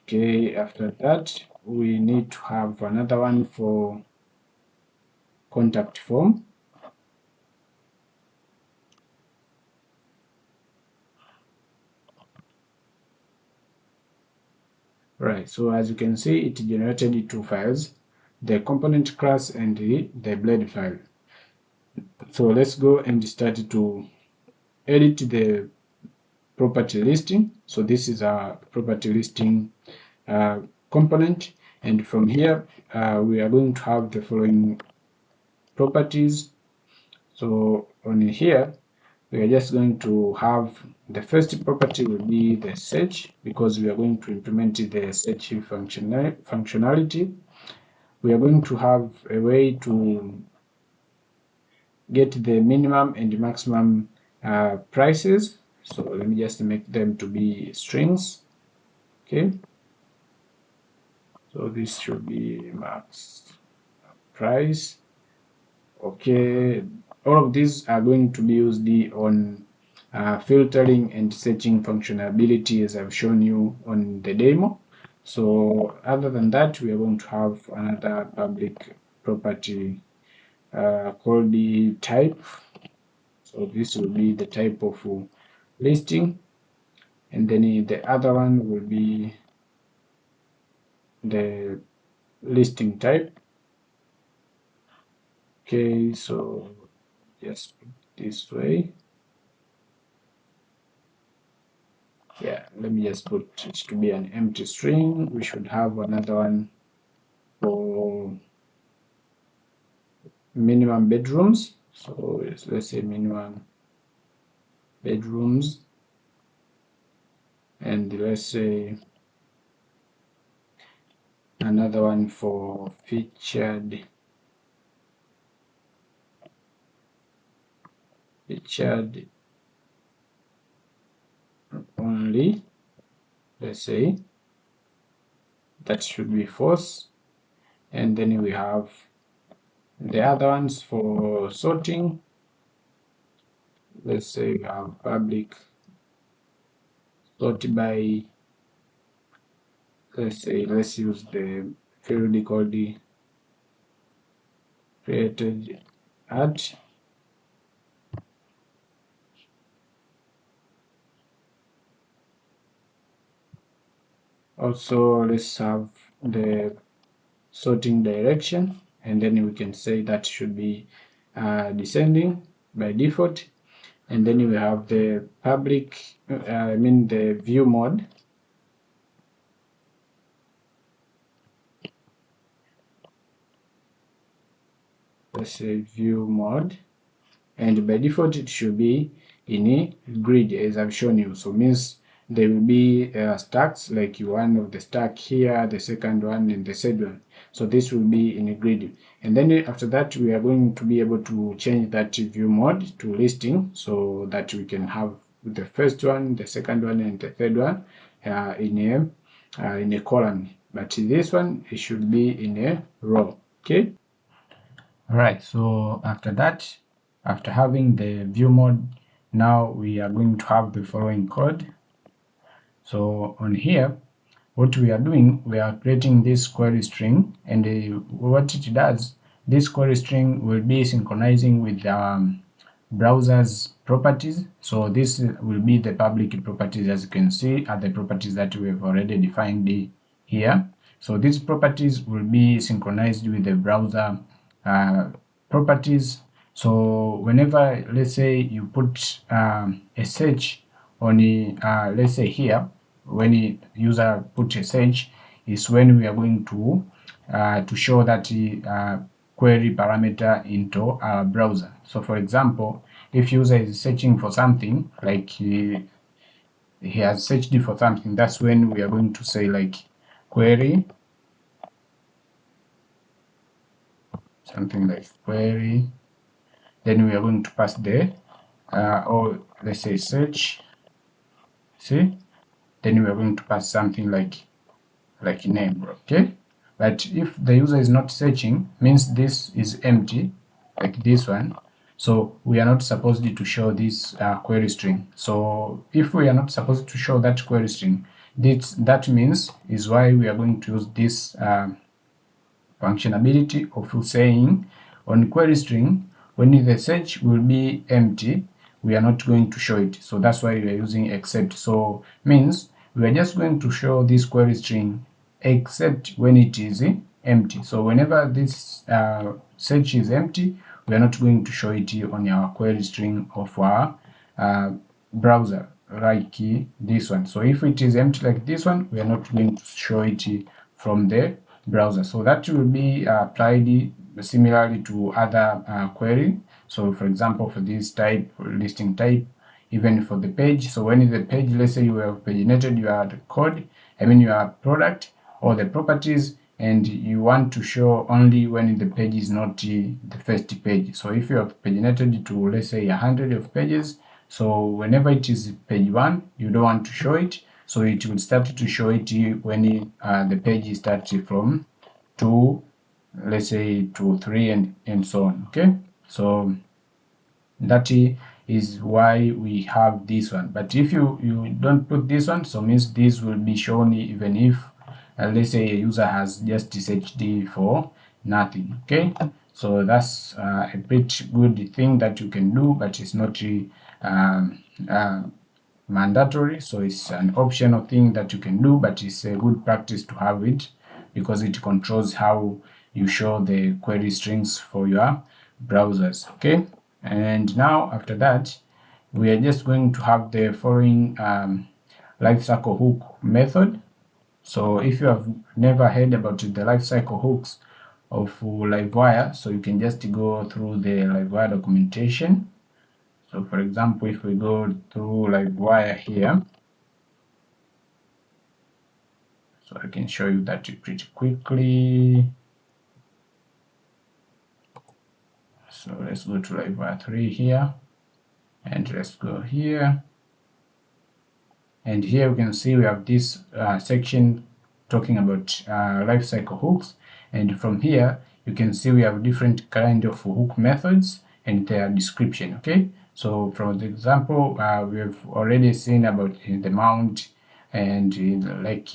Okay, after that we need to have another one for contact form. Right, so as you can see, it generated two files, the component class and the blade file. So let's go and start to edit the property listing. So this is our property listing component, and from here we are going to have the following properties. So on here we are just going to have the first property will be the search, because we are going to implement the search functionality. We are going to have a way to get the minimum and maximum prices. So let me just make them to be strings. Okay, so this should be max price. Okay, all of these are going to be used on filtering and searching functionality, as I've shown you on the demo. So other than that, we are going to have another public property called the type. So this will be the type of listing, and then the other one will be the listing type. Okay, so just put this way. Yeah, let me just put it to be an empty string. We should have another one for minimum bedrooms. So let's say minimum bedrooms, and let's say another one for featured only. Let's say that should be false. And then we have the other ones for sorting. Let's say we have public sort by, let's use the field called the created at. Also, let's have the sorting direction, and then we can say that should be descending by default. And then we have the public, the view mode. Let's say view mode, and by default it should be in a grid as I've shown you. So means there will be stacks, like one of the stack here, the second one, and the third one. So this will be in a grid. And then after that, we are going to be able to change that view mode to listing, so that we can have the first one, the second one, and the third one in a column. But this one, it should be in a row. Okay. All right. So after that, after having the view mode, now we are going to have the following code. So on here, what we are doing, we are creating this query string, and what it does, this query string will be synchronizing with the browser's properties. So this will be the public properties, as you can see, are the properties that we have already defined here. So these properties will be synchronized with the browser properties. So whenever, let's say, you put a search on let's say here, when the user put a search, is when we are going to show that query parameter into our browser. So for example, if user is searching for something, like he has searched for something, that's when we are going to say like query, something like query, then we are going to pass the or let's say search, see, then we are going to pass something like name. Okay, but if the user is not searching, means this is empty, like this one, so we are not supposed to show this query string. So if we are not supposed to show that query string, that means is why we are going to use this functionality of saying on query string, when the search will be empty, we are not going to show it. So that's why we are using except. So means we are just going to show this query string except when it is empty. So whenever this search is empty, we are not going to show it on our query string of our browser, like this one. So if it is empty like this one, we are not going to show it from the browser. So that will be applied similarly to other query. So for example, for this type, listing type, even for the page. So when the page, let's say you have paginated your code, your product or the properties, and you want to show only when the page is not the first page. So if you have paginated to, let's say, 100 of pages, so whenever it is page 1, you don't want to show it, so it will start to show it when the page starts from 2, let's say, to 3, and so on. Okay, so that is why we have this one. But if you don't put this one, so means this will be shown even if let's say a user has just searched for nothing. Okay, so that's a pretty good thing that you can do, but it's not mandatory. So it's an optional thing that you can do, but it's a good practice to have it, because it controls how you show the query strings for your browsers. Okay, And now after that, we are just going to have the following lifecycle hook method. So if you have never heard about the lifecycle hooks of Livewire, so you can just go through the Livewire documentation. So for example, if we go through Livewire here, so I can show you that pretty quickly. So let's go to Livewire 3 here, and let's go here. And here we can see we have this section talking about lifecycle hooks, and from here you can see we have different kind of hook methods and their description. Okay, so from the example we have already seen about the mount and like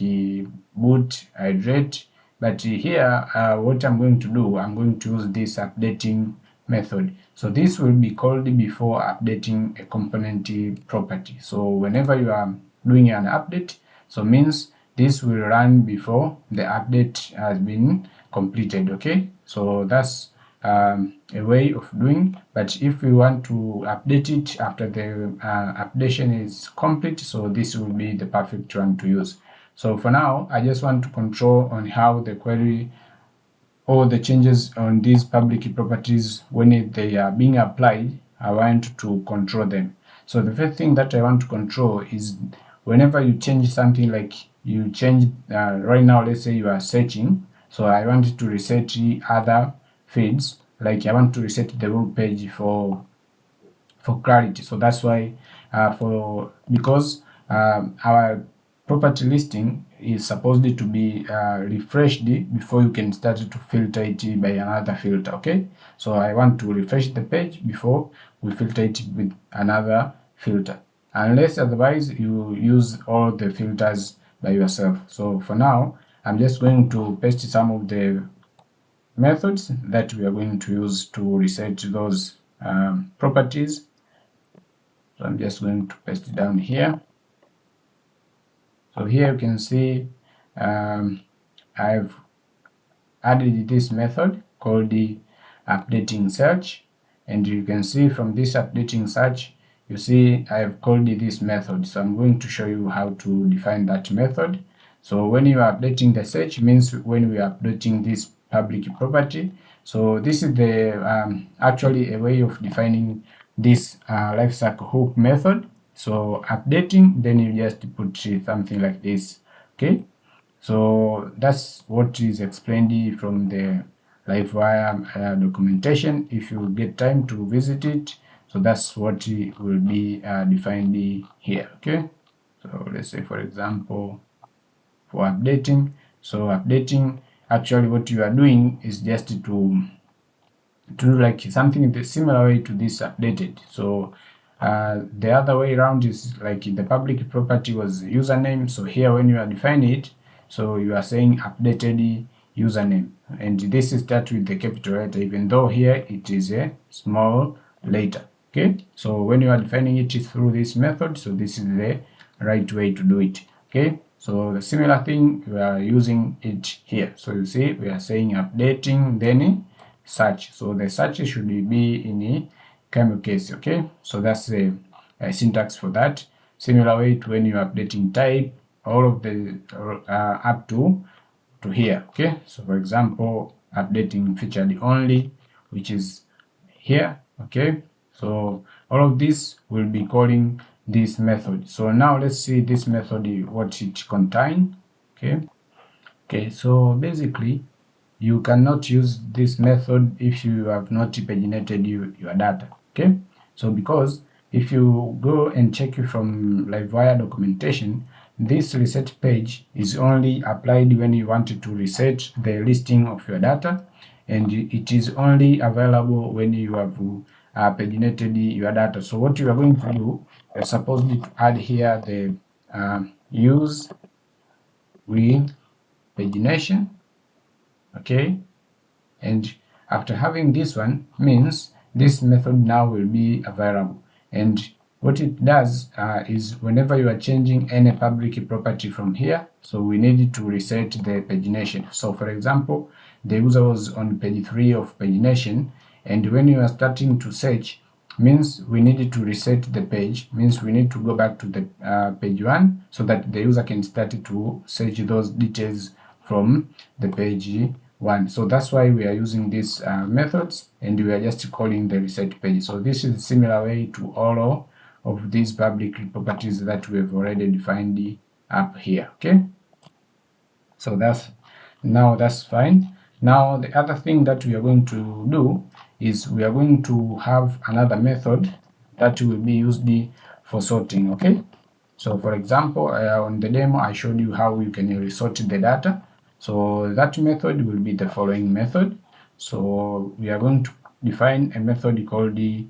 boot, hydrate, but here what I'm going to do, I'm going to use this updating method. So this will be called before updating a component property. So whenever you are doing an update, so means this will run before the update has been completed. Okay, so that's a way of doing. But if we want to update it after the updation is complete, so this will be the perfect one to use. So for now, I just want to control on how the query or the changes on these public properties, when they are being applied, I want to control them. So the first thing that I want to control is whenever you change something, like you change right now, let's say you are searching, so I want to reset other fields, like I want to reset the whole page for clarity. So that's why because our property listing is supposed to be refreshed before you can start to filter it by another filter. Okay, so I want to refresh the page before we filter it with another filter, unless otherwise you use all the filters by yourself. So for now, I'm just going to paste some of the methods that we are going to use to reset those properties. So I'm just going to paste it down here. So here you can see I've added this method called the updating search, and you can see from this updating search, you see I've called this method. So I'm going to show you how to define that method. So when you are updating the search, means when we are updating this public property. So this is the actually a way of defining this lifecycle hook method. So updating, then you just put something like this. Okay, so that's what is explained from the Livewire documentation. If you get time to visit it, so that's what will be defined here. Okay, so let's say for example for updating, so updating, actually what you are doing is just to do like something in the similar way to this updated. So the other way around is like the public property was username. So here when you are defining it, so you are saying updated username, and this is start with the capital letter, even though here it is a small letter. Okay, so when you are defining it through this method, so this is the right way to do it. Okay, so the similar thing we are using it here. So you see we are saying updating, then search. So the search should be in a camel case. Okay, so that's a syntax for that. Similar way to when you are updating type, all of the up to here. Okay, so for example updating featured only, which is here. Okay, so all of this will be calling this method. So now let's see this method, what it contains. Okay, so basically you cannot use this method if you have not paginated your data. Okay, so because if you go and check from Livewire documentation, this reset page is only applied when you wanted to reset the listing of your data, and it is only available when you have paginated your data. So what you are going to do, you're supposed to add here the use with pagination. Okay, and after having this one, means this method now will be available. And what it does is whenever you are changing any public property from here, so we need to reset the pagination. So for example, the user was on page 3 of pagination, and when you are starting to search, means we need to reset the page, means we need to go back to the page 1 so that the user can start to search those details from the page 1. So that's why we are using these methods, and we are just calling the reset page. So this is a similar way to all of these public properties that we have already defined up here. Okay, so that's fine. Now the other thing that we are going to do is we are going to have another method that will be used for sorting. Okay, so for example, on the demo I showed you how you can resort the data. So that method will be the following method. So we are going to define a method called the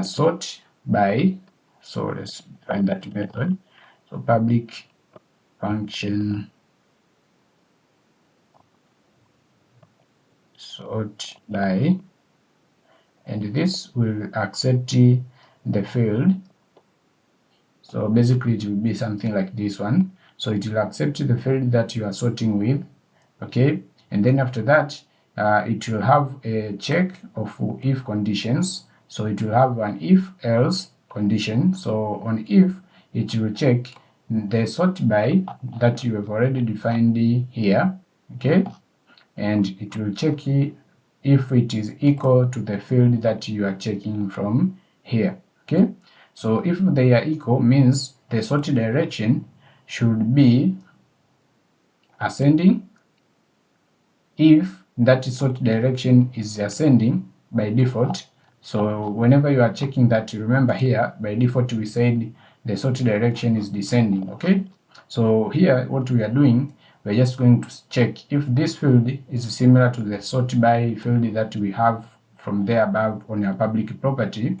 sort by. So let's define that method. So public function sort by, and this will accept the field. So basically it will be something like this one. So it will accept the field that you are sorting with. Okay, and then after that it will have a check of if conditions. So it will have an if else condition. So on if, it will check the sort by that you have already defined here. Okay, and it will check if it is equal to the field that you are checking from here. Okay, so if they are equal, means the sort direction should be ascending. If that sort direction is ascending by default, so whenever you are checking that, you remember here by default we said the sort direction is descending. Okay, so here what we are doing, we're just going to check if this field is similar to the sort by field that we have from there above on our public property.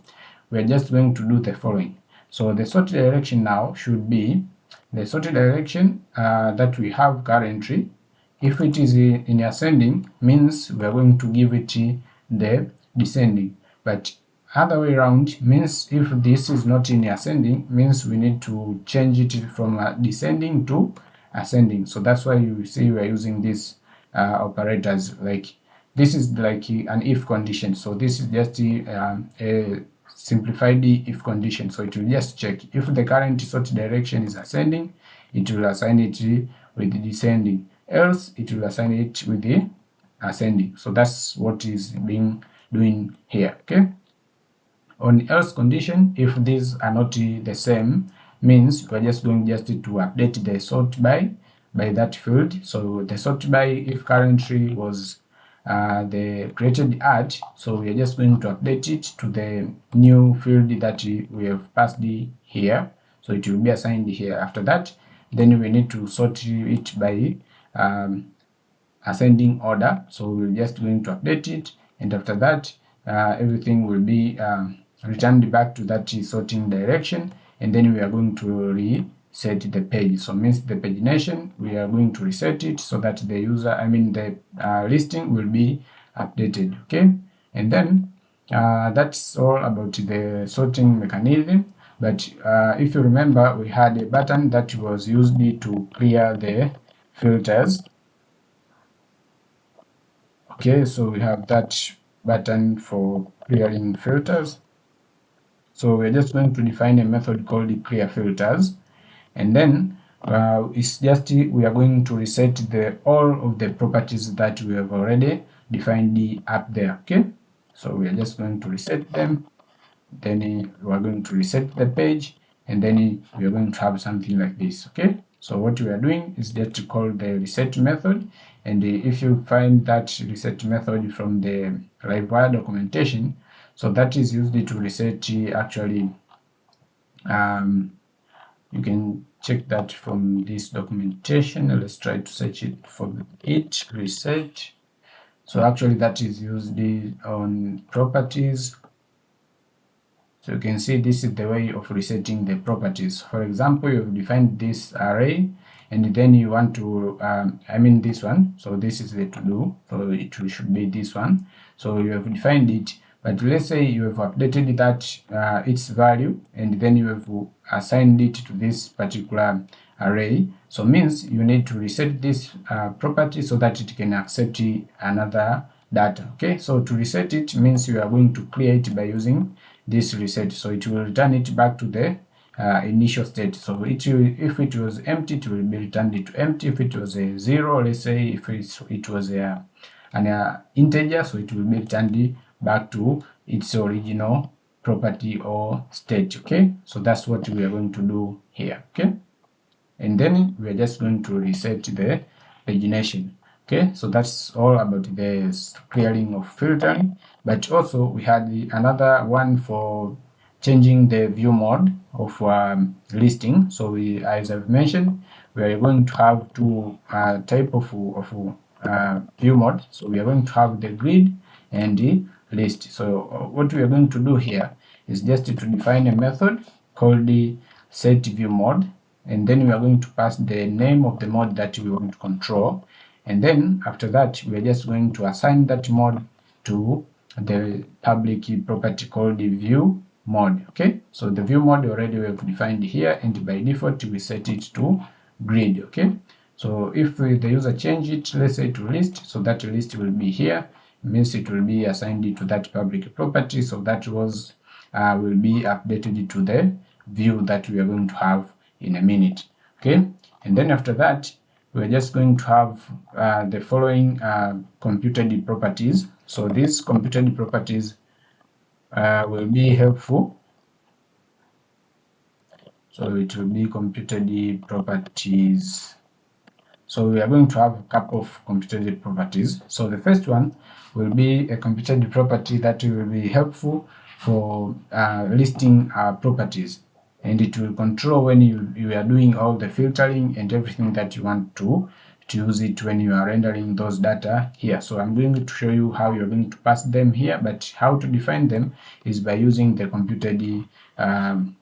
We're just going to do the following. So the sort direction now should be the sort direction that we have currently. If it is in ascending, means we are going to give it the descending, but other way around means if this is not in ascending, means we need to change it from descending to ascending. So that's why you see we are using these operators. Like this is like an if condition, so this is just a simplified if condition. So it will just check if the current sort direction is ascending, it will assign it with descending, else it will assign it with the ascending. So that's what is being doing here. Okay, on else condition, if these are not the same, means we're just going to update the sort by that field. So the sort by, if currently was the created at, so we are just going to update it to the new field that we have passed here. So it will be assigned here. After that, then we need to sort it by ascending order. So we're just going to update it, and after that everything will be returned back to that sorting direction, and then we are going to reset the page. So means the pagination, we are going to reset it so that the the listing will be updated. Okay, and then that's all about the sorting mechanism. But if you remember, we had a button that was used to clear the filters. Okay, so we have that button for clearing filters. So we're just going to define a method called clear filters, and then it's just we are going to reset all of the properties that we have already defined up there. Okay, so we are just going to reset them, then we are going to reset the page, and then we are going to have something like this. Okay, so what we are doing is just to call the reset method, and if you find that reset method from the Livewire documentation, so that is used to reset actually. You can check that from this documentation. Let's try to search it for it, reset. So actually that is used on properties. So you can see this is the way of resetting the properties. For example, you have defined this array, and then you want to this one. So this is the to do, so it should be this one. So you have defined it, but let's say you have updated that its value, and then you have assigned it to this particular array. So means you need to reset this property so that it can accept another data. Okay, so to reset it means you are going to clear it by using this reset, so it will return it back to the initial state. So if it was empty, it will be returned to empty. If it was a 0, let's say if it was an integer, so it will be returned back to its original property or state. Okay, so that's what we are going to do here. Okay, and then we are just going to reset the pagination. Okay, so that's all about the clearing of filtering. But also we had another one for changing the view mode of listing. So as I've mentioned, we are going to have two type of view mode. So we are going to have the grid and the list. So what we are going to do here is just to define a method called the set view mode, and then we are going to pass the name of the mode that we want to control, and then after that we are just going to assign that mode to the public property called the view mode. Okay, so the view mode already we have defined here, and by default we set it to grid. Okay, so if the user change it, let's say to list, so that list will be here, it means it will be assigned to that public property, so that was will be updated to the view that we are going to have in a minute. Okay, and then after that we're just going to have the following computed properties. So these computed properties will be helpful. So it will be computed properties. So we are going to have a couple of computed properties. So the first one will be a computed property that will be helpful for listing properties, and it will control when you are doing all the filtering and everything that you want to use it when you are rendering those data here. So I'm going to show you how you're going to pass them here, but how to define them is by using the computed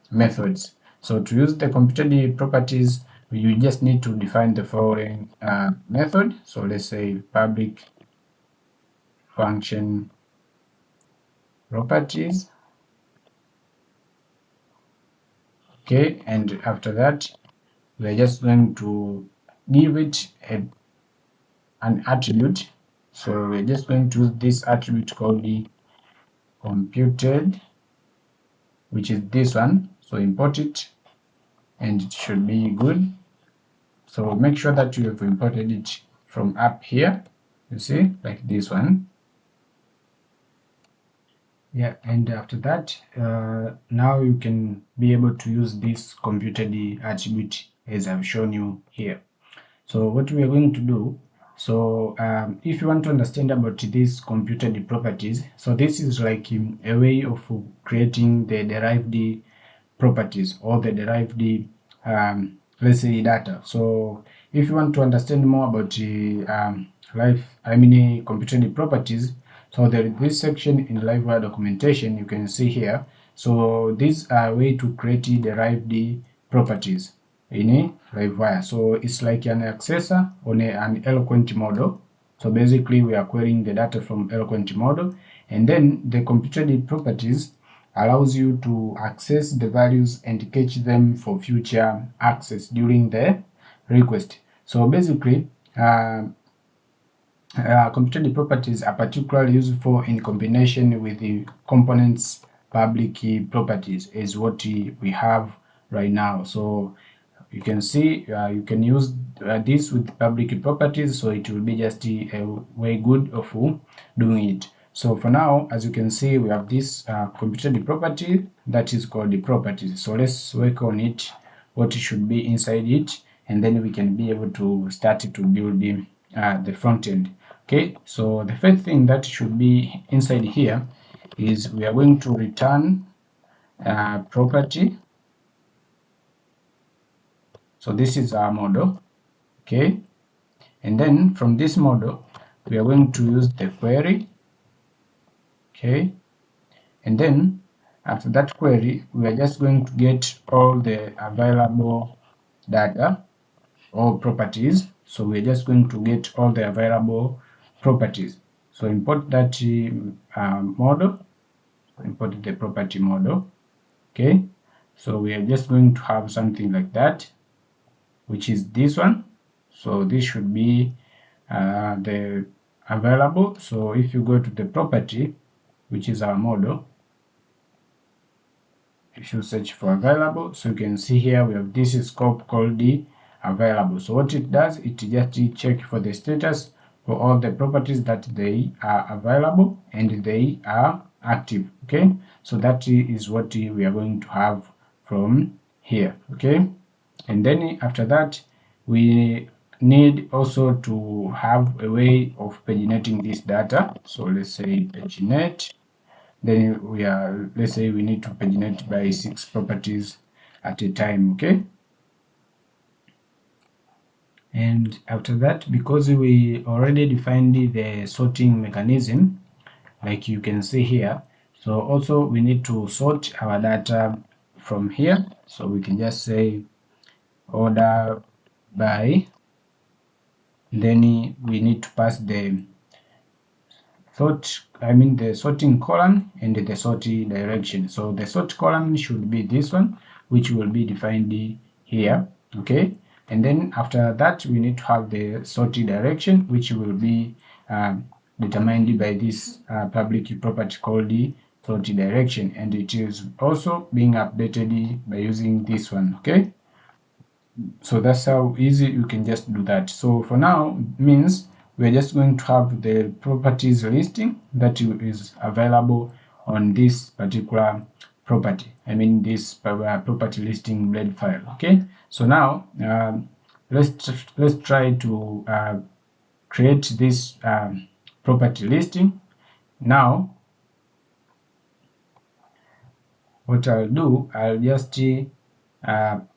methods. So to use the computed properties, you just need to define the following method. So let's say public function properties. Okay, and after that we're just going to give it an attribute. So we're just going to use this attribute called the computed, which is this one. So import it, and it should be good. So make sure that you have imported it from up here, you see, like this one. Yeah, and after that now you can be able to use this computed attribute as I've shown you here. So what we are going to do, so if you want to understand about these computed properties, so this is like a way of creating the derived properties or the derived let's say data. So if you want to understand more about computed properties, so there is this section in Livewire documentation you can see here. So these are a way to create derived properties in Livewire. So it's like an accessor on an Eloquent model. So basically we are querying the data from Eloquent model, and then the computed properties allows you to access the values and catch them for future access during the request. So basically computed properties are particularly useful in combination with the components public properties is what we have right now. So you can see you can use this with public properties, so it will be just a way good of doing it. So for now, as you can see, we have this computed property that is called the properties. So let's work on it, what it should be inside it, and then we can be able to start to build the front end. Okay, so the first thing that should be inside here is we are going to return property. So this is our model. Okay, and then from this model we are going to use the query. Okay, and then after that query we are just going to get all the available data or properties. So we're just going to get all the available properties. So import that model, import the property model. Okay, so we are just going to have something like that, which is this one. So this should be the available. So if you go to the property, which is our model, if you search for available, so you can see here we have this scope called the available. So what it does, it just check for the status for all the properties that they are available and they are active. Okay, so that is what we are going to have from here. Okay, and then after that we need also to have a way of paginating this data. So let's say paginate. Then let's say we need to paginate by 6 properties at a time. Okay, and after that, because we already defined the sorting mechanism, like you can see here, so also we need to sort our data from here. So we can just say order by, then we need to pass the the sorting column and the sorting direction. So the sort column should be this one, which will be defined here. Okay, and then after that we need to have the sorting direction, which will be determined by this public property called the sorting direction, and it is also being updated by using this one. Okay, so that's how easy you can just do that. So for now means we're just going to have the properties listing that is available on this particular property, this property listing blade file. Okay, so now let's try to create this property listing. Now what I'll do, I'll just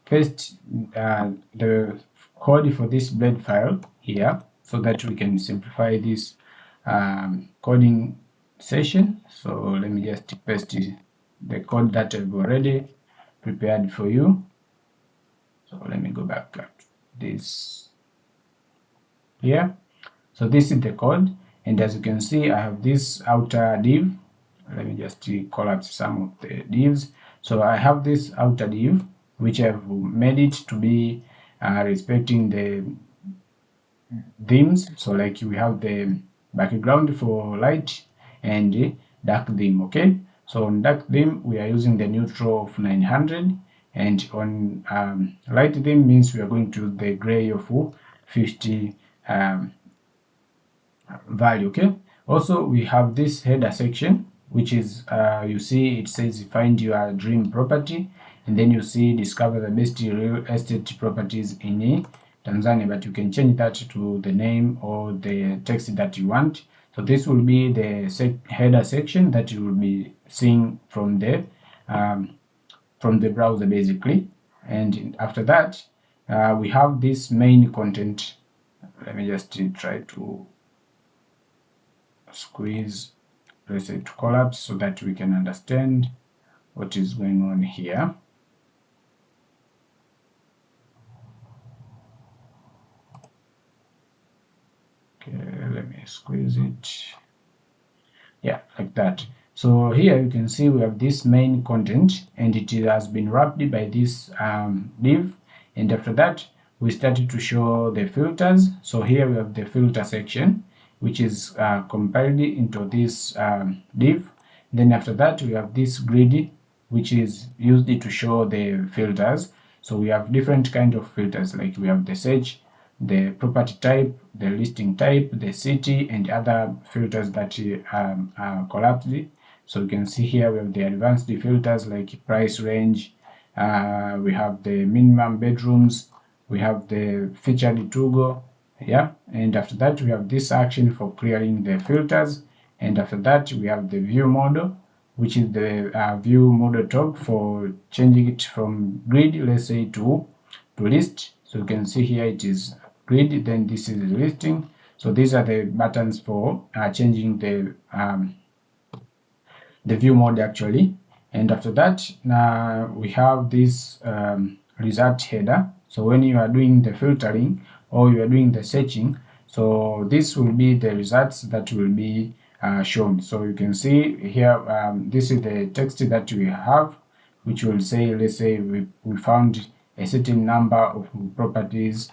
paste the code for this blade file here so that we can simplify this coding session. So let me just paste the code that I've already prepared for you. So let me go back to this here. So this is the code, and as you can see I have this outer div. Let me just collapse some of the divs. So I have this outer div which I've made it to be respecting the themes. So like we have the background for light and dark theme. Okay, so on dark theme we are using the neutral of 900, and on light theme means we are going to the gray of 50 value. Okay, also we have this header section, which is you see it says find your dream property, and then you see discover the best real estate properties in Tanzania, but you can change that to the name or the text that you want. So this will be the header section that you will be seeing from the browser basically. And after that we have this main content. Let me just try to squeeze, let's say to collapse, so that we can understand what is going on here. Okay, let me squeeze it. Yeah, like that. So here you can see we have this main content, and it has been wrapped by this div, and after that we started to show the filters. So here we have the filter section, which is compiled into this div. Then after that we have this grid, which is used to show the filters. So we have different kind of filters, like we have the search, the property type, the listing type, the city, and other filters that are collapsed. So you can see here we have the advanced filters like price range, we have the minimum bedrooms, we have the featured toggle, yeah, and after that we have this action for clearing the filters, and after that we have the view model, which is the view model toggle for changing it from grid, let's say to list. So you can see here it is grid, then this is listing. So these are the buttons for changing the view mode actually. And after that now we have this result header. So when you are doing the filtering or you are doing the searching, so this will be the results that will be shown. So you can see here this is the text that we have, which will say, let's say we found a certain number of properties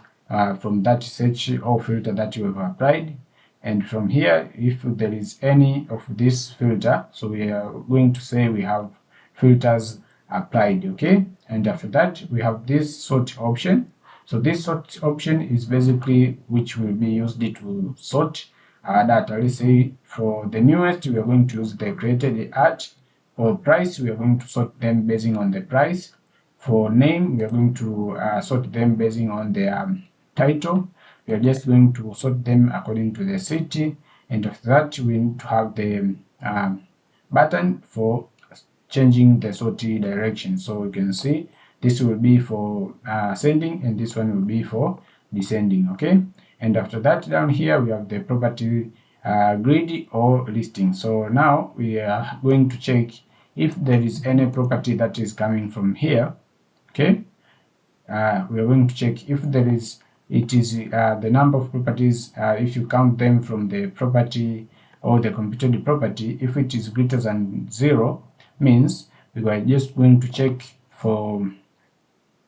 from that search or filter that you have applied. And from here, if there is any of this filter, so we are going to say we have filters applied. Okay, and after that we have this sort option. So this sort option is basically which will be used to sort data. Let's say for the newest we are going to use the created at. For price we are going to sort them basing on the price. For name we are going to sort them basing on the title. We are just going to sort them according to the city, and after that we need to have the button for changing the sorting direction. So you can see this will be for ascending and this one will be for descending. Okay, and after that down here we have the property grid or listing. So now we are going to check if there is any property that is coming from here. Okay, we are going to check if there is, it is the number of properties, if you count them from the property or the computed property, if it is greater than 0, means we are just going to check for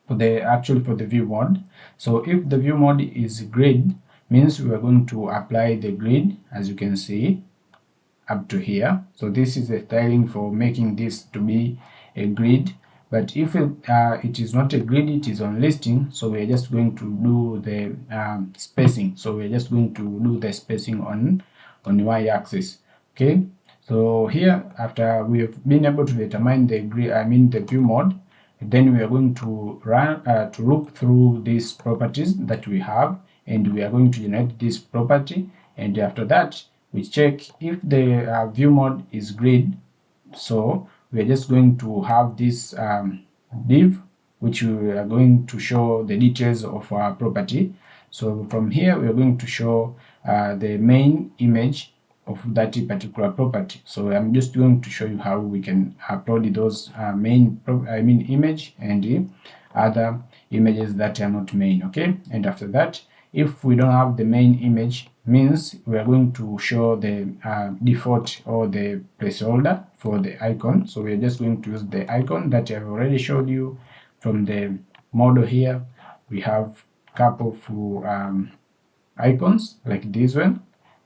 the view mode. So if the view mode is grid, means we are going to apply the grid, as you can see up to here. So this is the styling for making this to be a grid. But if it is not a grid, it is on listing, so we are just going to do the spacing. So we are just going to do the spacing on y-axis. Okay, so here after we have been able to determine the grid, the view mode, then we are going to run to look through these properties that we have, and we are going to generate this property, and after that we check if the view mode is grid. So we are just going to have this div which we are going to show the details of our property. So from here we are going to show the main image of that particular property. So I'm just going to show you how we can upload those main image and other images that are not main. Okay, and after that, if we don't have the main image, means we are going to show the default or the placeholder for the icon. So we are just going to use the icon that I've already showed you from the model here. We have a couple of icons like this one,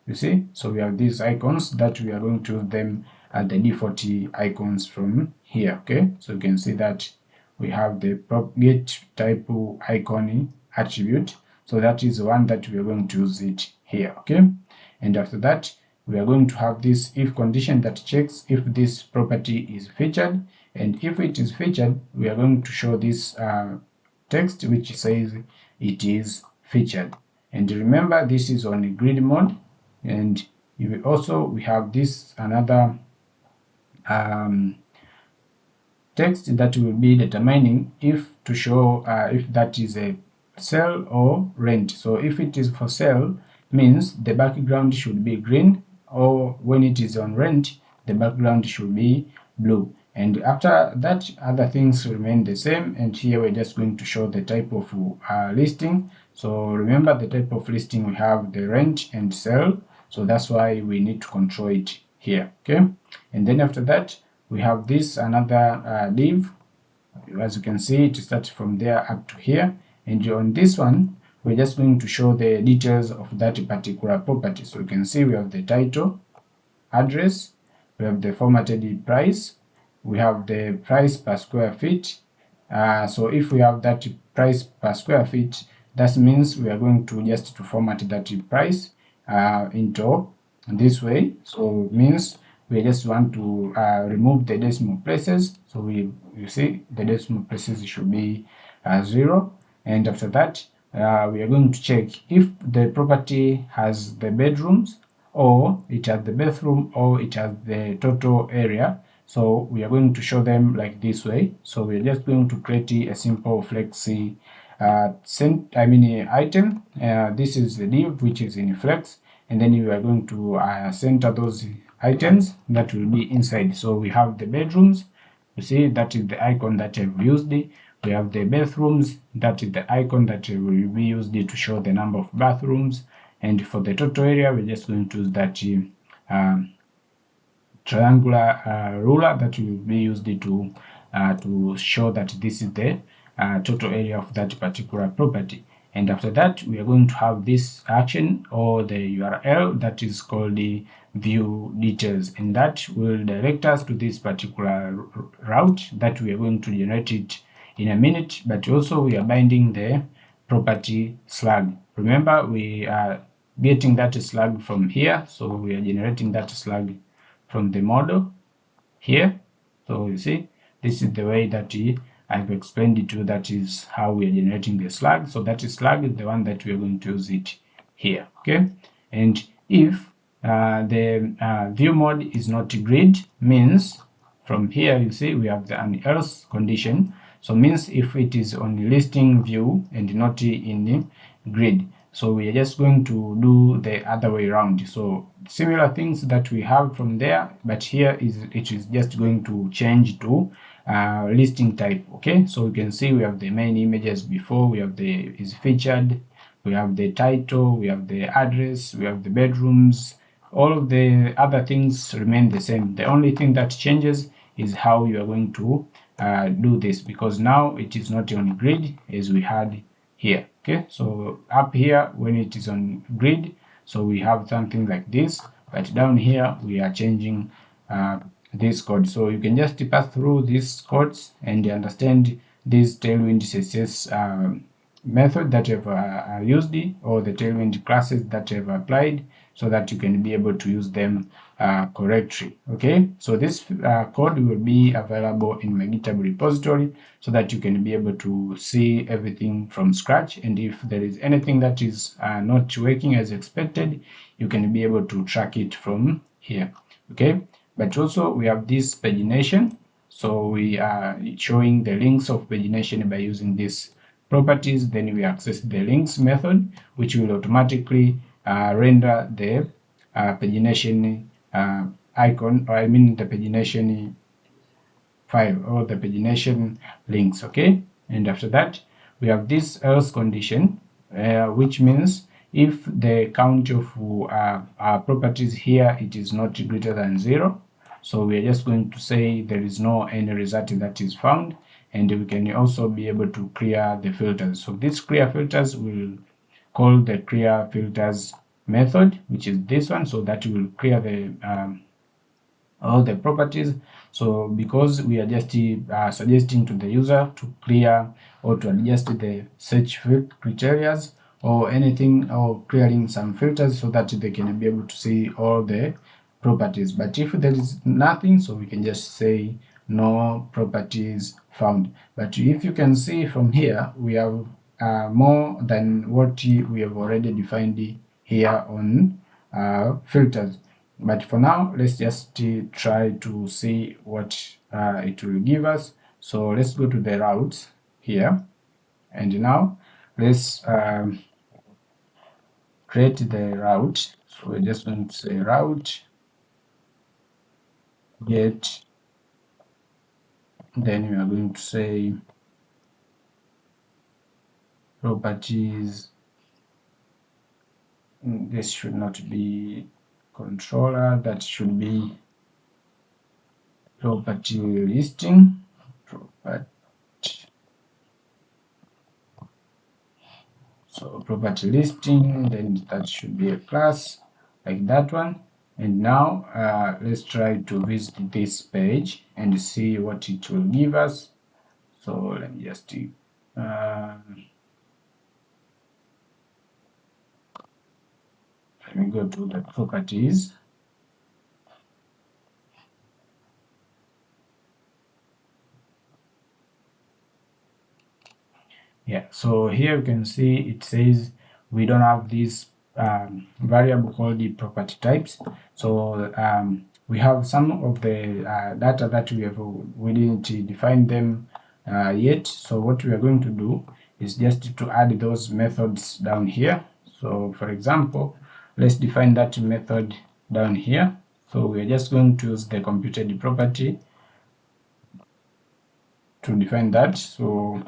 you see. So we have these icons that we are going to use them as the default icons from here. Okay, so you can see that we have the get type icon attribute. So that is the one that we are going to use it here. Okay, and after that we are going to have this if condition that checks if this property is featured, and if it is featured we are going to show this text which says it is featured. And remember, this is on a grid mode, and you will also we have this another text that will be determining if to show if that is a sell or rent. So if it is for sale, means the background should be green, or when it is on rent the background should be blue. And after that other things remain the same, and here we're just going to show the type of listing. So remember, the type of listing we have the rent and sell, so that's why we need to control it here. Okay, and then after that we have this another div. As you can see, it starts from there up to here, and on this one we're just going to show the details of that particular property. So you can see we have the title, address, we have the formatted price, we have the price per square feet. So if we have that price per square feet, that means we are going to just to format that price into this way. So it means we just want to remove the decimal places. So you see the decimal places should be 0, and after that we are going to check if the property has the bedrooms, or it has the bathroom, or it has the total area. So we are going to show them like this way. So we're just going to create a simple flexi item. This is the div which is in flex, and then you are going to center those items that will be inside. So we have the bedrooms, you see that is the icon that I've used. We have the bathrooms, that is the icon that will be used to show the number of bathrooms, and for the total area we're just going to use that triangular ruler that will be used to show that this is the total area of that particular property. and after that we are going to have this action or the URL that is called the view details, and that will direct us to this particular route that we are going to generate it in a minute. But also we are binding the property slug. Remember, we are getting that slug from here, so we are generating that slug from the model here. So you see, this is the way that I've explained it to you. That is how we are generating the slug. So that slug is the one that we are going to use it here. Okay, and if the view mode is not grid, means from here you see we have an else condition. So means if it is on the listing view and not in the grid. So we are just going to do the other way around. So similar things that we have from there, but here it is just going to change to listing type. Okay, so you can see we have the main images before, we have the is featured, we have the title, we have the address, we have the bedrooms. All of the other things remain the same. The only thing that changes is how you are going to do this, because now it is not on grid as we had here. Okay, so up here when it is on grid, so we have something like this, but down here we are changing this code. So you can just pass through these codes and understand this Tailwind CSS method that you've used, or the Tailwind classes that you've applied, so that you can be able to use them correctly. Okay, so this code will be available in my GitHub repository, so that you can be able to see everything from scratch, and if there is anything that is not working as expected, you can be able to track it from here. Okay, but also we have this pagination, so we are showing the links of pagination by using this properties. Then we access the links method, which will automatically render the pagination icon, or I mean the pagination file or the pagination links. Okay, and after that we have this else condition, which means if the count of our properties here it is not greater than 0, so we are just going to say there is no any result that is found, and we can also be able to clear the filters. So this clear filters will call the clear filters method, which is this one, so that will clear the all the properties. So because we are just suggesting to the user to clear or to adjust the search criteria or anything, or clearing some filters so that they can be able to see all the properties. But if there is nothing, so we can just say no properties found. But if you can see from here, we have more than what we have already defined here on filters. But for now, let's just try to see what it will give us. So let's go to the routes here, and now let's create the route. So we're just going to say route get, then we are going to say properties. This should not be controller, that should be property listing, so property listing, then that should be a class like that one. And now let's try to visit this page and see what it will give us. So let me just let me go to the properties. Yeah, so here you can see it says we don't have this variable called the property types. So we have some of the data that we didn't define them yet. So what we are going to do is just to add those methods down here. So for example, let's define that method down here. So we are just going to use the computed property to define that. So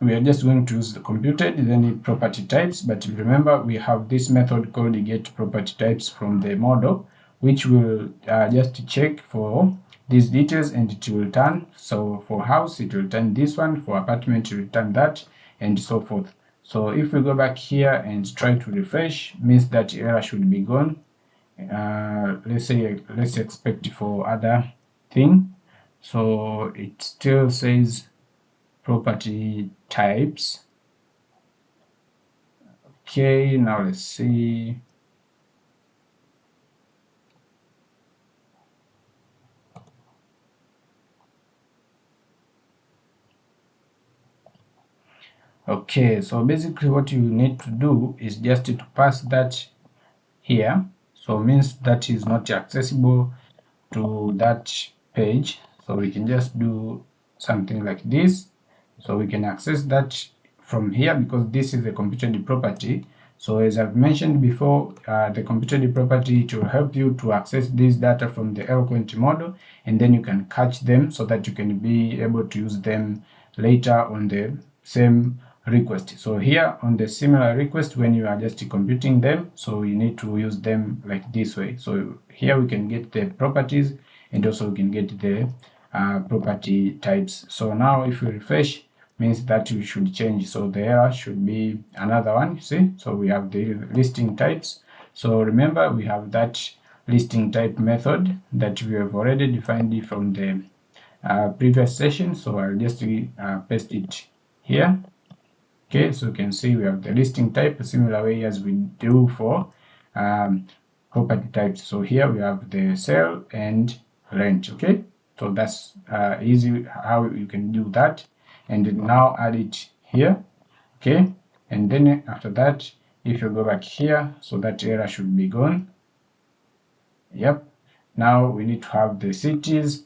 we are just going to use the computed, then the property types. But remember, we have this method called get property types from the model, which will just check for these details and it will return. So for house, it will return this one, for apartment, it will return that, and so forth. So if we go back here and try to refresh, means that error should be gone. Let's expect for other thing. So it still says property types. Okay, now let's see. Okay, so basically what you need to do is just to pass that here. So means that is not accessible to that page. So we can just do something like this. So we can access that from here because this is a computed property. So as I've mentioned before, the computed property to help you to access this data from the eloquent model, and then you can catch them so that you can be able to use them later on the same request. So here on the similar request, when you are just computing them, so you need to use them like this way. So here we can get the properties and also we can get the property types. So now if we refresh, means that we should change. So the error should be another one, you see. So we have the listing types. So remember we have that listing type method that we have already defined from the previous session. So I'll just paste it here. Okay, so you can see we have the listing type a similar way as we do for property types. So here we have the sale and rent. Okay, so that's easy how you can do that, and now add it here. Okay, and then after that, if you go back here, so that error should be gone. Yep, now we need to have the cities.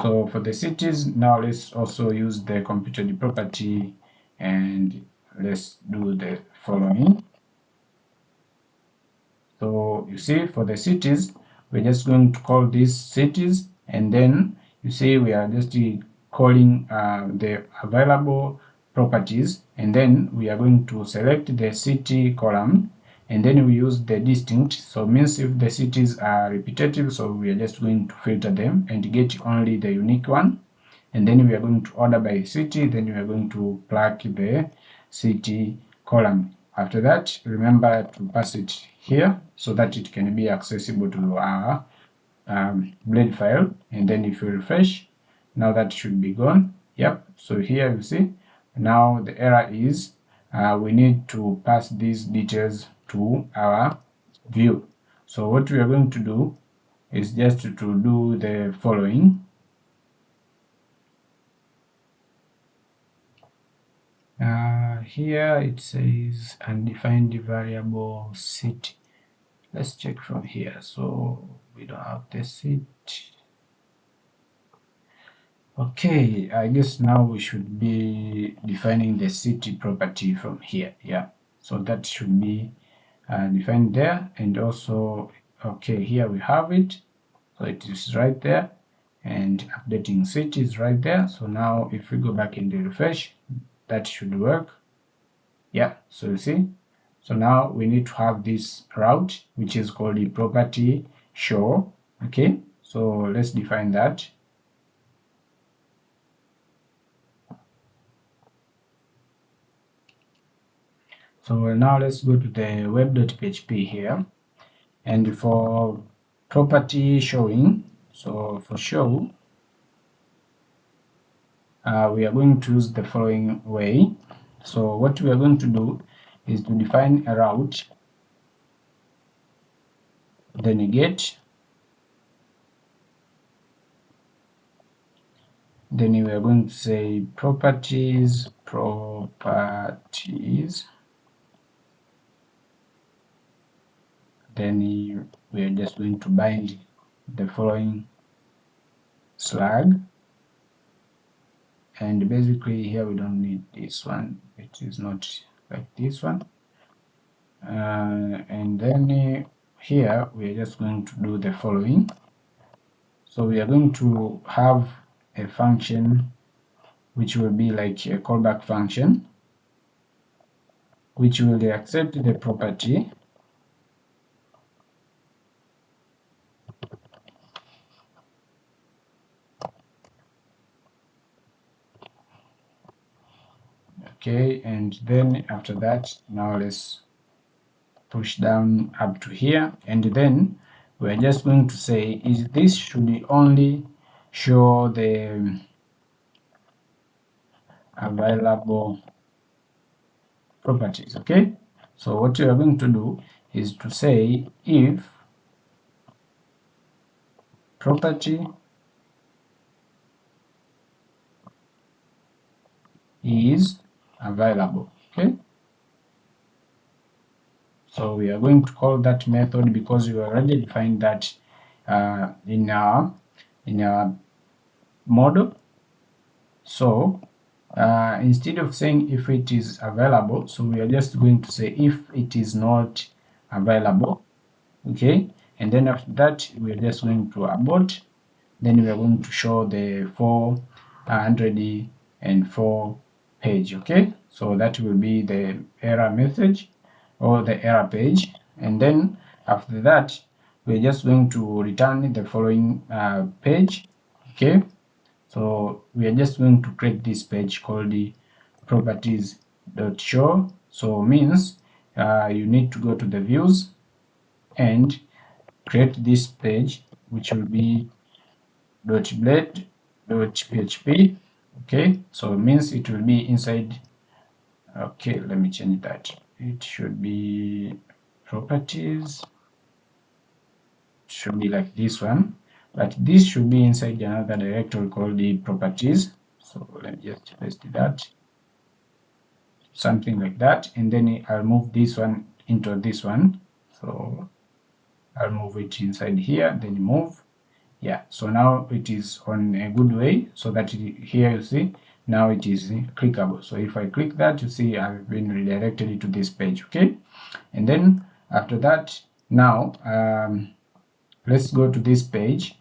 So for the cities, now let's also use the computed property and let's do the following. So you see for the cities, we're just going to call these cities, and then you see we are just calling the available properties, and then we are going to select the city column, and then we use the distinct. So means if the cities are repetitive, so we are just going to filter them and get only the unique one, and then we are going to order by city, then we are going to plug the city column. After that, remember to pass it here so that it can be accessible to our blade file, and then if you refresh, now that should be gone. Yep, so here you see now the error is we need to pass these details to our view. So what we are going to do is just to do the following. Here it says undefined variable city. Let's check from here. So we don't have the city. Okay, I guess now we should be defining the city property from here. Yeah, so that should be defined there, and also okay, here we have it. So it is right there, and updating city is right there. So now if we go back in the refresh, that should work. Yeah, so you see, so now we need to have this route which is called the property show. Okay, so let's define that. So now let's go to the web.php here, and for property showing, so for show we are going to use the following way. So what we are going to do is to define a route, then you get, then we are going to say properties, then we are just going to bind the following slug, and basically here we don't need this one, it is not like this one, and then here we are just going to do the following. So we are going to have a function which will be like a callback function, which will accept the property Okay, and then after that, now let's push down up to here, and then we're just going to say is this should only show the available properties. Okay, so what we are going to do is to say if property is available. Okay, so we are going to call that method because we already defined that in our model. So instead of saying if it is available, so we are just going to say if it is not available. Okay, and then after that we are just going to abort. Then we are going to show the 404 page. Okay, so that will be the error message or the error page, and then after that we're just going to return the following page. Okay, so we are just going to create this page called the properties.show. So means you need to go to the views and create this page, which will be .blade.php. Okay, so it means it will be inside. Okay, let me change that. It should be properties. It should be like this one, but this should be inside another directory called the properties. So let me just paste that, something like that, and then I'll move this one into this one. So I'll move it inside here, then move. Yeah, so now it is on a good way, so that here you see now it is clickable. So if I click that, you see I've been redirected to this page. Okay, and then after that, now let's go to this page,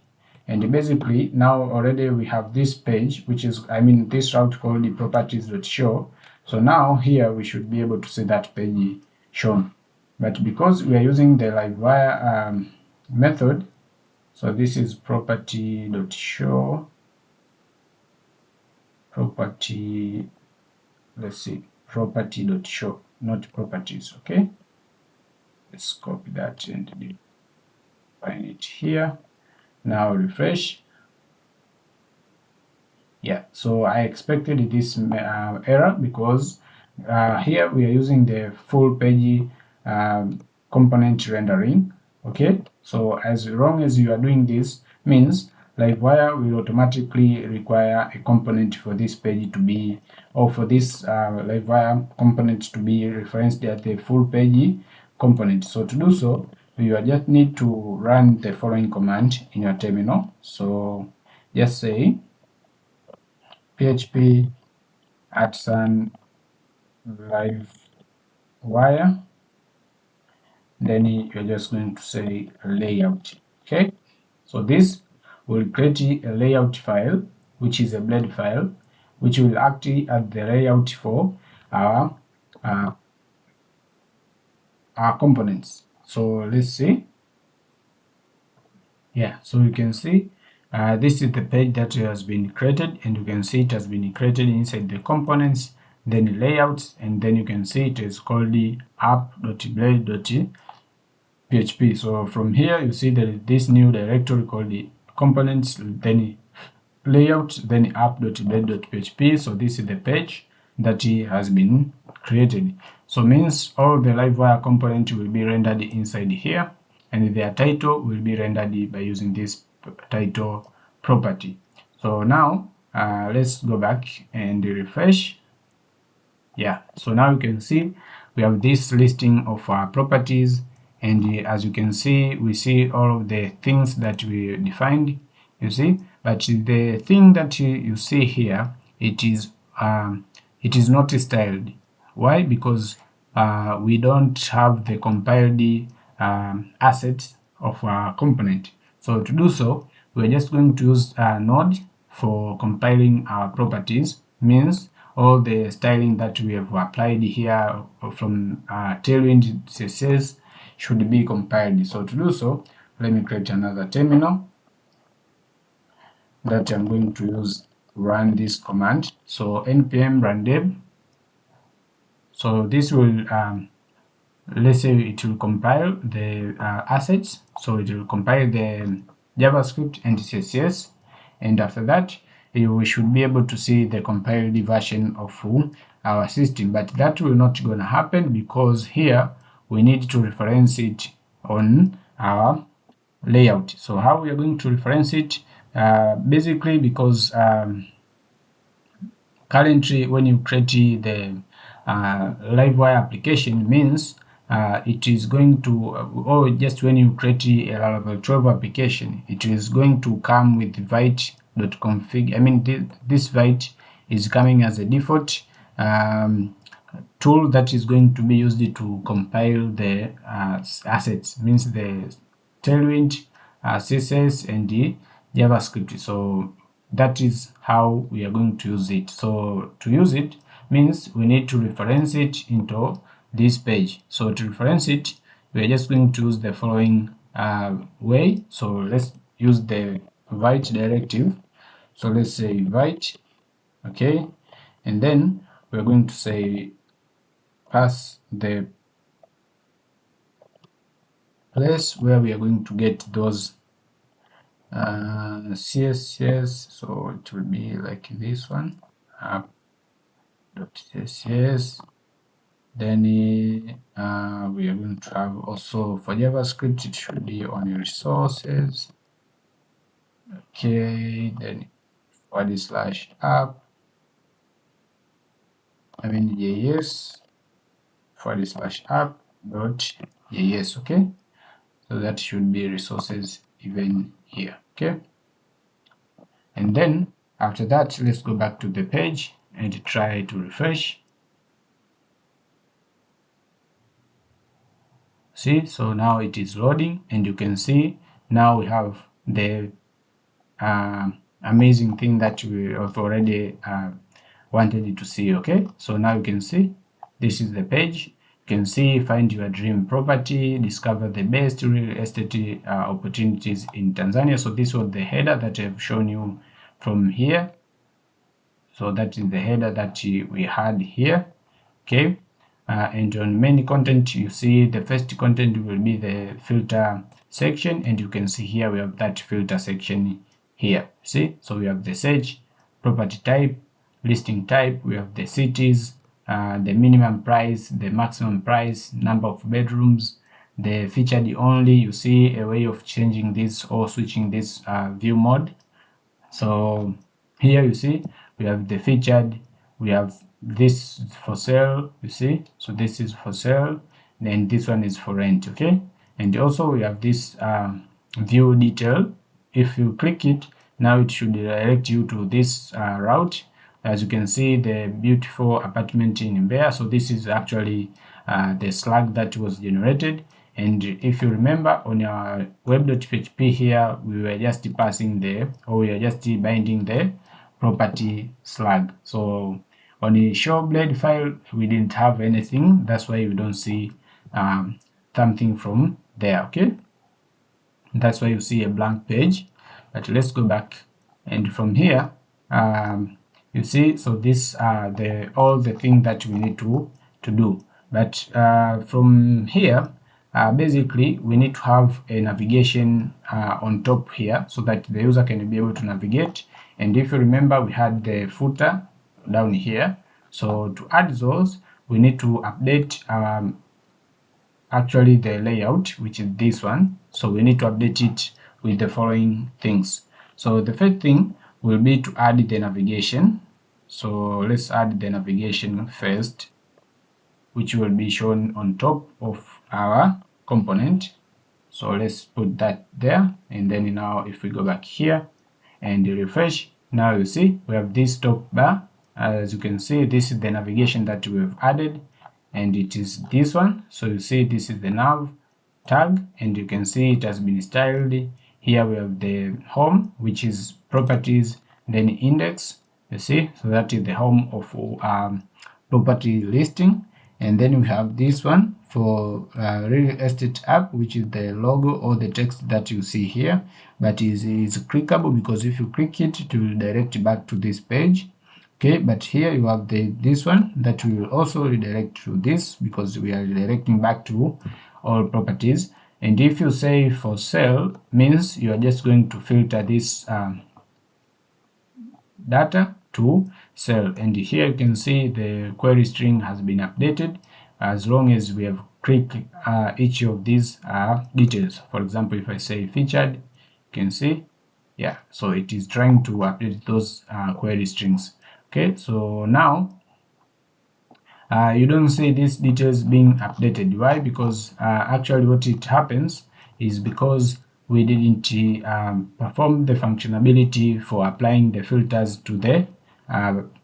and basically now already we have this page, which is this route called the properties.show. So now here we should be able to see that page shown, but because we are using the Livewire method, so this is property.show, property, let's see, property.show, not properties. Okay, let's copy that and define it here. Now refresh. Yeah, so I expected this error because here we are using the full page component rendering. Okay, so as long as you are doing this, means Livewire will automatically require a component for this page to be, or for this Livewire component to be referenced at the full page component. So to do so, you just need to run the following command in your terminal. So just say PHP @Livewire, then you're just going to say layout. Okay, so this will create a layout file, which is a blade file, which will act as the layout for our components. So let's see. Yeah, so you can see this is the page that has been created, and you can see it has been created inside the components, then layouts, and then you can see it is called the app.blade.php. So from here you see that this new directory called the components, then layout, then app.blade.php. So this is the page that has been created. So means all the Livewire component will be rendered inside here, and their title will be rendered by using this title property. So now let's go back and refresh. Yeah, so now you can see we have this listing of our properties, and as you can see, we see all of the things that we defined, you see, but the thing that you see here, it is not styled. Why? Because we don't have the compiled assets of our component. So to do so, we're just going to use Node for compiling our properties. Means all the styling that we have applied here from Tailwind CSS should be compiled. So to do so, let me create another terminal that I'm going to use run this command. So npm run dev So this will let's say it will compile the assets, so it will compile the JavaScript and CSS, and after that we should be able to see the compiled version of our system. But that will not gonna happen because here we need to reference it on our layout. So how we are going to reference it? Basically because currently when you create the Livewire application means it is going to, or just when you create a Laravel 12 application, it is going to come with vite.config. I mean, this vite is coming as a default tool that is going to be used to compile the assets, means the Tailwind, CSS, and the JavaScript. So that is how we are going to use it. So to use it means we need to reference it into this page. So to reference it, we are just going to use the following way. So let's use the vite directive. So let's say vite, okay, and then we're going to say pass the place where we are going to get those CSS. So it will be like this one, app.css. Then we are going to have also for JavaScript, it should be on resources. Okay, then /app, JS /app.js. okay, so that should be resources even here. Okay, and then after that, let's go back to the page and try to refresh. See, so now it is loading, and you can see now we have the amazing thing that we have already wanted to see. Okay, so now you can see this is the page. You can see find your dream property, discover the best real estate opportunities in Tanzania. So this was the header that I've shown you from here. So that is the header that we had here. Okay, and on main content, you see the first content will be the filter section, and you can see here we have that filter section here. See, so we have the search, property type, listing type, we have the cities, the minimum price, the maximum price, number of bedrooms, the featured only. You see a way of changing this or switching this view mode. So here you see we have the featured, we have this for sale, you see, so this is for sale, then this one is for rent. Okay, and also we have this view detail. If you click it, now it should direct you to this route. As you can see, the beautiful apartment in Mbeya. So this is actually the slug that was generated. And if you remember, on our web.php here, we were just passing we are just binding the property slug. So on the showblade file, we didn't have anything. That's why you don't see something from there. Okay, that's why you see a blank page. But let's go back, and from here, you see, so this are all the things that we need to do. But from here, basically we need to have a navigation on top here so that the user can be able to navigate. And if you remember, we had the footer down here. So to add those, we need to update actually the layout, which is this one. So we need to update it with the following things. So the first thing will be to add the navigation. So let's add the navigation first, which will be shown on top of our component. So let's put that there, and then now if we go back here and refresh, now you see we have this top bar. As you can see, this is the navigation that we have added, and it is this one. So you see this is the nav tag, and you can see it has been styled. Here we have the home, which is properties, then index, you see, so that is the home of property listing. And then we have this one for real estate app, which is the logo or the text that you see here, but is clickable, because if you click it, it will direct back to this page. Okay, but here you have this one that will also redirect to this, because we are redirecting back to all properties. And if you say for cell, means you are just going to filter this data to cell, and here you can see the query string has been updated as long as we have clicked each of these details. For example, if I say featured, you can see, yeah, so it is trying to update those query strings. Okay, so now you don't see these details being updated. Why? Because actually what it happens is because we didn't perform the functionality for applying the filters to the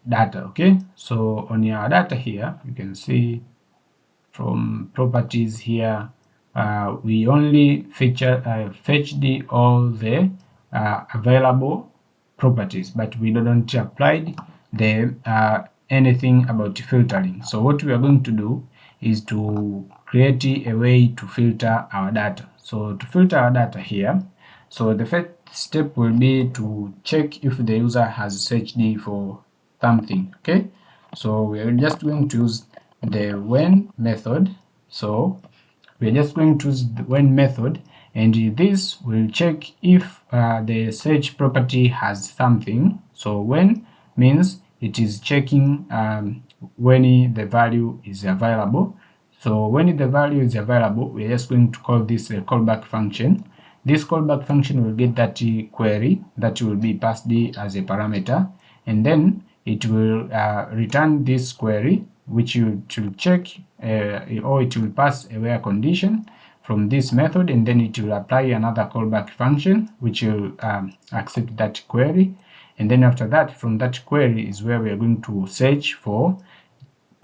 data. Okay, so on your data here, you can see from properties here, we only fetched all the available properties, but we didn't apply the anything about filtering. So what we are going to do is to create a way to filter our data. So to filter our data here, so the first step will be to check if the user has searched for something. Okay, so we are just going to use the when method. So we are just going to use the when method, and this will check if the search property has something. So when means it is checking when the value is available. So when the value is available, we are just going to call this a callback function. This callback function will get that query that will be passed as a parameter, and then it will return this query, which you will check or it will pass a where condition from this method, and then it will apply another callback function which will accept that query. And then after that, from that query is where we are going to search for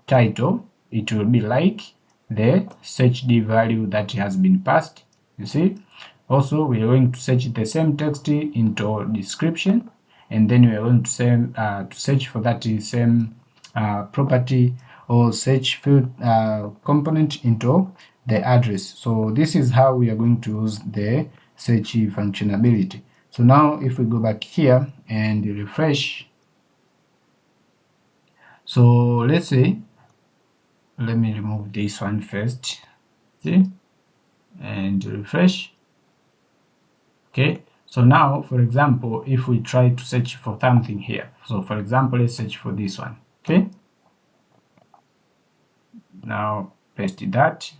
title. It will be like the searched value that has been passed, you see. Also, we are going to search the same text into description, and then we are going to search for that same property or search field component into the address. So this is how we are going to use the search functionality. So now if we go back here and refresh, so let's say, let me remove this one first, see, and refresh. Okay, so now for example, if we try to search for something here, so for example, let's search for this one. Okay, now paste that,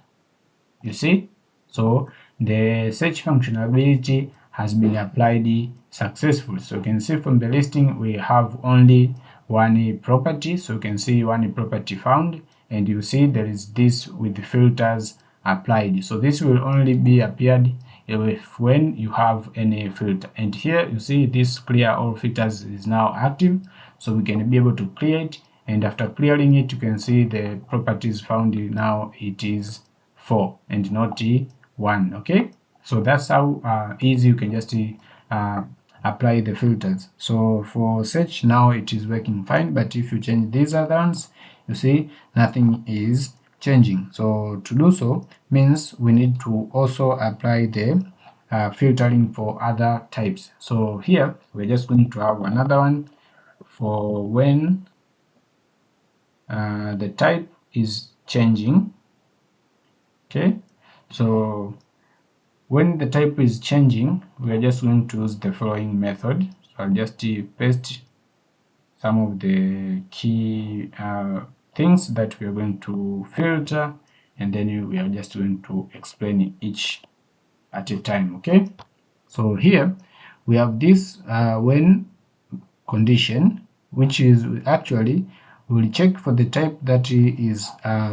you see, so the search functionality has been applied successfully. So you can see from the listing we have only one property, so you can see one property found, and you see there is this with the filters applied. So this will only be appeared if when you have any filter, and here you see this clear all filters is now active, so we can be able to clear it, and after clearing it you can see the properties found now it is 4 and not 1. Okay, so that's how easy you can just apply the filters. So for search now it is working fine, but if you change these other ones, you see nothing is changing. So to do so means we need to also apply the filtering for other types. So here we're just going to have another one for when the type is changing. Okay, so when the type is changing, we are just going to use the following method. So I'll just paste some of the key things that we are going to filter, and then we are just going to explain each at a time. Okay, so here we have this when condition, which is actually we'll check for the type that is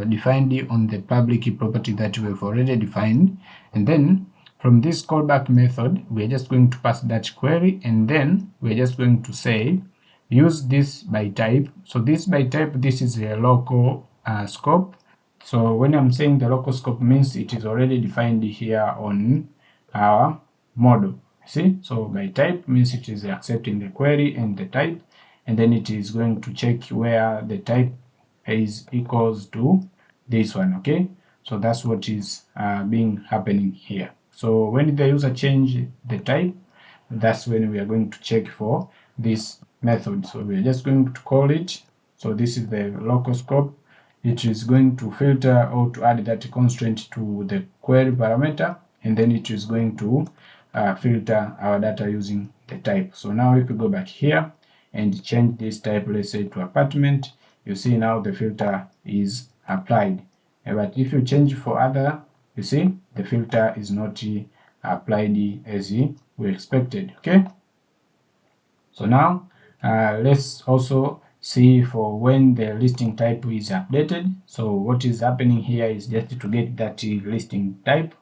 defined on the public property that we have already defined, and then from this callback method we are just going to pass that query, and then we are just going to say use this by type. So this by type, this is a local scope. So when I'm saying the local scope means it is already defined here on our model. See, so by type means it is accepting the query and the type, and then it is going to check where the type is equals to this one. Okay, so that's what is being happening here. So when the user change the type, that's when we are going to check for this method. So we're just going to call it. So this is the local scope. It is going to filter or to add that constraint to the query parameter, and then it is going to filter our data using the type. So now if we go back here and change this type, let's say to apartment, you see now the filter is applied. But if you change for other, you see the filter is not applied as we expected. Okay, so now let's also see for when the listing type is updated. So what is happening here is just to get that listing type,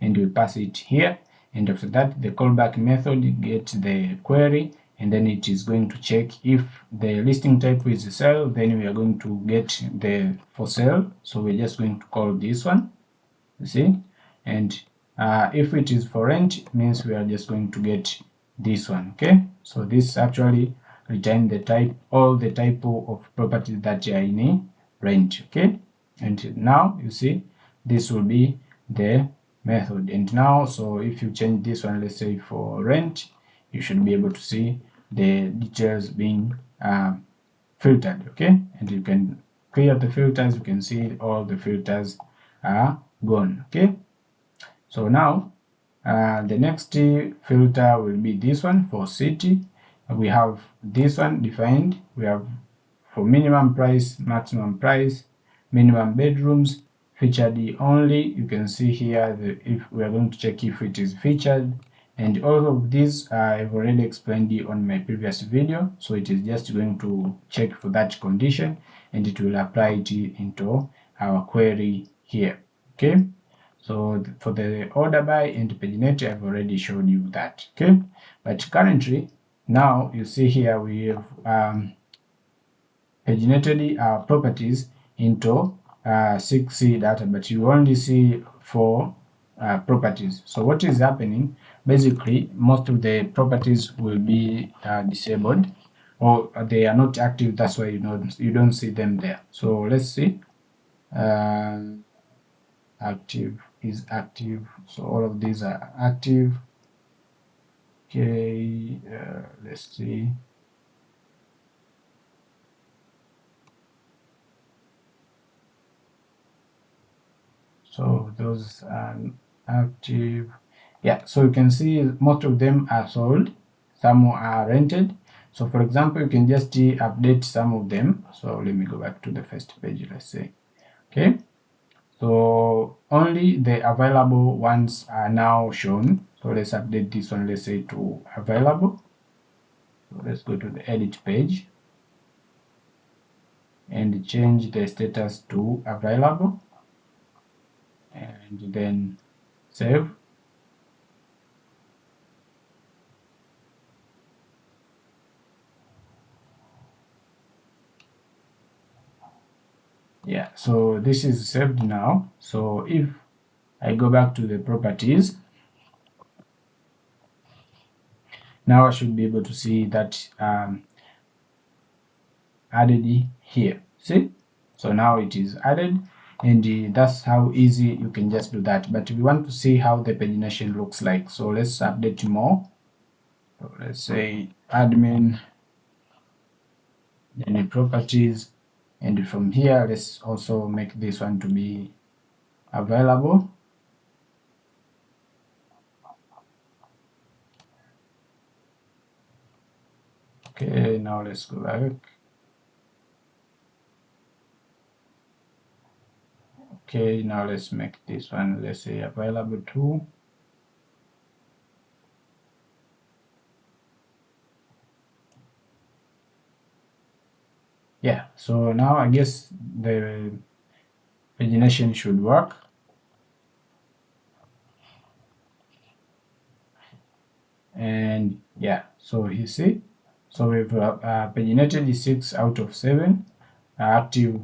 and we pass it here, and after that the callback method gets the query, and then it is going to check if the listing type is sell, then we are going to get the for sale. So we're just going to call this one, you see, and if it is for rent, it means we are just going to get this one. Okay, so this actually return the type, all the type of properties that are in rent. Okay, and now you see this will be the method. And now, so if you change this one, let's say for rent, you should be able to see the details being filtered. Okay, and you can clear the filters. You can see all the filters are gone. Okay, so now the next filter will be this one for city. We have this one defined. We have for minimum price, maximum price, minimum bedrooms, featured only. You can see here if we are going to check if it is featured, and all of these I've already explained on my previous video. So it is just going to check for that condition, and it will apply it into our query here. Okay, so for the order by and paginate, I've already showed you that. Okay, but currently now you see here we have paginated our properties into 6 data, but you only see 4 properties. So what is happening? Basically, most of the properties will be disabled, or they are not active. That's why you don't see them there. So let's see. Active is active. So all of these are active. Okay, let's see. So those are active. Yeah, so you can see most of them are sold, some are rented. So for example, you can just update some of them. So let me go back to the first page, let's say. Okay, so only the available ones are now shown. So let's update this one, let's say to available. So let's go to the edit page and change the status to available, and then save. Yeah, so this is saved now. So if I go back to the properties, now I should be able to see that added here. See? So now it is added, and that's how easy you can just do that. But we want to see how the pagination looks like. So let's update more. So let's say admin, then properties, and from here let's also make this one to be available. Okay, now let's go back. Okay, now let's make this one, let's say available too. Yeah, so now I guess the pagination should work. And yeah, so you see, so we've paginated 6 out of 7 active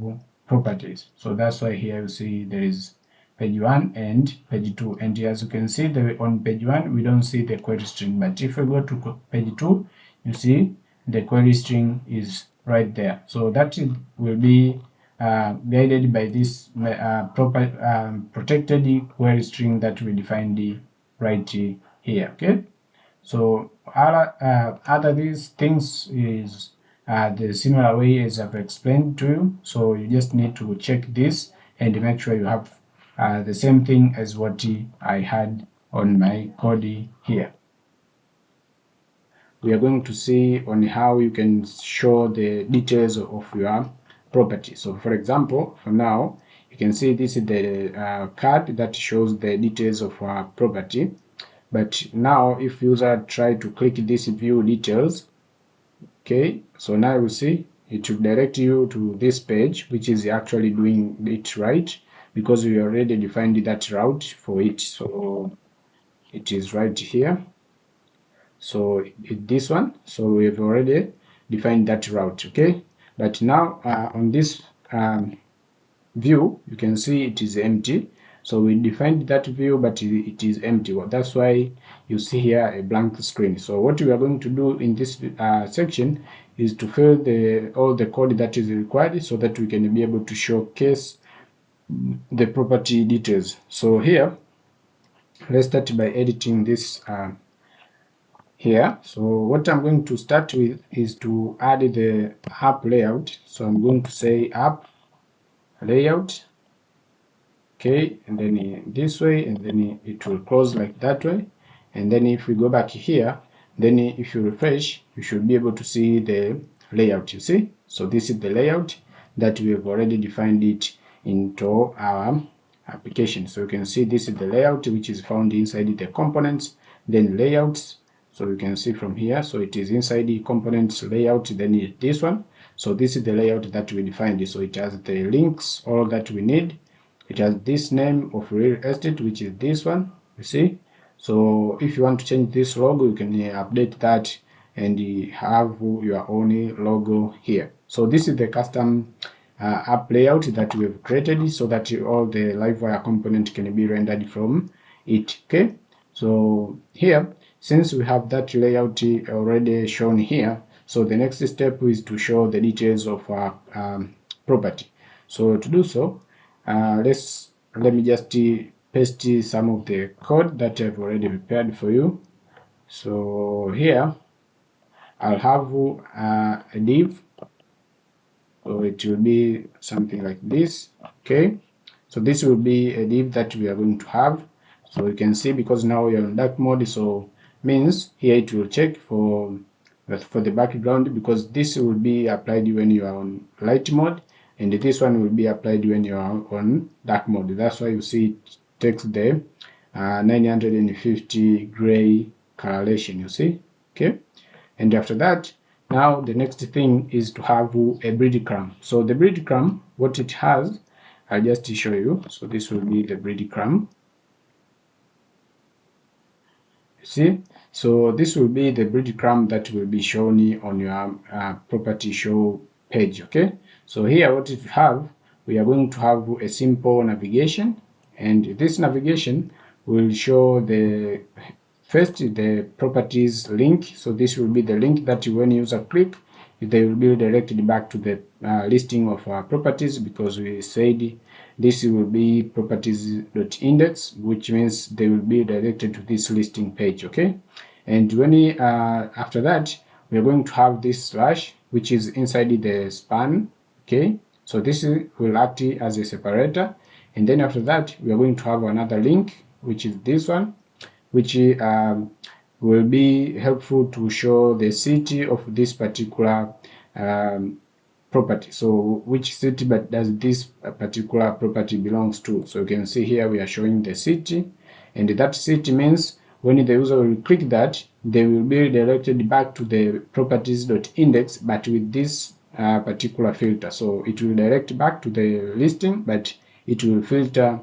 properties. So that's why here you see there is page 1 and page 2, and as you can see, on page 1 we don't see the query string, but if we go to page 2, you see the query string is right there. So that will be guided by this protected query string that we defined right here. Okay, so Other these things is the similar way as I've explained to you. So you just need to check this and make sure you have the same thing as what I had on my code here. We are going to see on how you can show the details of your property. So for example, for now, you can see this is the card that shows the details of our property. But now if user try to click this view details, okay, so now you see it will direct you to this page, which is actually doing it right, because we already defined that route for it. So it is right here. So this one, so we have already defined that route, okay. But now on this view, you can see it is empty. So we defined that view, but it is empty. Well, that's why you see here a blank screen. So what we are going to do in this section is to fill all the code that is required so that we can be able to showcase the property details. So here, let's start by editing this here. So what I'm going to start with is to add the app layout. So I'm going to say app layout, okay, and then this way, and then it will close like that way. And then if we go back here, then if you refresh, you should be able to see the layout, you see. So this is the layout that we have already defined it into our application. So you can see this is the layout which is found inside the components, then layouts. So you can see from here, so it is inside the components layout, then this one. So this is the layout that we defined. So it has the links, all that we need. It has this name of real estate, which is this one, you see. So if you want to change this logo, you can update that and have your own logo here. So this is the custom app layout that we have created so that all the Livewire component can be rendered from it, okay. So here, since we have that layout already shown here, so the next step is to show the details of our property. So to do so, let me just paste some of the code that I've already prepared for you. So here I'll have a div. So it will be something like this, okay. So this will be a div that we are going to have. So you can see, because now we are in dark mode, so means here it will check for the background, because this will be applied when you are on light mode, and this one will be applied when you are on dark mode. That's why you see it takes the 950 gray coloration, you see, okay. And after that, now the next thing is to have a breadcrumb. So the breadcrumb, what it has, I'll just show you. So this will be the breadcrumb. See, so this will be the breadcrumb that will be shown on your property show page, okay. So here what it have, we are going to have a simple navigation, and this navigation will show the properties link. So this will be the link that when user click, they will be directed back to the listing of our properties, because we said this will be properties.index, which means they will be directed to this listing page, okay. And when after that, we are going to have this slash, which is inside the span, okay. So this will act as a separator, and then after that we are going to have another link, which is this one, which will be helpful to show the city of this particular property. So which city but does this particular property belongs to. So you can see here we are showing the city, and that city means when the user will click that, they will be directed back to the properties.index, but with this particular filter. So it will direct back to the listing, but it will filter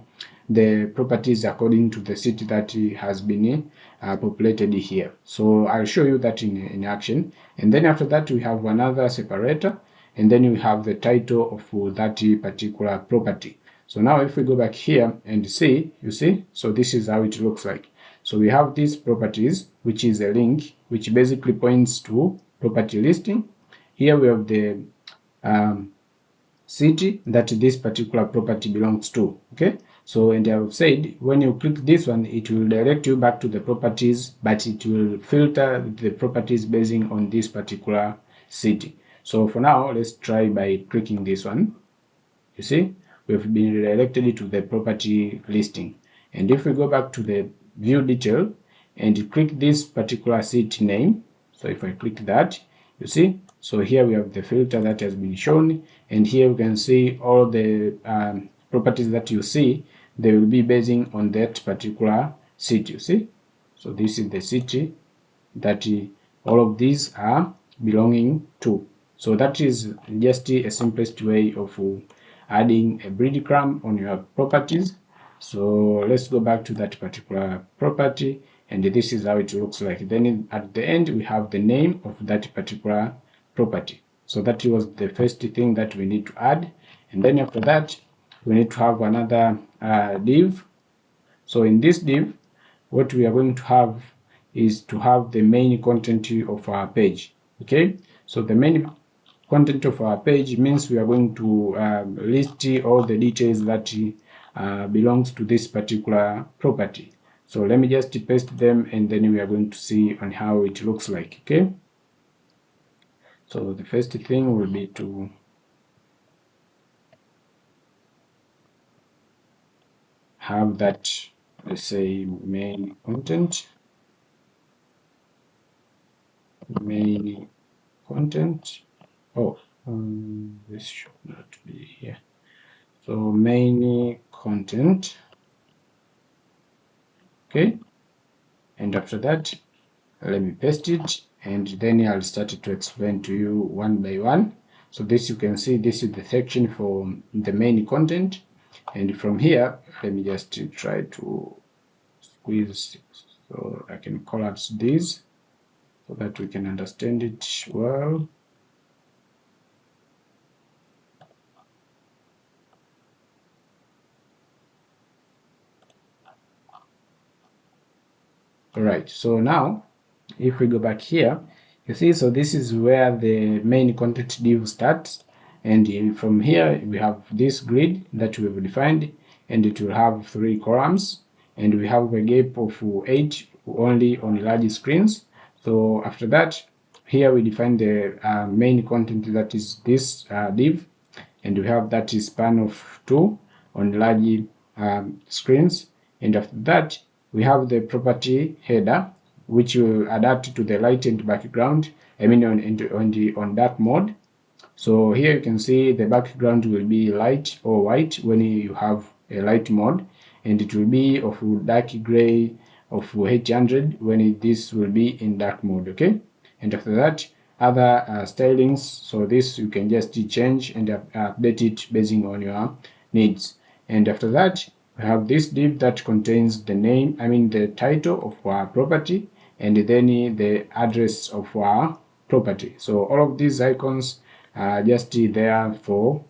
the properties according to the city that has been populated here. So I'll show you that in action. And then after that, we have another separator, and then we have the title of that particular property. So now if we go back here and see, you see, so this is how it looks like. So we have these properties, which is a link, which basically points to property listing. Here we have the city that this particular property belongs to, okay. So, and I've said when you click this one, it will direct you back to the properties, but it will filter the properties based on this particular city. So for now, let's try by clicking this one. You see, we've been redirected to the property listing. And if we go back to the view detail and click this particular city name, so if I click that, you see, so here we have the filter that has been shown, and here we can see all the properties that you see, they will be basing on that particular city, you see. So this is the city that all of these are belonging to. So that is just a simplest way of adding a breadcrumb on your properties. So let's go back to that particular property, and this is how it looks like. Then at the end we have the name of that particular property. So that was the first thing that we need to add, and then after that we need to have another div. So in this div, what we are going to have is to have the main content of our page. Okay, so the main content of our page means we are going to list all the details that belongs to this particular property. So let me just paste them, and then we are going to see on how it looks like. Okay, so the first thing will be to have that, let's say, main content. This should not be here. So main content. Okay, and after that let me paste it, and then I'll start to explain to you one by one. So this, you can see, this is the section for the main content, and from here let me just try to squeeze so I can collapse this so that we can understand it well. Alright, so now if we go back here, you see, so this is where the main content div starts, and from here we have this grid that we have defined, and it will have 3 columns, and we have a gap of 8 only on large screens. So after that, here we define the main content, that is this div, and we have that is span of 2 on large screens, and after that we have the property header, which will adapt to the lightened background, I mean on dark mode. So here you can see the background will be light or white when you have a light mode, and it will be of dark gray of 800 when this will be in dark mode. Okay, and after that, other stylings, so this you can just change and update it based on your needs. And after that, we have this div that contains the name, I mean the title of our property, and then the address of our property. So all of these icons are just there for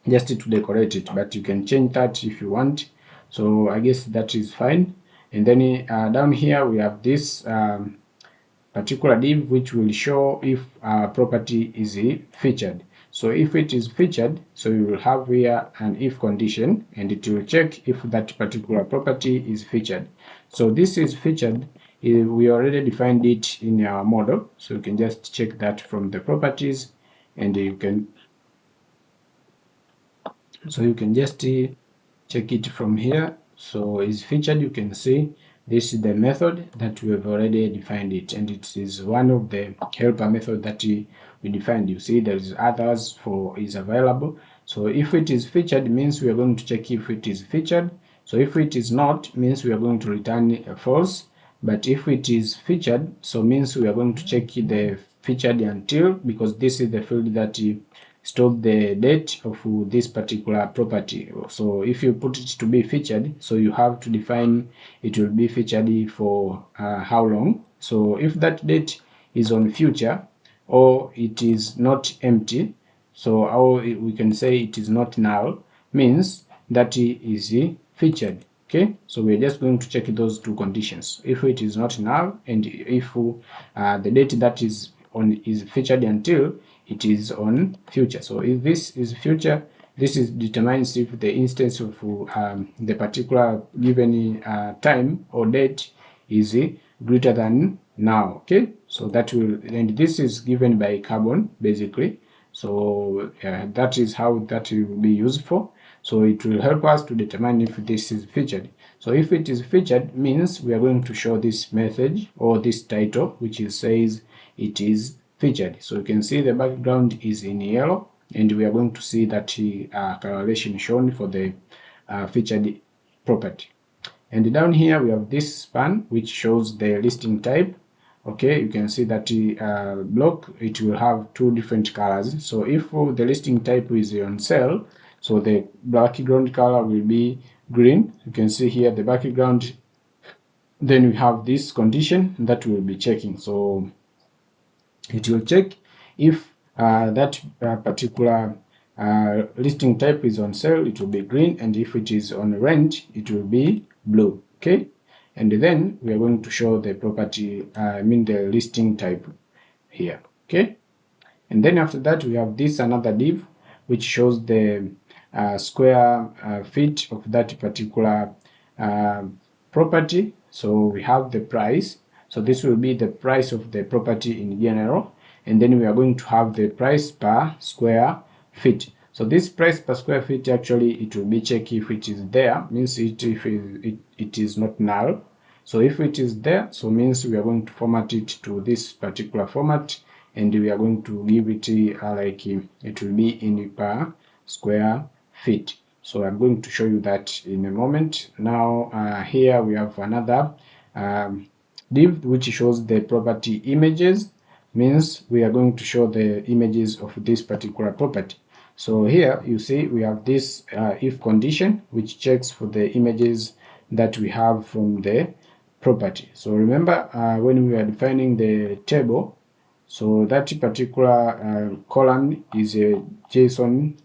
just to decorate it, but you can change that if you want. So I guess that is fine. And then down here we have this particular div which will show if our property is featured. So if it is featured, so you will have here an if condition, and it will check if that particular property is featured. So this is featured, we already defined it in our model, so you can just check that from the properties, and you can just check it from here. So is featured, you can see this is the method that we have already defined it, and it is one of the helper method that we defined. You see there is others for is available. So if it is featured, means we are going to check if it is featured. So if it is not, means we are going to return a false. But if it is featured, so means we are going to check the featured until, because this is the field that stores the date of this particular property. So if you put it to be featured, so you have to define it will be featured for how long. So if that date is on future, or it is not empty, so how we can say it is not null, means that it is featured. Okay, so we're just going to check those two conditions. If it is not null, and if the date that is on is featured until it is on future. So if this is future, this is determines if the instance of the particular given time or date is greater than now. Okay, so that will, and this is given by Carbon basically. So that is how that will be useful. So it will help us to determine if this is featured. So if it is featured, means we are going to show this message or this title which says it is featured. So you can see the background is in yellow, and we are going to see that coloration shown for the featured property. And down here we have this span which shows the listing type. Okay, you can see that block, it will have two different colors. So if the listing type is on sale, so the background color will be green. You can see here the background. Then we have this condition that will be checking. So it will check if that particular listing type is on sale, it will be green, and if it is on rent, it will be blue. Okay, and then we are going to show the property, the listing type here. Okay, and then after that we have this another div which shows the square feet of that particular property. So we have the price. So this will be the price of the property in general, and then we are going to have the price per square feet. So this price per square feet, actually it will be checked if it is there, means if it is not null. So if it is there, so means we are going to format it to this particular format, and we are going to give it like it will be in per square feet. So I'm going to show you that in a moment. Now here we have another div which shows the property images, means we are going to show the images of this particular property. So here you see we have this if condition which checks for the images that we have from the property. So remember when we are defining the table, so that particular column is a JSON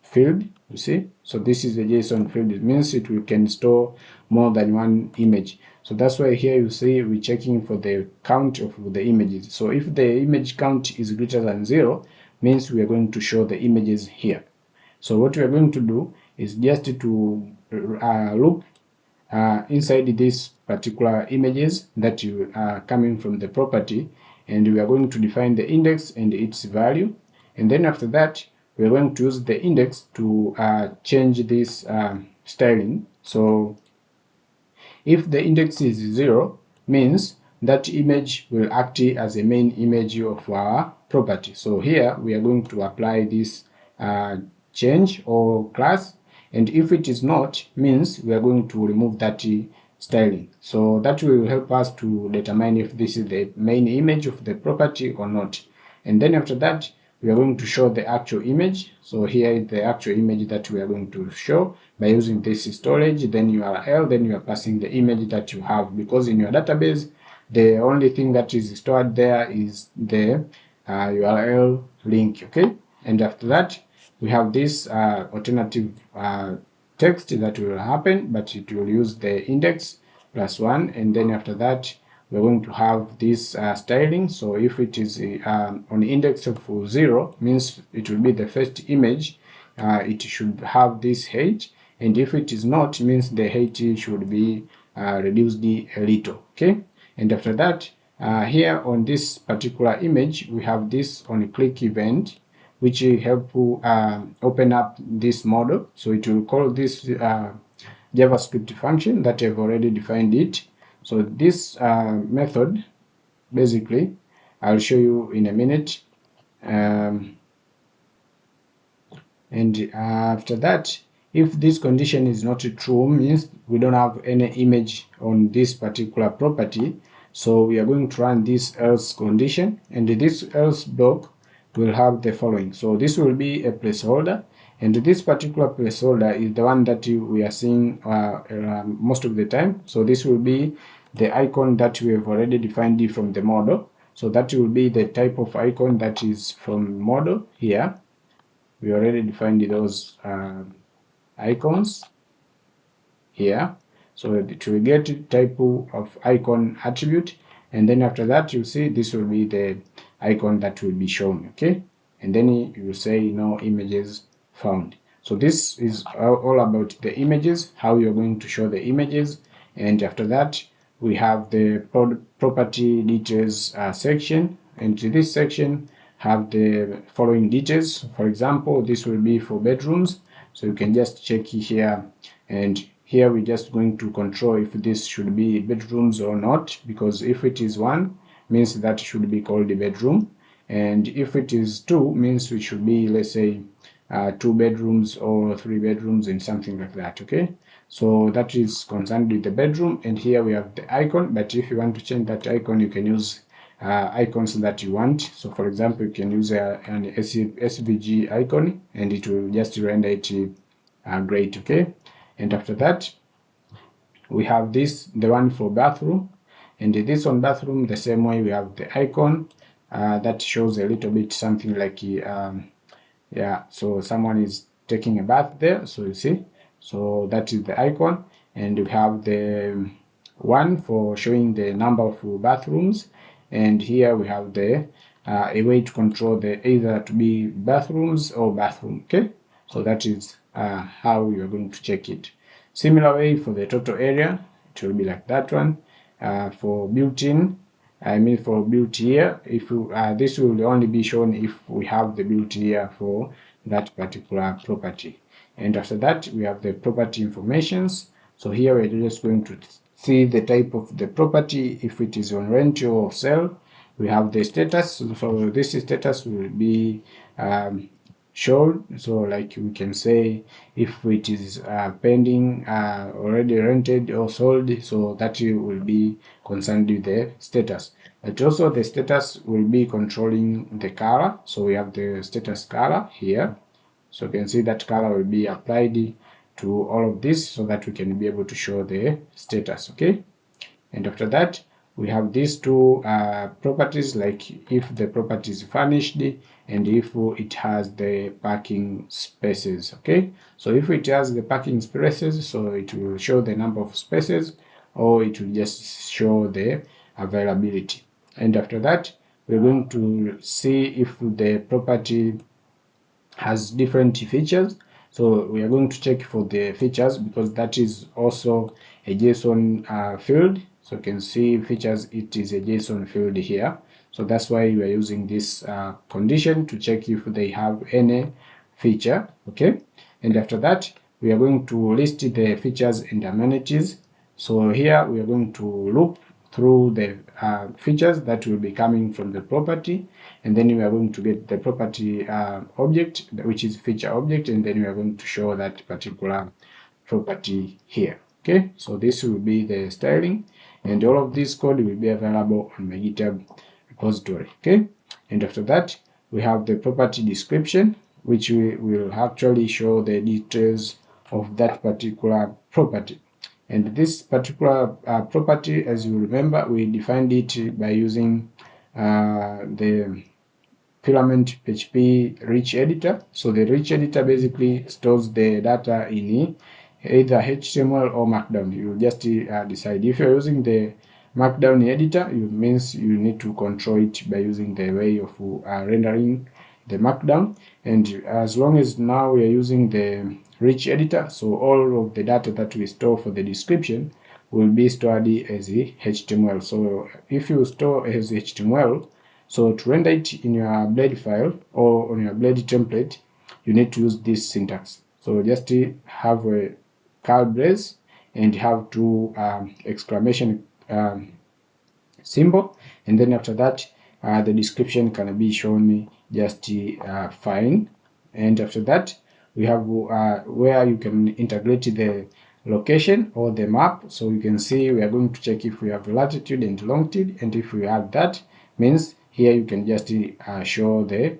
field, you see. So this is a JSON field. It means we can store more than one image. So that's why here you see we're checking for the count of the images. So if the image count is greater than 0, means we are going to show the images here. So what we are going to do is just to loop inside these particular images that are coming from the property, and we are going to define the index and its value, and then after that we are going to use the index to change this styling. So if the index is 0, means that image will act as a main image of our property. So here we are going to apply this change or class, and if it is not, means we are going to remove that styling. So that will help us to determine if this is the main image of the property or not. And then after that we are going to show the actual image. So here is the actual image that we are going to show by using this storage, then URL, then you are passing the image that you have, because in your database the only thing that is stored there is the URL link. Okay, and after that we have this alternative text that will happen, but it will use the index +1, and then after that we're going to have this styling. So if it is on index of 0, means it will be the first image, it should have this height, and if it is not, means the height should be reduced a little. Okay, and after that here on this particular image we have this on click event which will help open up this model. So it will call this JavaScript function that I've already defined it. So this method, basically, I'll show you in a minute. And after that, if this condition is not true, means we don't have any image on this particular property. So we are going to run this else condition, and this else block will have the following. So this will be a placeholder, and this particular placeholder is the one that we are seeing most of the time. So this will be the icon that we have already defined from the model. So that will be the type of icon that is from model here. We already defined those icons here. So it will get type of icon attribute, and then after that you see this will be the icon that will be shown. Okay, and then you will say no images found. So this is all about the images, how you're going to show the images. And after that, we have the property details section, and this section have the following details. For example, this will be for bedrooms, so you can just check here, and here we're just going to control if this should be bedrooms or not, because if it is 1 means that should be called a bedroom, and if it is 2 means it should be, let's say, 2 bedrooms or 3 bedrooms and something like that. Okay, so that is concerned with the bedroom. And here we have the icon, but if you want to change that icon, you can use icons that you want. So for example, you can use an SVG icon and it will just render it great. Okay, and after that we have this, the one for bathroom, and this on bathroom, the same way we have the icon that shows a little bit something like yeah, so someone is taking a bath there, so you see, so that is the icon. And we have the one for showing the number of bathrooms, and here we have the a way to control the either to be bathrooms or bathroom. Okay, so that is how you are going to check it. Similar way for the total area, it will be like that one. For built-in, I mean for built here, if you, this will only be shown if we have the built here for that particular property. And after that, we have the property informations. So here we're just going to see the type of the property, if it is on rental or sale. We have the status, so this status will be shown. So like we can say if it is pending, already rented or sold, so that will be concerned with the status. But also the status will be controlling the color. So we have the status color here. So you can see that color will be applied to all of this so that we can be able to show the status. Okay, and after that we have these two properties, like if the property is furnished and if it has the parking spaces. Okay, so if it has the parking spaces, so it will show the number of spaces, or it will just show the availability. And after that, we're going to see if the property has different features. So we are going to check for the features, because that is also a JSON field. So you can see features, it is a JSON field here. So that's why we are using this condition to check if they have any feature. Okay, and after that we are going to list the features and amenities. So here we are going to loop through the features that will be coming from the property, and then we are going to get the property object, which is feature object, and then we are going to show that particular property here. Okay, so this will be the styling, and all of this code will be available on my GitHub repository. Okay, and after that we have the property description, which will actually show the details of that particular property. And this particular property, as you remember, we defined it by using the Filament PHP rich editor. So the rich editor basically stores the data in either HTML or Markdown. You just decide. If you're using the Markdown editor, it means you need to control it by using the way of rendering the Markdown. And as long as now we are using the rich editor, so all of the data that we store for the description will be stored as HTML. So if you store as HTML, so to render it in your Blade file or on your Blade template, you need to use this syntax. So just have a curly brace and have two exclamation symbol, and then after that the description can be shown just fine. And after that we have where you can integrate the location or the map. So you can see we are going to check if we have latitude and longitude, and if we have that, means here you can just show the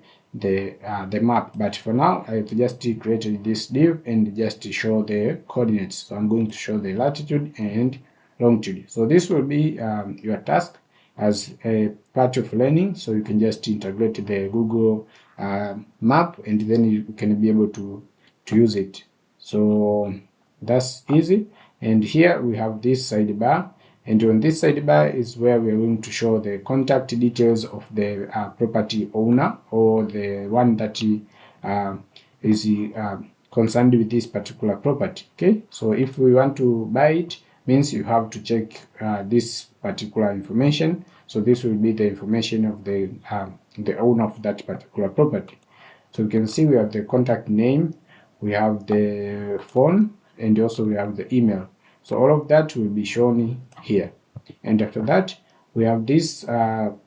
map. But for now I've just created this div and just show the coordinates. So I'm going to show the latitude and longitude. So this will be your task as a part of learning. So you can just integrate the Google map, and then you can be able to use it. So that's easy. And here we have this sidebar, and on this sidebar is where we are going to show the contact details of the property owner, or the one that is concerned with this particular property. Okay, so if we want to buy it, means you have to check this particular information. So this will be the information of the owner of that particular property. So you can see we have the contact name, we have the phone, and also we have the email. So all of that will be shown here. And after that, we have this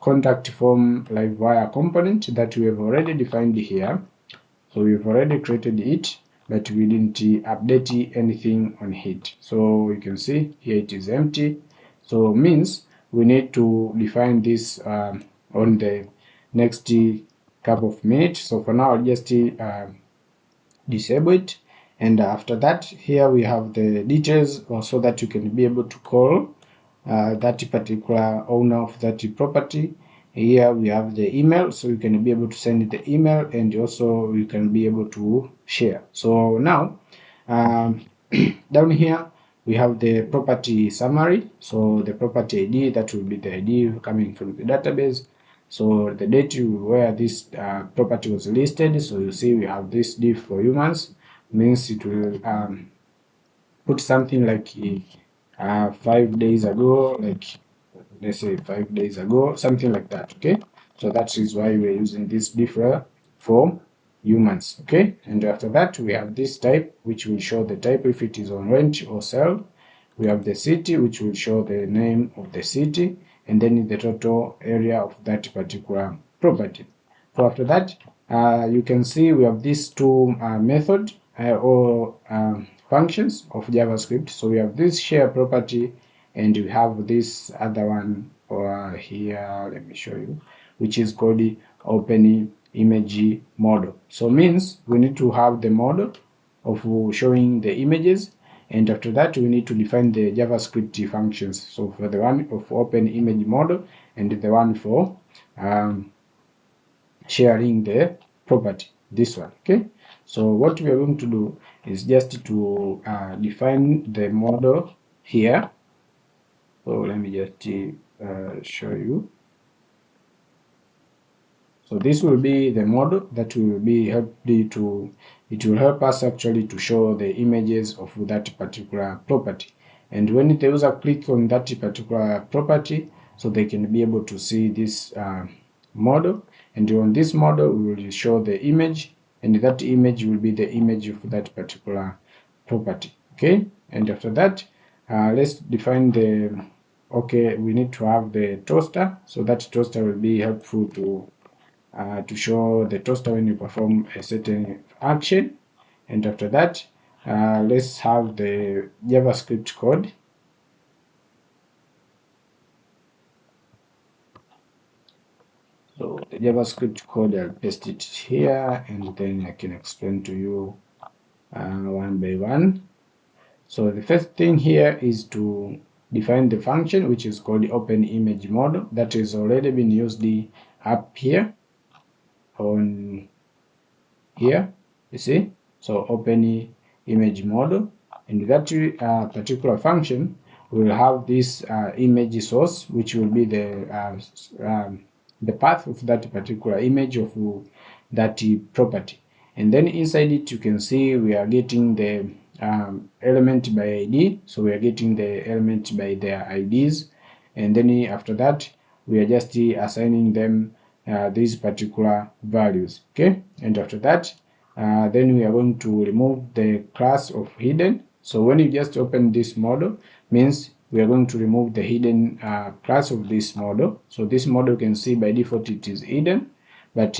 contact form Livewire component that we have already defined here. So we've already created it, but we didn't update anything on it. So you can see here it is empty. So means we need to define this on the next couple of minutes. So for now, I'll just disable it. And after that, here we have the details so that you can be able to call that particular owner of that property. Here we have the email, so you can be able to send the email, and also you can be able to share. So now down here we have the property summary. So the property ID, that will be the ID coming from the database. So the date where this property was listed. So you see we have this div for humans, means it will put something like 5 days ago, like let's say 5 days ago, something like that. Okay, so that is why we're using this div for humans. Okay, and after that we have this type, which will show the type if it is on rent or sell. We have the city, which will show the name of the city, and then the total area of that particular property. So after that, you can see we have these two methods or functions of JavaScript. So we have this share property, and we have this other one here, let me show you, which is called the open image model. So means we need to have the model of showing the images, and after that we need to define the JavaScript functions. So for the one of open image model and the one for sharing the property, this one. Okay, so what we are going to do is just to define the model here. So let me just show you. So this will be the model that will be it will help us actually to show the images of that particular property. And when the user click on that particular property, so they can be able to see this model, and on this model we will show the image, and that image will be the image of that particular property. Okay, and after that, let's define the we need to have the toaster. So that toaster will be helpful to show the toaster when you perform a certain action. And after that, let's have the JavaScript code. So the JavaScript code, I'll paste it here, and then I can explain to you one by one. So the first thing here is to define the function, which is called the open image model, that is already been used up here on here, you see. So open image model, and that particular function will have this image source, which will be the path of that particular image of that property. And then inside it, you can see we are getting the element by ID. So we are getting the element by their IDs, and then after that we are just assigning them these particular values. Okay, and after that then we are going to remove the class of hidden. So when you just open this model, means we are going to remove the hidden class of this model. So this model, you can see by default it is hidden, but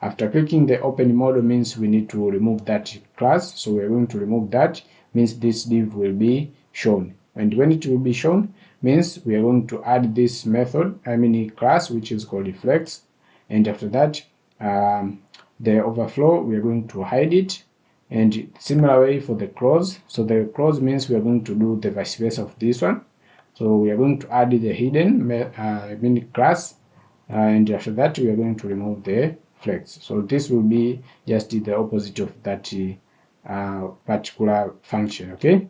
after clicking the open model, means we need to remove that class. So we are going to remove that, means this div will be shown, and when it will be shown, means we are going to add this method, class, which is called flex. And after that, the overflow, we are going to hide it, and similar way for the clause. So the clause means we are going to do the vice versa of this one. So we are going to add the hidden class, and after that we are going to remove the flex. So this will be just the opposite of that particular function. Okay,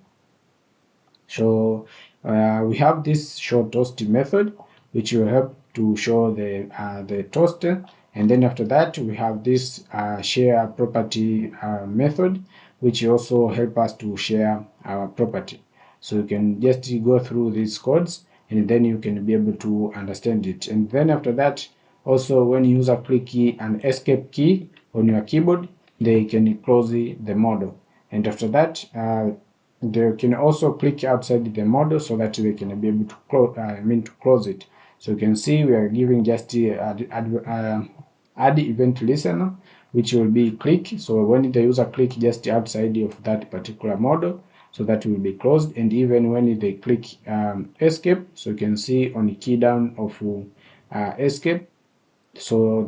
so we have this show toast method, which will help to show the toaster, And then after that, we have this share property method, which also help us to share our property. So you can just go through these codes, and then you can be able to understand it. And then after that, also when user click an escape key on your keyboard, they can close the model. And after that, they can also click outside the model so that they can be able to close it. So you can see we are giving just add event listener, which will be click. So when the user click just outside of that particular model, so that will be closed. And even when they click escape, so you can see on the key down of escape, so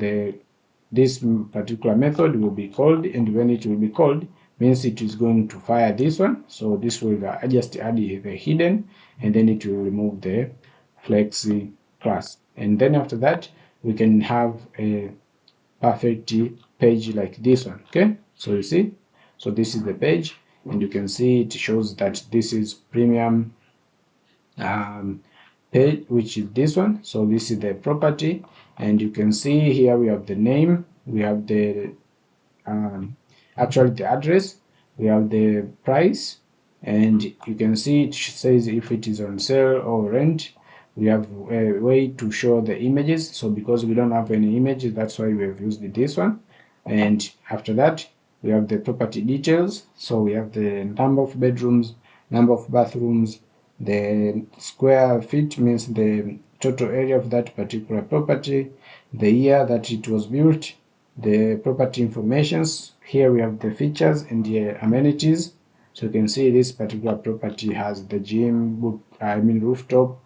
this particular method will be called, and when it will be called means it is going to fire this one. So this will just add the hidden, and then it will remove the flex class. And then after that, we can have a perfect page like this one. Okay, so you see, so this is the page, and you can see it shows that this is premium page, which is this one. So this is the property, and you can see here we have the name, we have the actually the address, we have the price, and you can see it says if it is on sale or rent. We have a way to show the images. So because we don't have any images, that's why we have used this one. And after that, we have the property details. So we have the number of bedrooms, number of bathrooms, the square feet means the total area of that particular property, the year that it was built, the property informations. Here we have the features and the amenities. So you can see this particular property has the gym, rooftop,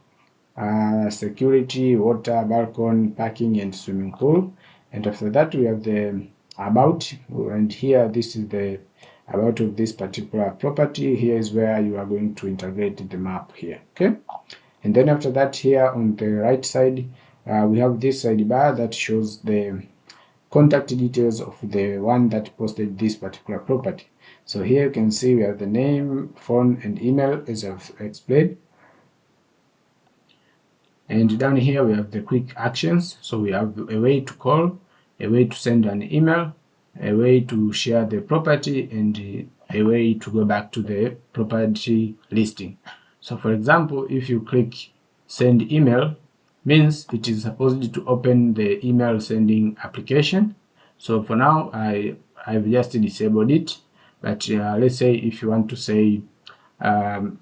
security, water, balcony, parking, and swimming pool. And after that, we have the about, and here this is the about of this particular property. Here is where you are going to integrate the map here. Okay, and then after that, here on the right side, we have this sidebar that shows the contact details of the one that posted this particular property. So here you can see we have the name, phone, and email as I've explained. And down here we have the quick actions. So we have a way to call, a way to send an email, a way to share the property, and a way to go back to the property listing. So for example, if you click send email, means it is supposed to open the email sending application. So for now, I've just disabled it. But let's say if you want to say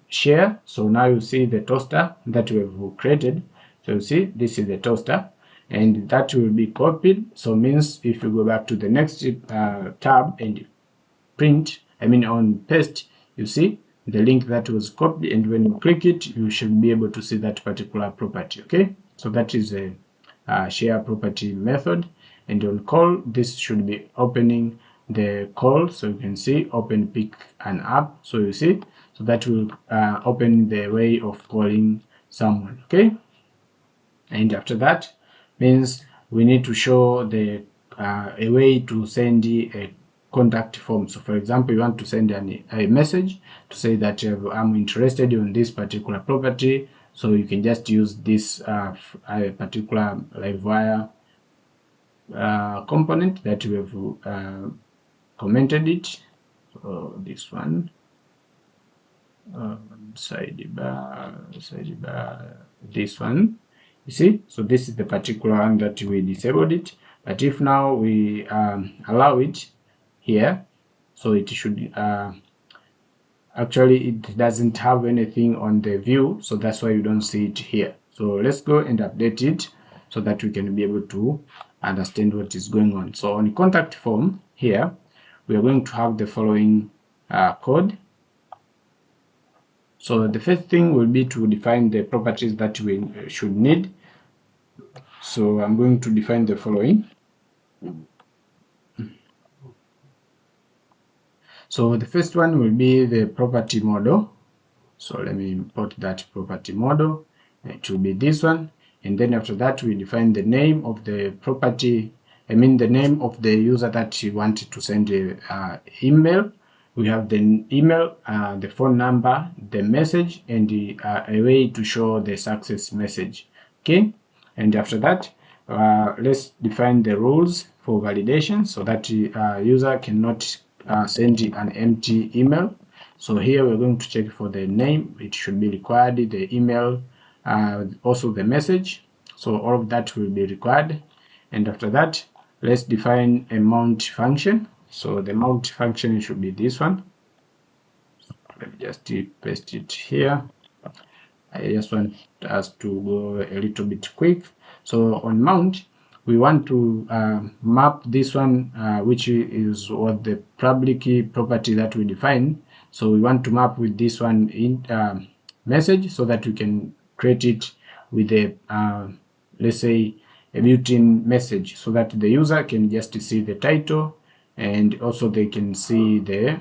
share, so now you see the toaster that we have created. So you see, this is the toaster, and that will be copied. So means if you go back to the next tab and print, on paste, you see the link that was copied, and when you click it, you should be able to see that particular property. Okay, so that is a share property method. And on call, this should be opening the call. So you can see open pick an app. So you see, so that will open the way of calling someone. Okay, and after that means we need to show the a way to send a contact form. So for example, you want to send a message to say that I'm interested in this particular property. So you can just use this particular Livewire component that we have commented it. So this one, sidebar, this one. You see, so this is the particular one that we disabled it. But if now we allow it here, so it should actually it doesn't have anything on the view, so that's why you don't see it here. So let's go and update it so that we can be able to understand what is going on. So on the contact form here, we are going to have the following code. So the first thing will be to define the properties that we should need. So I'm going to define the following. So the first one will be the property model. So let me import that property model. It will be this one. And then after that, we define the name of the property, the name of the user that you want to send an email. We have the email, the phone number, the message, and a way to show the success message. Okay, and after that, let's define the rules for validation so that user cannot send an empty email. So here we're going to check for the name, it should be required, the email, also the message. So all of that will be required. And after that, let's define a mount function. So the mount function should be this one. Let me just paste it here. I just want us to go a little bit quick. So on mount, we want to map this one, which is what the public key property that we define. So we want to map with this one in message so that we can create it with a let's say a built-in message so that the user can just see the title and also they can see the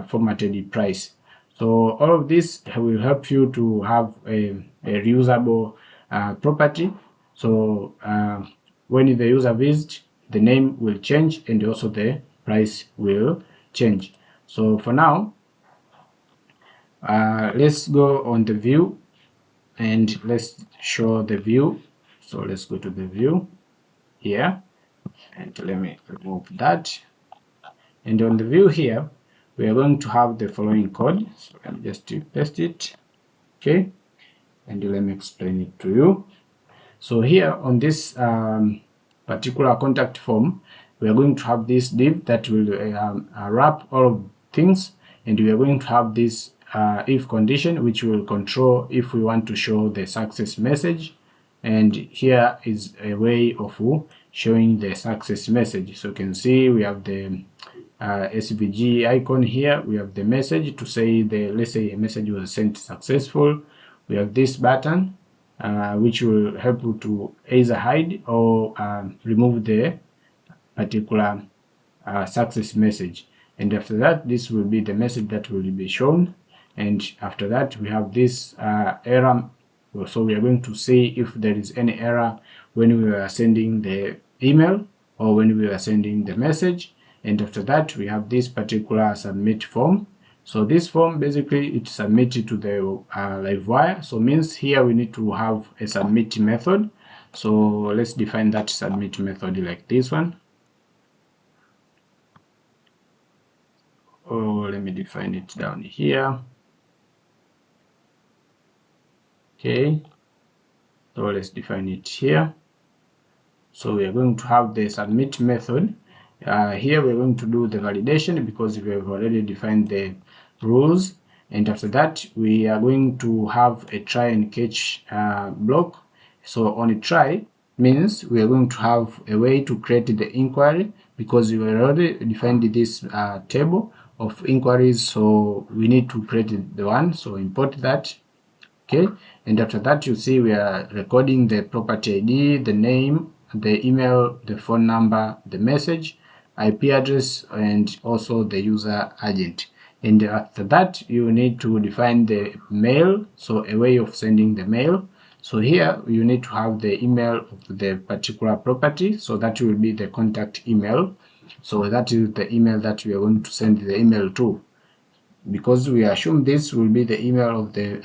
formatted price. So all of this will help you to have a reusable property. So when the user visits, the name will change and also the price will change. So for now, let's go on the view and let's show the view. So let's go to the view here and let me remove that. And on the view here, we are going to have the following code. So let me just paste it. Okay, and let me explain it to you. So here on this particular contact form, we are going to have this div that will wrap all of things, and we are going to have this if condition which will control if we want to show the success message. And here is a way of showing the success message. So you can see we have the SVG icon here, we have the message to say let's say a message was sent successful. We have this button which will help you to either hide or remove the particular success message. And after that, this will be the message that will be shown. And after that, we have this error. So we are going to see if there is any error when we are sending the email or when we are sending the message. And after that, we have this particular submit form. So this form basically it's submitted to the Livewire. So means here we need to have a submit method. So let's define that submit method like this one. Oh, let me define it down here. Okay, so let's define it here. So we are going to have the submit method. Here we're going to do the validation because we have already defined the rules. And after that, we are going to have a try and catch block. So on a try means we are going to have a way to create the inquiry because we already defined this table of inquiries. So we need to create the one. So import that. Okay, and after that, you see we are recording the property ID, the name, the email, the phone number, the message, IP address, and also the user agent. And after that, you need to define the mail, so a way of sending the mail. So here you need to have the email of the particular property, so that will be the contact email. So that is the email that we are going to send the email to, because we assume this will be the email of the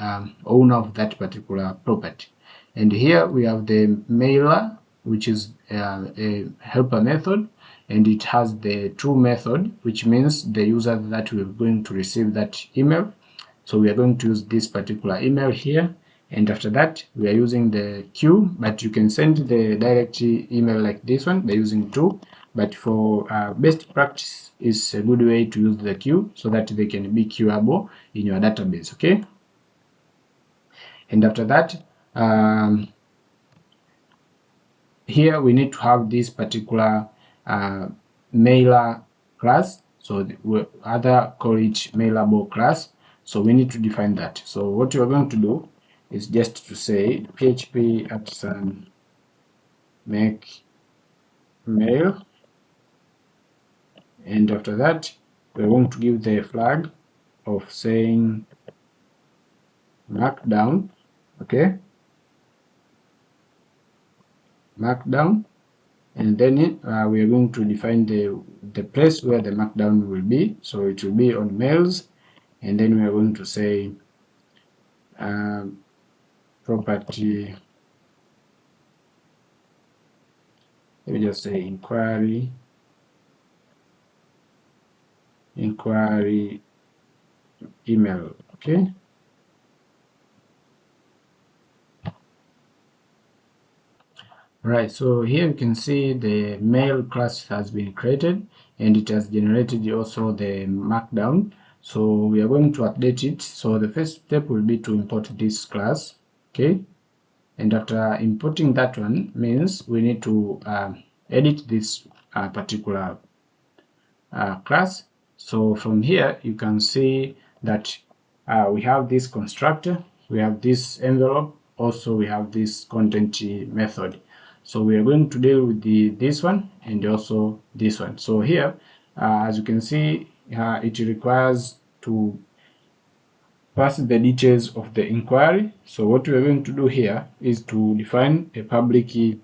owner of that particular property. And here we have the mailer, which is a helper method, and it has the true method, which means the user that we're going to receive that email. So we are going to use this particular email here, and after that we are using the queue, but you can send the direct email like this one by using to. But for best practice, is a good way to use the queue so that they can be queuable in your database. Okay, and after that, here we need to have this particular mailer class. So we other call it mailable class. So we need to define that. So what you are going to do is just to say PHP @ make mail. And after that, we're going to give the flag of saying markdown. Okay, markdown, and then we are going to define the place where the markdown will be. So it will be on mails, and then we are going to say property let me just say inquiry email. Okay, right, so here you can see the mail class has been created and it has generated also the markdown. So we are going to update it. So the first step will be to import this class. Okay, and after importing that one means we need to edit this particular class. So from here you can see that we have this constructor, we have this envelope, also we have this content method. So we are going to deal with this one and also this one. So here as you can see it requires to pass the details of the inquiry. So what we are going to do here is to define a public key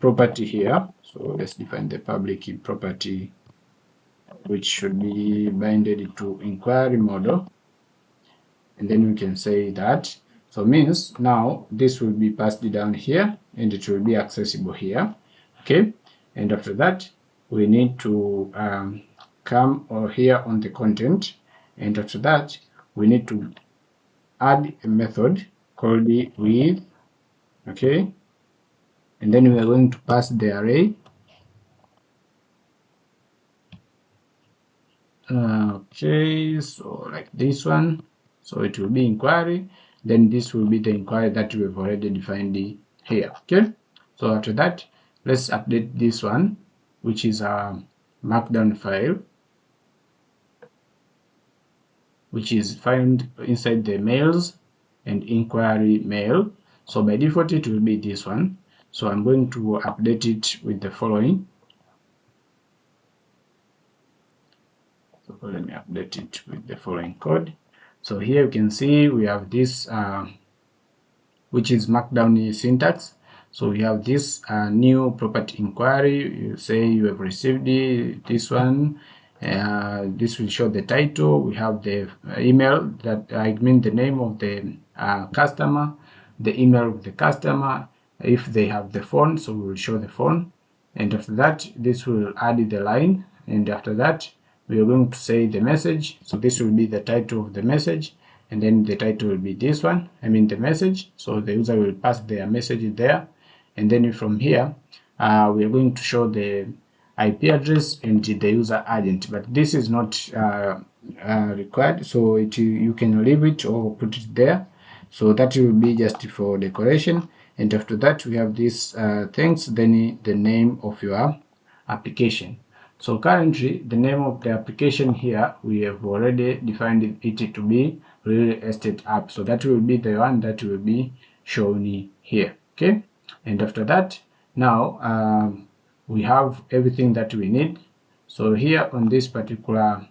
property here. So let's define the public key property, which should be binded to inquiry model, and then we can say that. So means now this will be passed down here and it will be accessible here. Okay, and after that we need to come over here on the content, and after that we need to add a method called with. Okay, and then we are going to pass the array. Okay, so like this one, so it will be inquiry, then this will be the inquiry that we have already defined here. Okay, so after that let's update this one, which is a markdown file, which is found inside the mails and inquiry mail. So by default it will be this one, so I'm going to update it with the following. So let me update it with the following code. So here you can see we have this which is markdown syntax. So we have this new property inquiry. You say you have received this one. This will show the title. We have the email, that I mean the name of the customer, the email of the customer. If they have the phone, so we will show the phone. And after that, this will add the line. And after that, we are going to say the message. So this will be the title of the message, and then the title will be this one, I mean the message. So the user will pass their message there, and then from here we are going to show the IP address and the user agent, but this is not required, so you can leave it or put it there. So that will be just for decoration. And after that we have these things, then the name of your application. So currently the name of the application here, we have already defined it to be real estate app. So that will be the one that will be shown here. Okay, and after that now we have everything that we need. So here on this particular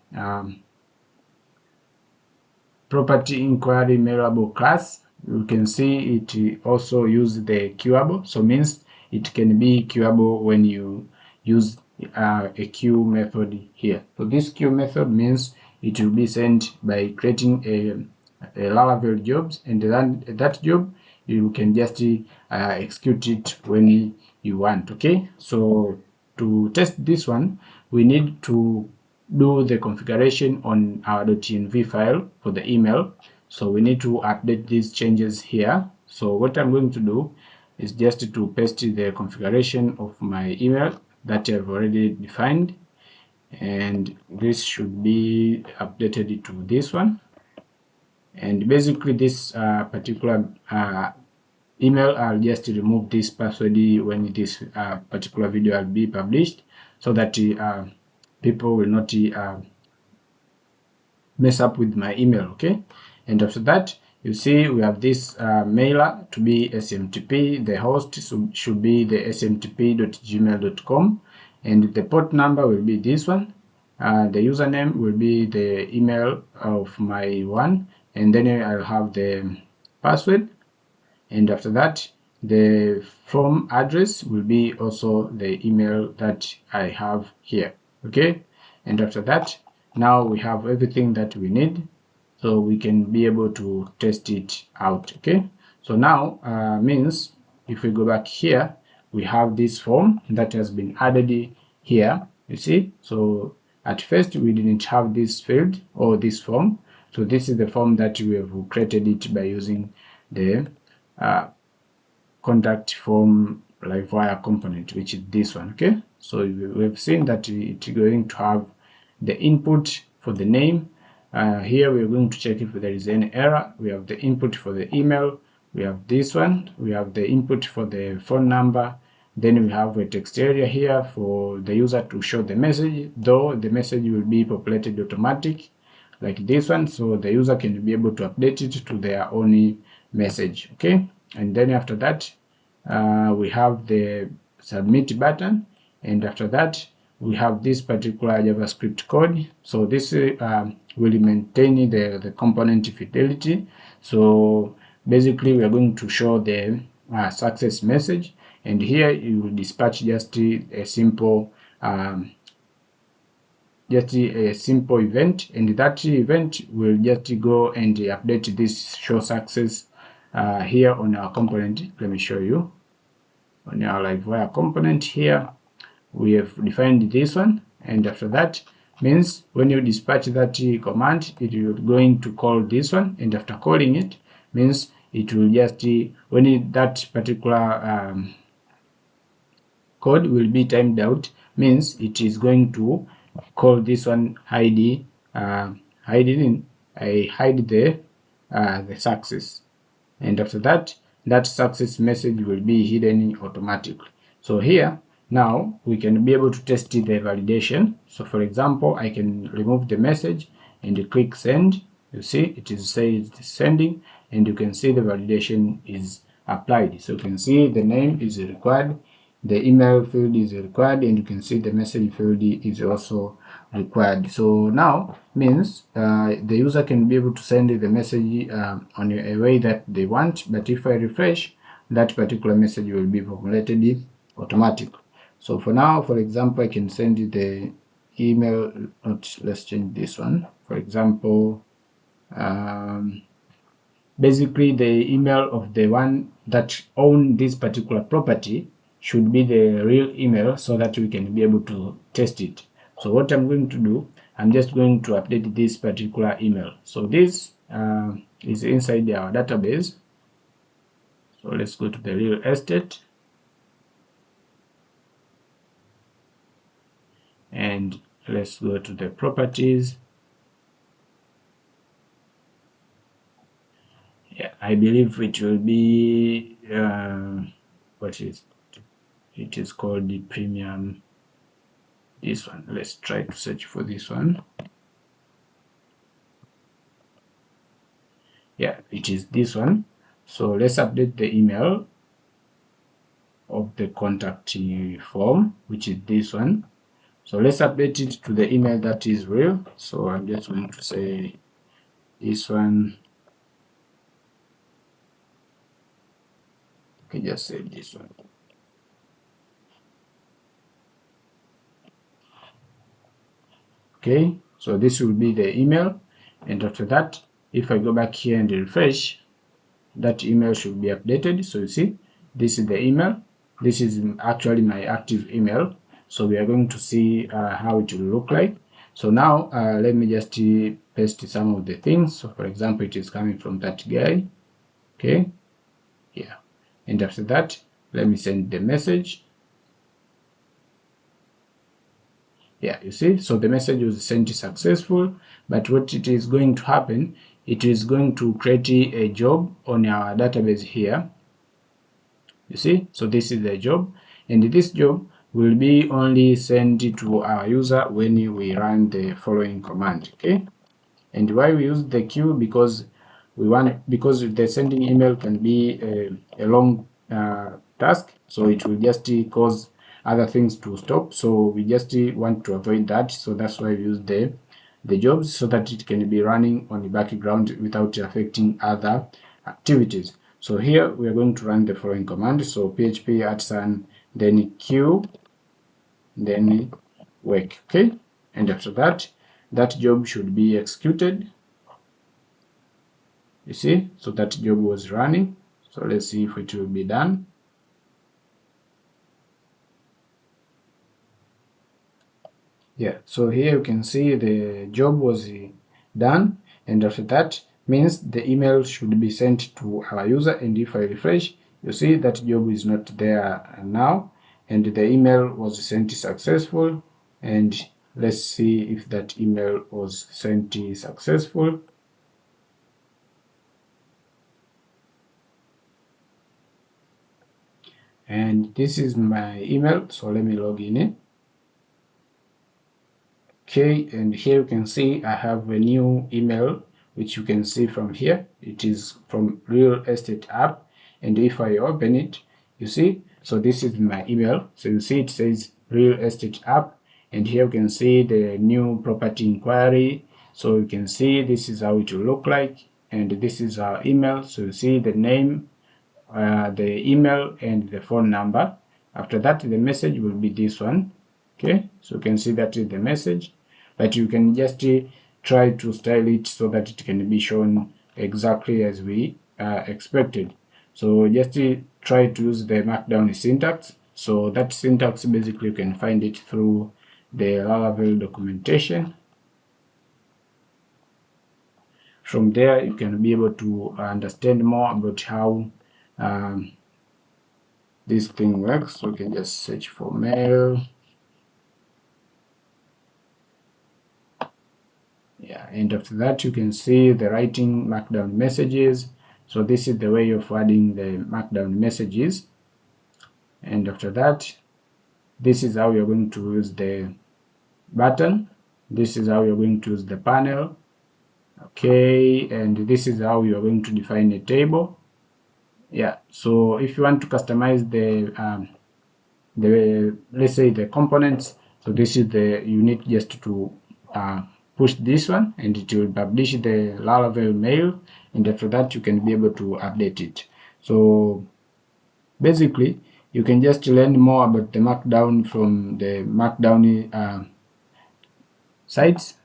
property inquiry mailable class, you can see it also use the queuable. So means it can be queuable when you use a queue method here. So this queue method means it will be sent by creating a Laravel jobs, and that job you can just execute it when you want. Okay, so to test this one we need to do the configuration on our .env file for the email. So we need to update these changes here. So what I'm going to do is just to paste the configuration of my email that I've already defined, and this should be updated to this one. And basically this particular email, I'll just remove this password when this particular video will be published, so that people will not mess up with my email. Okay, and after that you see we have this mailer to be SMTP. The host should be the smtp.gmail.com, and the port number will be this one. The username will be the email of my one, and then I'll have the password. And after that the form address will be also the email that I have here. Okay, and after that now we have everything that we need, so we can be able to test it out. Okay, so now means if we go back here, we have this form that has been added here, you see. So at first we didn't have this field or this form, so this is the form that we have created it by using the contact form Livewire component, which is this one. Okay, so we've seen that it's going to have the input for the name. Here we're going to check if there is any error. We have the input for the email, we have this one, we have the input for the phone number, then we have a text area here for the user to show the message, though the message will be populated automatic like this one, so the user can be able to update it to their own message. Okay, and then after that we have the submit button, and after that we have this particular JavaScript code. So this will maintain the component fidelity. So basically we are going to show the success message, and here you will dispatch just a simple event, and that event will just go and update this show success here on our component. Let me show you. On our Livewire component here, we have defined this one, and after that means when you dispatch that command, it will going to call this one, and after calling it means it will just when that particular code will be timed out, means it is going to call this one hide the success, and after that success message will be hidden automatically. So here now we can be able to test the validation. So for example, I can remove the message and click send. You see it is says sending, and you can see the validation is applied. So you can see the name is required, the email field is required, and you can see the message field is also required. So now means the user can be able to send the message on a way that they want, but if I refresh, that particular message will be populated automatically. So for now, for example, I can send you the email. Let's change this one. For example, basically the email of the one that own this particular property should be the real email, so that we can be able to test it. So what I'm going to do, I'm just going to update this particular email. So this is inside our database. So let's go to the real estate, and let's go to the properties. Yeah, I believe it will be what is it is called the premium. This one, let's try to search for this one. Yeah, it is this one. So let's update the email of the contact form, which is this one. So let's update it to the email that is real. So I'm just going to say this one. Okay, just say this one. Okay, so this will be the email, and after that, if I go back here and refresh, that email should be updated. So you see, this is the email. This is actually my active email. So we are going to see how it will look like. So now let me just paste some of the things. So for example, it is coming from that guy. Okay, yeah, and after that, let me send the message. Yeah, you see, so the message was sent successful, but what it is going to happen, it is going to create a job on our database here. You see, so this is the job, and this job will be only sent to our user when we run the following command. Okay, and why we use the queue, because the sending email can be a long task, so it will just cause other things to stop. So we just want to avoid that. So that's why we use the jobs, so that it can be running on the background without affecting other activities. So here we are going to run the following command. So PHP @ then queue, then work. Okay, and after that, that job should be executed. You see, so that job was running. So let's see if it will be done. Yeah, so here you can see the job was done, and after that means the email should be sent to our user, and if I refresh, you see that job is not there now, and the email was sent successful. And let's see if that email was sent successful. And this is my email, so let me log in. Okay, and here you can see I have a new email, which you can see from here. It is from Real Estate app, and if I open it, you see, so this is my email. So you see it says Real Estate app, and here you can see the new property inquiry. So you can see this is how it will look like, and this is our email. So you see the name, the email, and the phone number. After that, the message will be this one. Okay, so you can see that is the message, but you can just try to style it so that it can be shown exactly as we expected. So just try to use the markdown syntax. So that syntax basically you can find it through the Laravel documentation. From there you can be able to understand more about how this thing works. So you can just search for mail. Yeah, and after that you can see the writing markdown messages. So this is the way of adding the markdown messages. And after that, this is how you're going to use the button. This is how you're going to use the panel. Okay, and this is how you're going to define a table. Yeah, so if you want to customize the let's say the components, so this is the, you need just to push this one, and it will publish the Laravel mail, and after that you can be able to update it. So basically you can just learn more about the markdown from the markdown sites.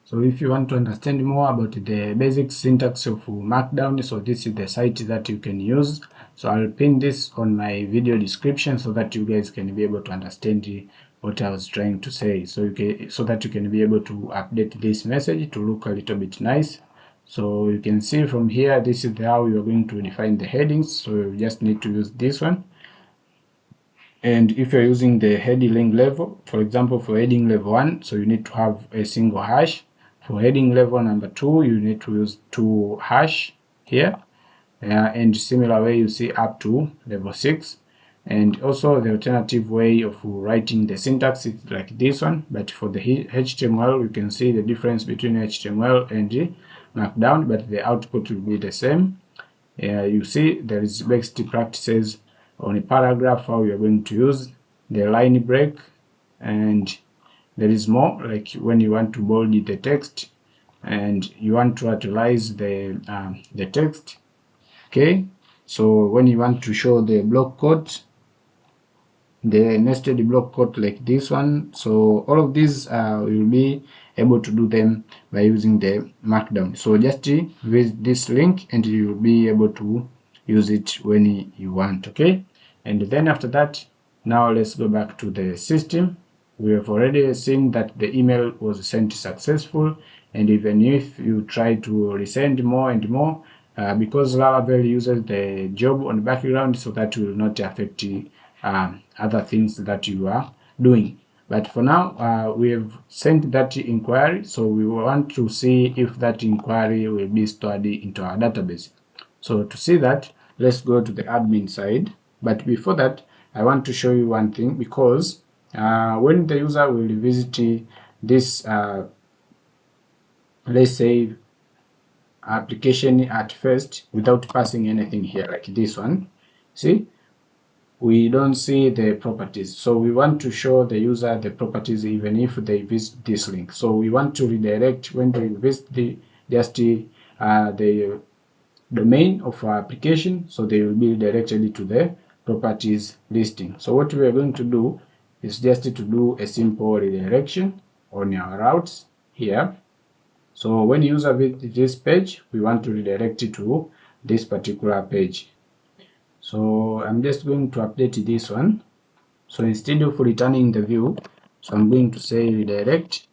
So if you want to understand more about the basic syntax of markdown, so this is the site that you can use. So I'll pin this on my video description so that you guys can be able to understand what I was trying to say. So so that you can be able to update this message to look a little bit nice. So you can see from here, this is how you're going to define the headings. So you just need to use this one. And if you're using the heading level, for example, for heading level 1, so you need to have a single hash. For heading level number 2, you need to use 2 hash here. And similar way you see up to level 6. And also the alternative way of writing the syntax is like this one, but for the HTML you can see the difference between HTML and Markdown, but the output will be the same. You see there is best practices on a paragraph, how you're going to use the line break, and there is more like when you want to bold the text and you want to utilize the text. Okay, so when you want to show the block code, the nested block code like this one, so all of these will be able to do them by using the markdown. So just visit this link and you will be able to use it when you want. Okay, and then after that, now let's go back to the system. We have already seen that the email was sent successful, and even if you try to resend more and more, because Laravel uses the job on the background, so that will not affect other things that you are doing. But for now, we have sent that inquiry, so we want to see if that inquiry will be stored into our database. So to see that, let's go to the admin side. But before that, I want to show you one thing, because when the user will visit this, let's say, application at first without passing anything here, like this one, see, we don't see the properties. So we want to show the user the properties even if they visit this link. So we want to redirect when they visit the domain of our application, so they will be directed to the properties listing. So what we are going to do is just to do a simple redirection on our routes here. So when user visits this page, we want to redirect it to this particular page. So I'm just going to update this one. So instead of returning the view, so I'm going to say redirect,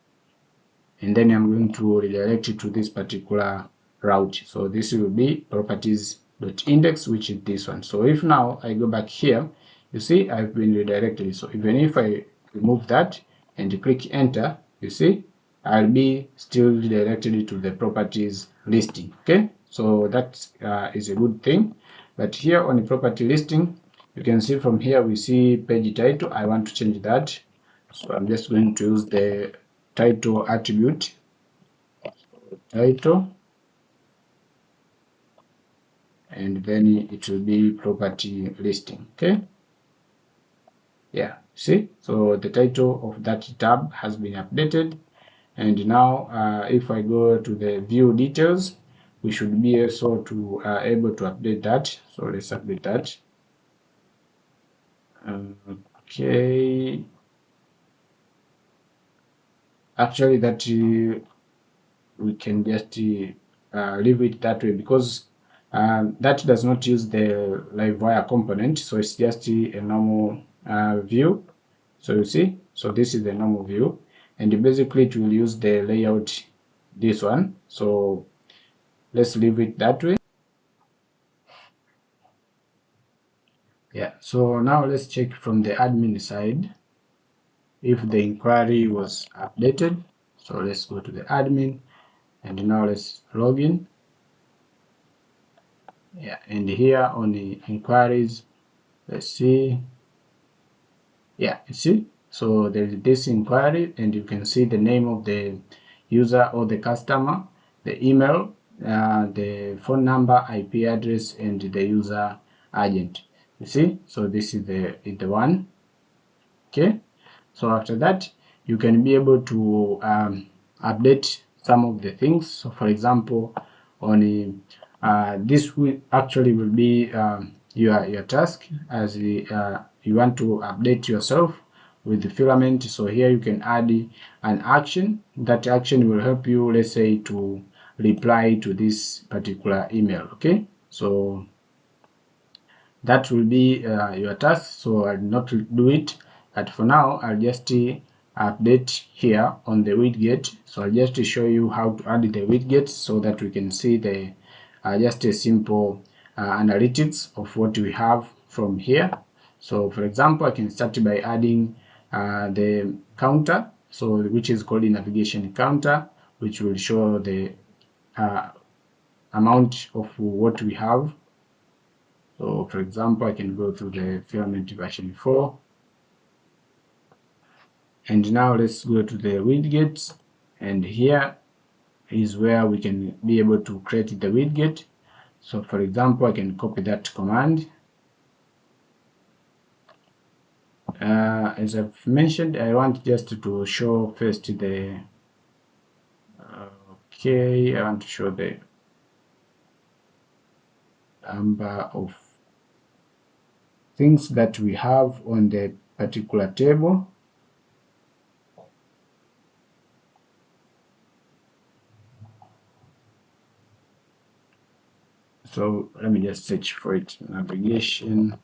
and then I'm going to redirect it to this particular route. So this will be properties.index, which is this one. So if now I go back here, you see I've been redirected. So even if I remove that and click enter, you see I'll be still redirected to the properties listing. Okay, so that is a good thing. But here on the property listing, you can see from here we see page title. I want to change that, so I'm just going to use the title attribute, title, and then it will be property listing. Okay, yeah, see, so the title of that tab has been updated. And now if I go to the view details, we should be also to able to update that. So let's update that. Okay, actually that we can just leave it that way, because that does not use the Livewire component, so it's just a normal view. So you see, so this is the normal view, and basically it will use the layout, this one. So let's leave it that way. Yeah, so now let's check from the admin side if the inquiry was updated. So let's go to the admin, and now let's log in. Yeah, and here on the inquiries, let's see. Yeah, you see, so there is this inquiry, and you can see the name of the user or the customer, the email, the phone number, IP address, and the user agent. You see, so this is the one. Okay, so after that, you can be able to update some of the things. So for example, on this will be your task, as you want to update yourself with the filament. So here you can add an action. That action will help you, let's say, to reply to this particular email. Okay, so that will be your task, so I'll not do it. But for now, I'll just update here on the widget. So I'll just show you how to add the widgets, so that we can see the just a simple analytics of what we have from here. So for example, I can start by adding the counter, so which is called the navigation counter, which will show the amount of what we have. So for example, I can go to the Filament version 4. And now let's go to the widgets, and here is where we can be able to create the widget. So for example, I can copy that command. As I've mentioned, I want just to show first the I want to show the number of things that we have on the particular table. So let me just search for it. Navigation.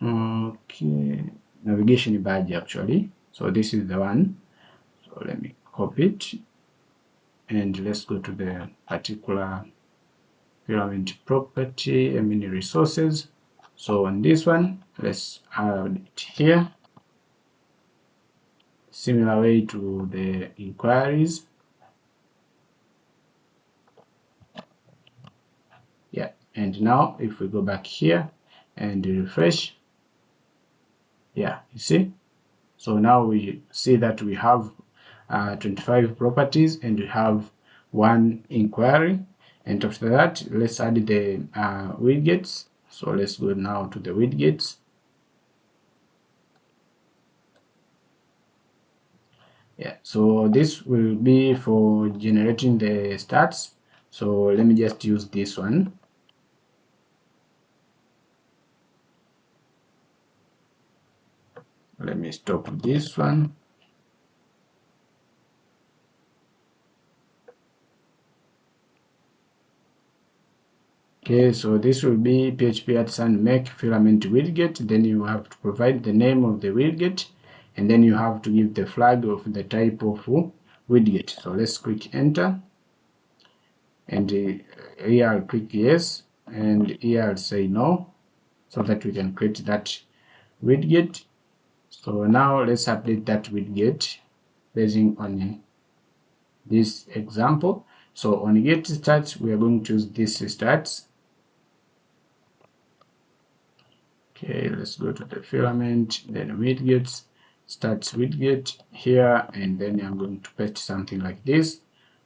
Okay, navigation badge actually. So this is the one. So let me copy it, and let's go to the particular filament property, resources. So on this one, let's add it here. Similar way to the inquiries. Yeah, and now if we go back here and refresh, yeah, you see, so now we see that we have 25 properties and we have one inquiry. And after that, let's add the widgets. So let's go now to the widgets. Yeah, so this will be for generating the stats. So let me just use this one. Let me stop this one. Okay, so this will be PHP artisan make filament widget. Then you have to provide the name of the widget, and then you have to give the flag of the type of widget. So let's click enter, and here I'll click yes, and here I'll say no, so that we can create that widget. So now let's update that widget basing on this example. So on get stats, we are going to use this stats. Okay, let's go to the filament, then widgets, starts widget here, and then I'm going to paste something like this.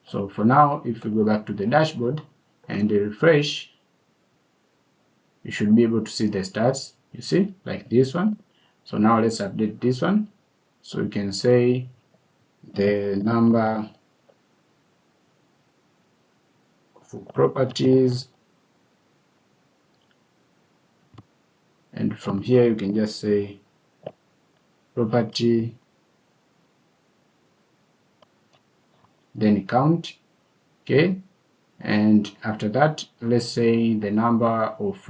So for now, if we go back to the dashboard and refresh, you should be able to see the stats, you see, like this one. So now let's update this one. So you can say the number of properties, and from here you can just say property, then count. Okay, and after that, let's say the number of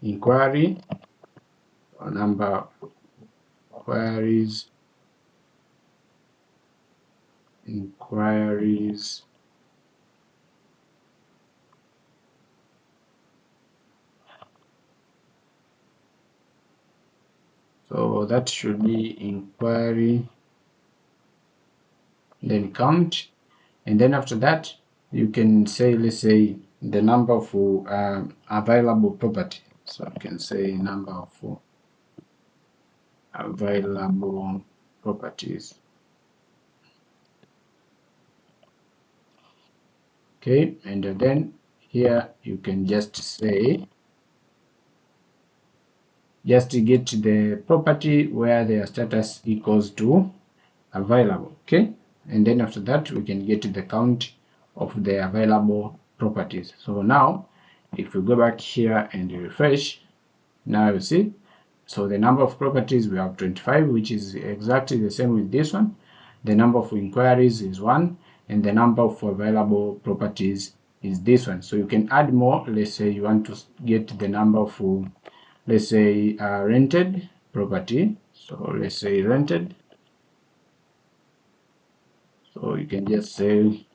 inquiry, or number of inquiries, so that should be inquiry, then count, and then after that you can say, let's say, the number of available property. So you can say number of available properties. Okay, and then here you can just say, just to get the property where their status equals to available. Okay, and then after that we can get the count of the available properties. So now if we go back here and refresh, now you see, so the number of properties we have 25, which is exactly the same with this one. The number of inquiries is 1, and the number of available properties is this one. So you can add more. Let's say you want to get the number of, let's say, rented property. So let's say rented. So you can just say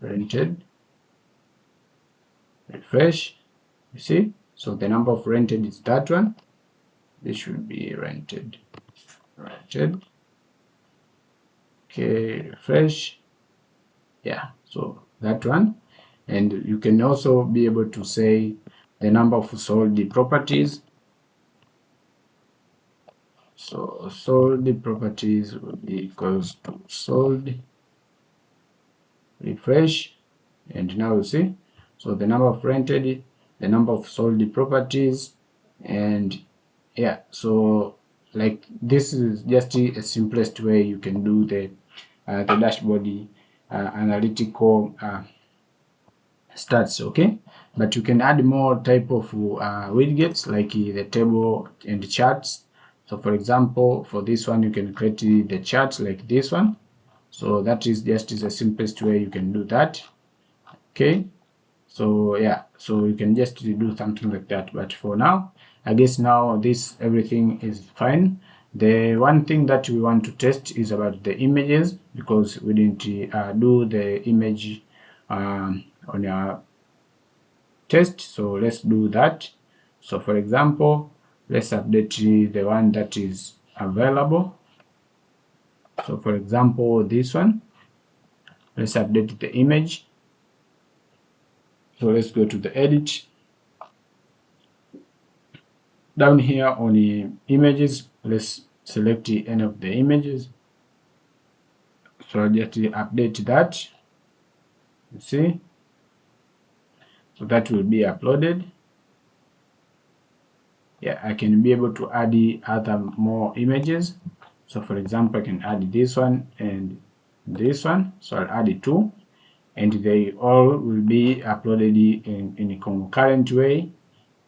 rented, refresh, you see. So the number of rented is that one. This should be rented. Okay, refresh. Yeah, so that one. And you can also be able to say the number of sold properties. So sold properties will be equals to sold, refresh, and now you see, so the number of rented, the number of sold properties, and yeah, so like this is just a simplest way you can do the dashboard analytical stats. Okay, but you can add more type of widgets like the table and the charts. So for example, for this one you can create the charts like this one. So that is just the simplest way you can do that. Okay, so yeah, so you can just do something like that. But for now, I guess now this everything is fine. The one thing that we want to test is about the images, because we didn't do the image on our test. So let's do that. So for example, let's update the one that is available. So for example, this one, let's update the image. So let's go to the edit. Down here on the images, let's select any of the images. So I'll just update that. You see, so that will be uploaded. Yeah, I can be able to add other more images. So for example, I can add this one and this one. So I'll add 2, and they all will be uploaded in a concurrent way.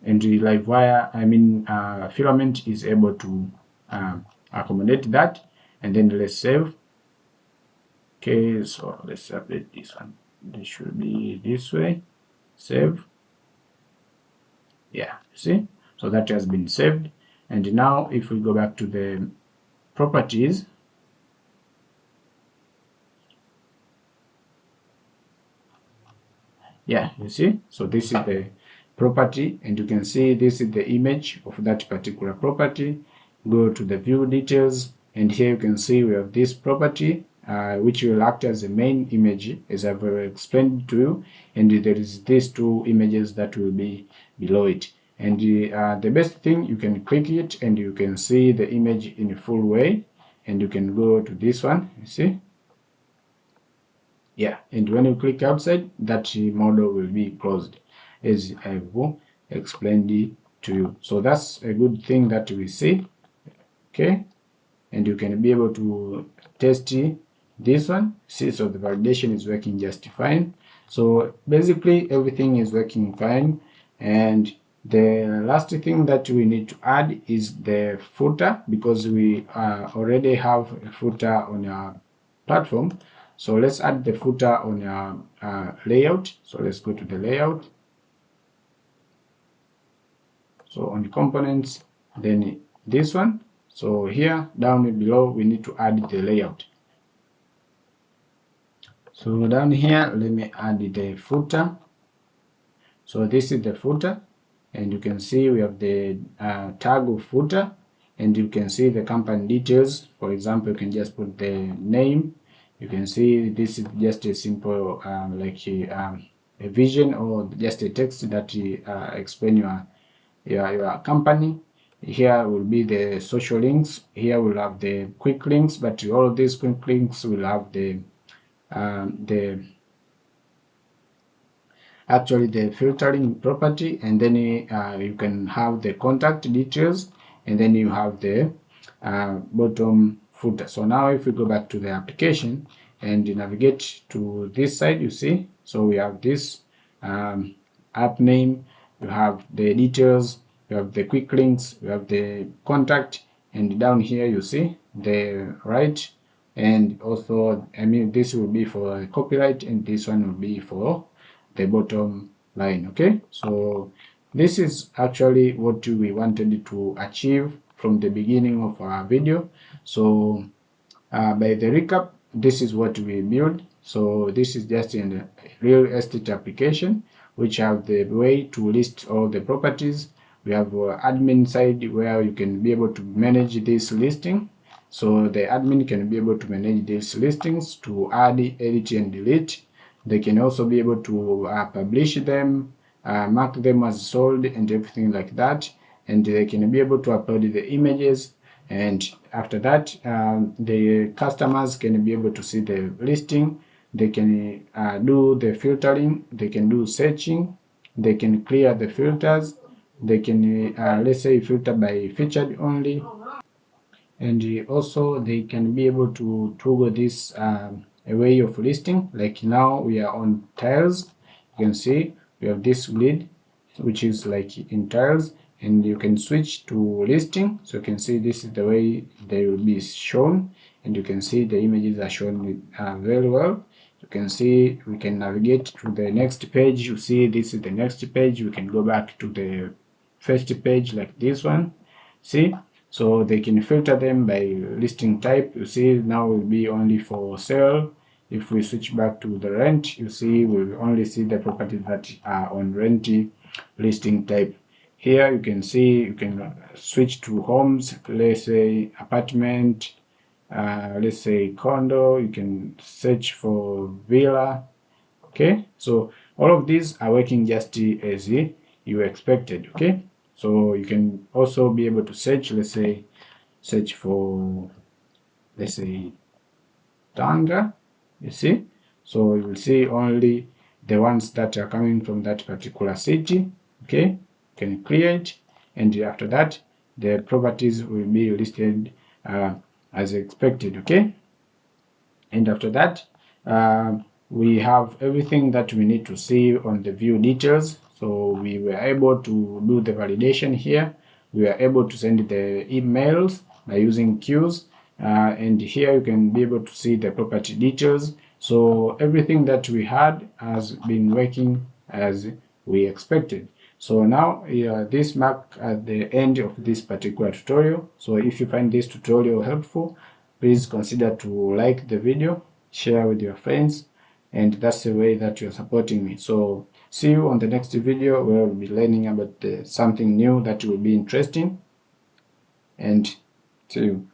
And the Livewire, Filament is able to accommodate that. And then let's save. Okay, so let's update this one. This should be this way. Save. Yeah, see, so that has been saved. And now if we go back to the properties, yeah, you see, so this is the property, and you can see this is the image of that particular property. Go to the view details, and here you can see we have this property, which will act as the main image, as I've explained to you, and there is these two images that will be below it. And the best thing, you can click it and you can see the image in a full way, and you can go to this one, you see. Yeah, and when you click outside, that model will be closed, as I will explain it to you. So that's a good thing that we see, okay? And you can be able to test this one. See, so the validation is working just fine. So basically everything is working fine. And the last thing that we need to add is the footer, because we already have a footer on our platform. So let's add the footer on our layout. So let's go to the layout. So on the components, then this one. So here down below, we need to add the layout. So down here, let me add the footer. So this is the footer, and you can see we have the tag of footer, and you can see the company details. For example, you can just put the name. You can see this is just a simple like a vision or just a text that explain your company. Here will be the social links. Here we'll have the quick links, but all of these quick links will have the actually the filtering property, and then you can have the contact details, and then you have the bottom footer. So now if we go back to the application and navigate to this side, you see, so we have this app name, you have the details, you have the quick links, you have the contact, and down here you see the right, and also this will be for copyright, and this one will be for the bottom line. Okay, so this is actually what we wanted to achieve from the beginning of our video. So by the recap, this is what we build. So this is just in a real estate application, which have the way to list all the properties. We have admin side where you can be able to manage this listing. So the admin can be able to manage these listings, to add, edit, and delete. They can also be able to publish them, mark them as sold, and everything like that. And they can be able to upload the images. And after that, the customers can be able to see the listing. They can do the filtering. They can do searching. They can clear the filters. They can, let's say, filter by featured only. And also they can be able to toggle this a way of listing. Like now we are on tiles, you can see we have this grid which is like in tiles, and you can switch to listing. So you can see this is the way they will be shown, and you can see the images are shown very well. You can see we can navigate to the next page. You see this is the next page. We can go back to the first page like this one. See, so they can filter them by listing type. You see now will be only for sale. If we switch back to the rent, you see we'll only see the properties that are on rent listing type. Here you can see you can switch to homes, let's say apartment, let's say condo. You can search for villa. Okay, so all of these are working just as you expected. Okay, so you can also be able to search, let's say search for, let's say Tanga. You see, so you will see only the ones that are coming from that particular city. Okay, you can clear it, and after that the properties will be listed as expected. Okay, and after that we have everything that we need to see on the view details. So we were able to do the validation here. We were able to send the emails by using queues, and here you can be able to see the property details. So everything that we had has been working as we expected. So now this marks at the end of this particular tutorial. So if you find this tutorial helpful, please consider to like the video, share with your friends, and that's the way that you're supporting me. So see you on the next video where we'll be learning about something new that will be interesting, and see you.